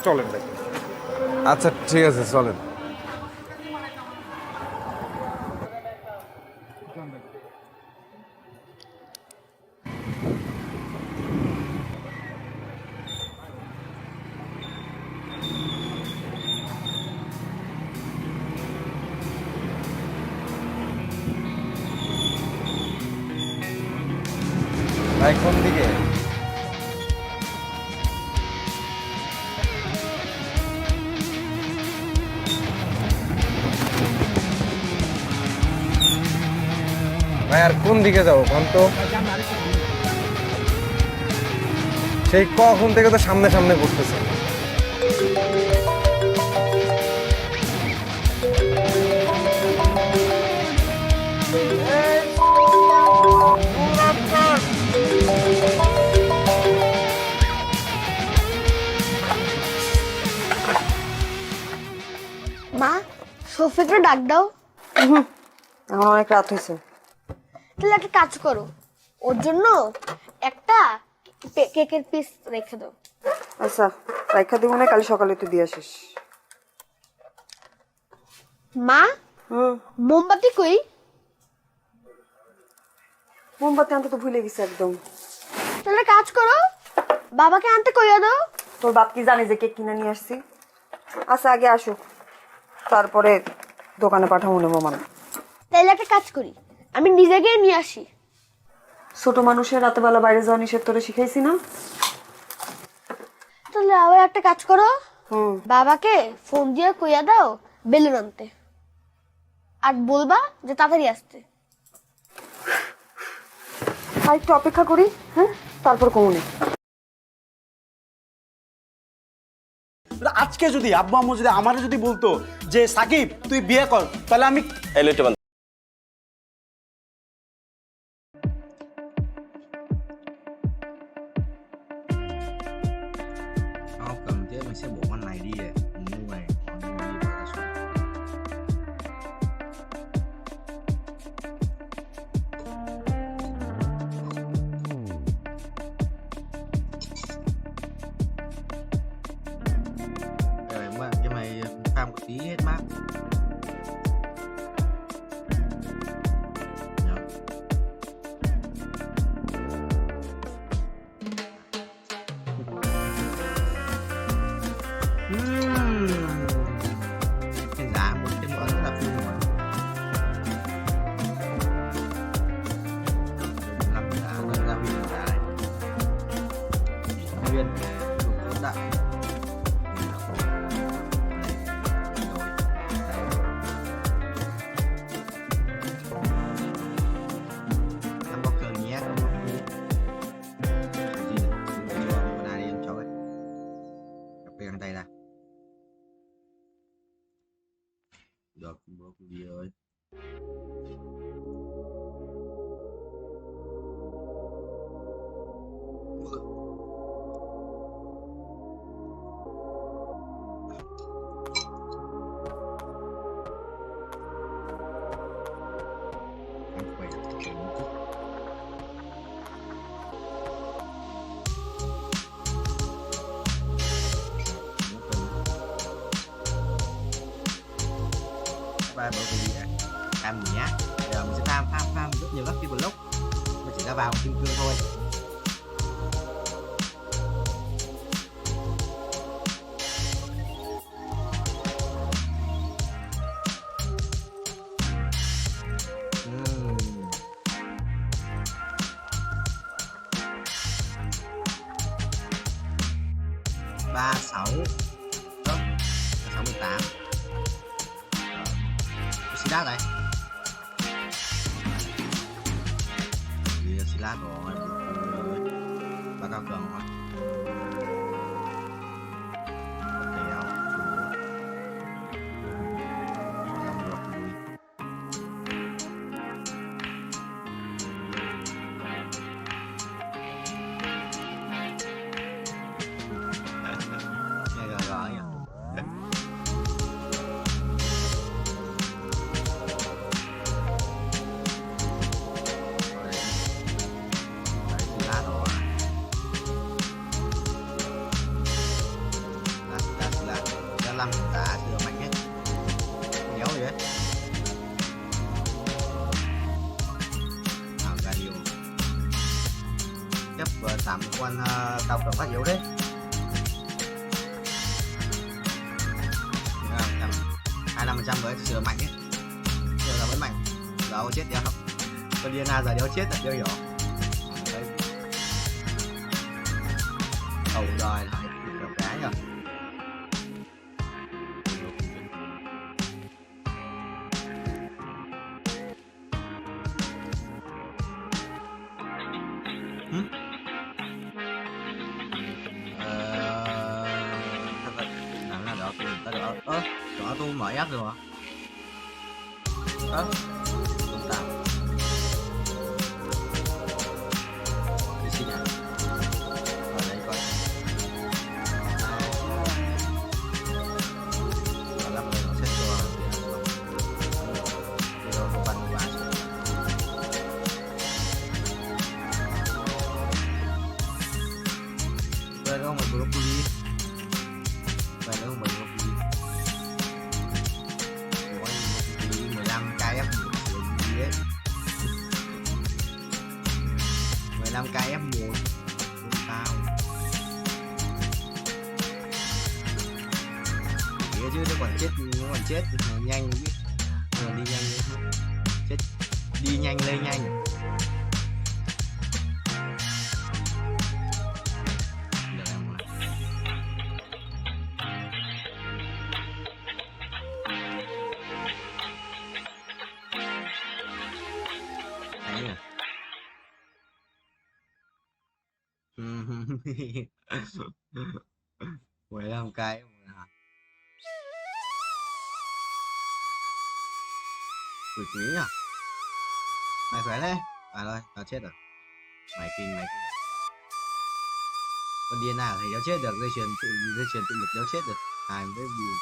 চলেন ভাই। আচ্ছা ঠিক আছে চলেন। ভাই কোন দিকে? ভাই আর কোন দিকে যাবো কোন তো? সেই কখন থেকে তো সামনে সামনে ঘুরতেছে। মা সফিকরে ডাক দাও। আমার অনেক রাত হয়েছে। তাহলে একটা কাজ করো, ওর জন্য একটা কেকের পিস রেখে দাও। আচ্ছা রাইখা দিব না, কাল সকালে তুই দিয়ে আসিস। মা মোমবাতি কই? মোমবাতি আনতে তো ভুলে গেছি একদম। তাহলে কাজ করো, বাবাকে আনতে কইয়া দাও। তোর বাপ কি জানে যে কেক কিনে নিয়ে আসছি? আচ্ছা আগে আসুক, তারপরে দোকানে পাঠাবো নেবো মানে। তাহলে একটা কাজ করি, আমি নিজে গিয়ে নিয়ে আসি। ছোট মানুষের রাতে বেলা বাইরে যাওয়া নিষেধ তোরে শিখাইছি না? তাহলে আবার একটা কাজ করো, বাবাকে ফোন দিয়ে কইয়া দাও বেলুন আনতে, আর বলবা যে তাড়াতাড়ি আসতে। আর একটু অপেক্ষা করি, হ্যাঁ তারপর কমুনে। আজকে যদি আব্বু আম্মু যদি আমারে যদি বলতো যে সাকিব তুই বিয়ে কর, তাহলে আমি Tao cầm chứ mày sẽ bỏ con này đi à? Mua này, còn mua đi vào là xuống. Rồi mà cho mày pha một tí hết mát. Cái giá một cái món rất là phun rồi. Làm giá rất là viên giá này. Viên đủ đại. Em bóc cờ nhé, em bóc đi. Gì nữa? Đừng cho con ai đi em cháu ấy. Cặp cái găng tay ra. Được, bố cũng đi ơi. Em khỏe, ba bữa gì vậy? Cam gì nhá. Giờ mình sẽ farm rất nhiều Lucky Block. Mình chỉ ra vào kim cương thôi. Ba sáu, 68. Xí đá đây. Đi xí đá rồi. Ba cao cần rồi. Đèo. Xong rồi đuôi. Nghe gà gà nhỉ. Lâm tạ sửa mạnh hết, kéo rồi đấy. Gà nhiều chấp tạm quan cao cường phát yếu đấy. 25% với sửa mạnh ấy, sửa là vẫn mạnh, đâu chết đéo không, con Diana giờ đéo chết là đéo hiểu. Đấy. Hậu đòi lại được cái rồi. Làm là đó tôi ta được đó tôi mở ép rồi hả? Tôi tạo để xin nhá. Ở đây coi. Nó làm nó sẽ cho thì nó có văn bản. Đây có một broccoli. Đây có một broccoli. 15 cây F1 đấy. 15 cây F1 tao nghĩa chứ nó còn chết nhanh chứ đi nhanh chết đi nhanh lên nhanh. Đấy à. 15 cái quỷ quý à. Mày khỏe đấy. À rồi, tao chết rồi. Mày kinh. Con điên nào thì nó chết được, dây chuyền tự lực nó chết được. Ai mới buồn.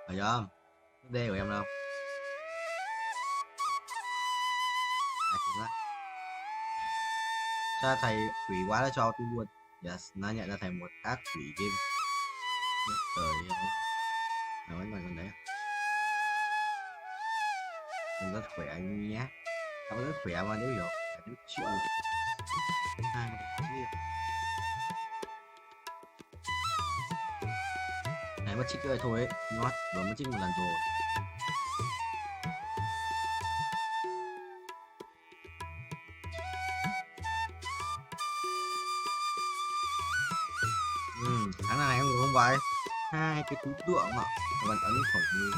Phải không? Nước đê của em đâu? Cha thầy quỷ quá đã cho tôi luôn. Yes, nó nhận ra thầy một ác quỷ game. Trời ơi. Nói mà con đấy. Mình rất khỏe anh nhé. Tao rất khỏe mà nếu hiểu. Nếu chịu. Hai này mất trích rồi thôi ấy. Nó vừa mất trích một lần rồi. Tháng này em ngủ không vậy? Hai cái túi tượng mà vẫn ấn khổng như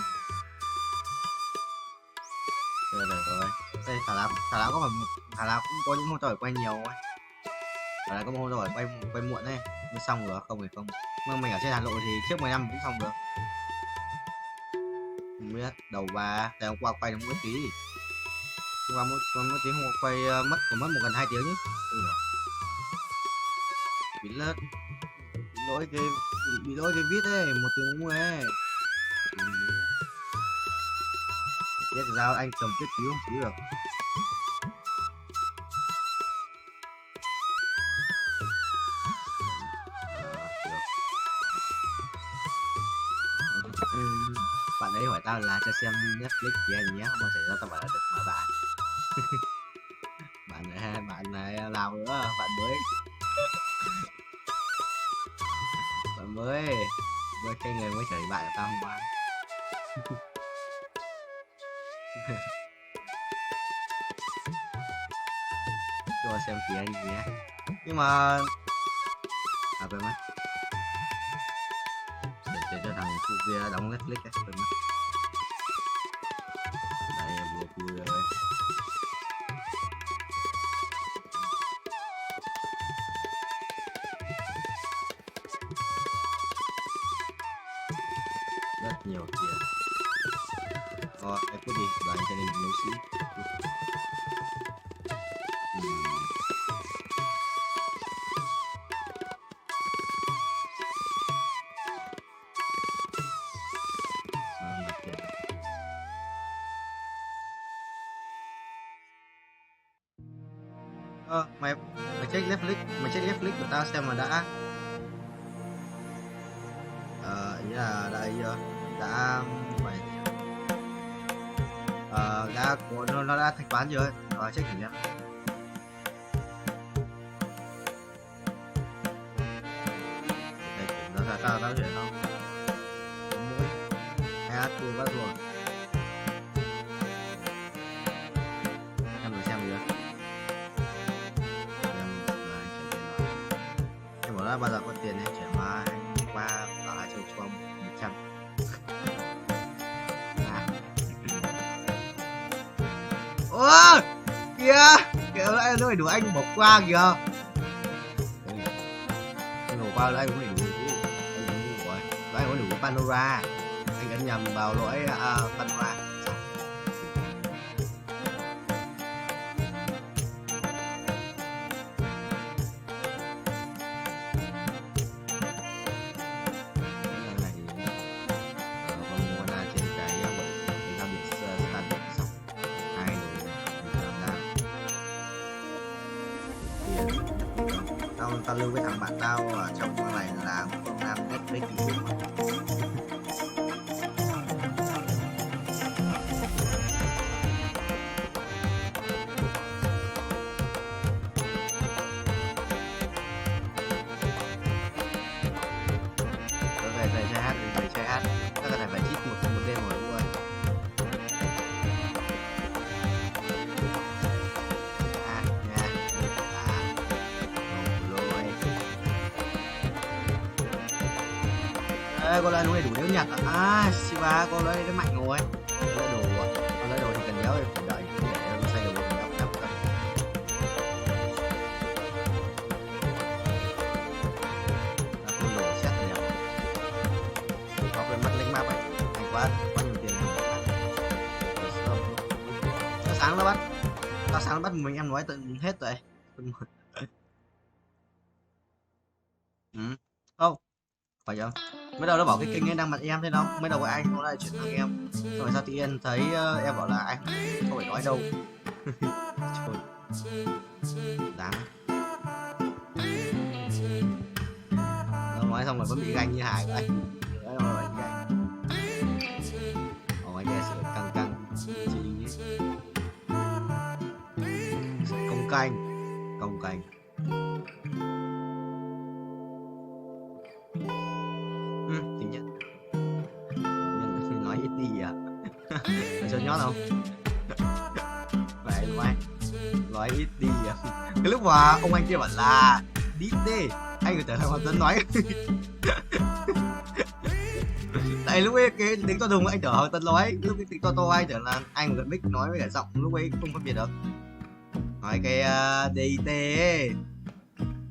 rồi. Đây thả lá có thả lá cũng có những hôm tỏi quay nhiều ấy. Thả lá có một hôm tỏi quay muộn ấy mới xong được không thì không. Nhưng mình ở trên Hà Nội thì trước 10 năm cũng xong được. Không biết đầu ba ngày hôm qua quay được mỗi tí. Hôm qua mỗi tí hôm qua quay mất một gần 2 tiếng chứ. Bị lết bị lỗi cái viết ấy 1 tiếng mua ấy. Biết sao anh cầm viết cứu không cứu được. Bạn ấy hỏi tao là cho xem Netflix thì anh nhé, mà xảy ra tao bảo là được mà bạn. bạn này nào nữa, bạn mới cái người mới trở thành bạn của tao hôm qua. Cho xem kìa anh nhé. Nhưng mà quên mất. Để cho thằng cu kia đóng Netflix ấy, quên mất. Đây em vừa vui rồi. Rất nhiều tiền. Em cứ đi đoàn cho nên nấu sĩ. Mày check Netflix của tao xem mà đã. Ý là đã có nó đã thanh toán chưa? Check thử nhá. Để tao hiểu không? Mỗi hai tour bắt rồi. Em được xem chưa? Ơ kìa kìa anh nó phải đuổi anh bỏ qua kìa. Anh bỏ qua là anh cũng phải đủ rồi. Anh có đủ Pandora. Anh ấn nhầm vào lỗi Pandora. Tao lưu với thằng bạn tao ở trong con này là con nam Netflix kỷ lục. Về chơi hát, các bạn phải chít một đêm rồi đúng rồi. Con lấy đủ nếu nhặt Shiba con lấy nó mạnh rồi. Con lấy đồ thì cần đéo phải đợi để nó xây đồ cần đéo đắp cần. Con đồ xét nhỉ. Có cái mắt lính map ấy, hay quá nhiều tiền. Tao sáng nó bắt mình em nói tận hết rồi. Không phải chưa? Mới đầu nó bảo cái kênh ấy đang mặt em thế đâu, mới đầu anh nó lại chuyển sang em, rồi sao tự nhiên thấy em bảo là anh không phải nói đâu. Đáng. Nó nói xong rồi vẫn bị ganh như Hải vậy. Đấy rồi ganh. Ôi nghe sự căng chi ấy. Công canh. Thì nhất nói ít đi à. Mày sao nhót không? Vậy nói ít đi à. Cái lúc mà ông anh kia bảo là đít đi, anh phải trở thành Hoàng Tuấn nói. Tại lúc ấy cái tính to đùng anh trở Hoàng Tuấn nói, lúc cái tính to anh trở là anh gần mic nói với cả giọng lúc ấy không phân biệt được. Nói cái DIT ấy.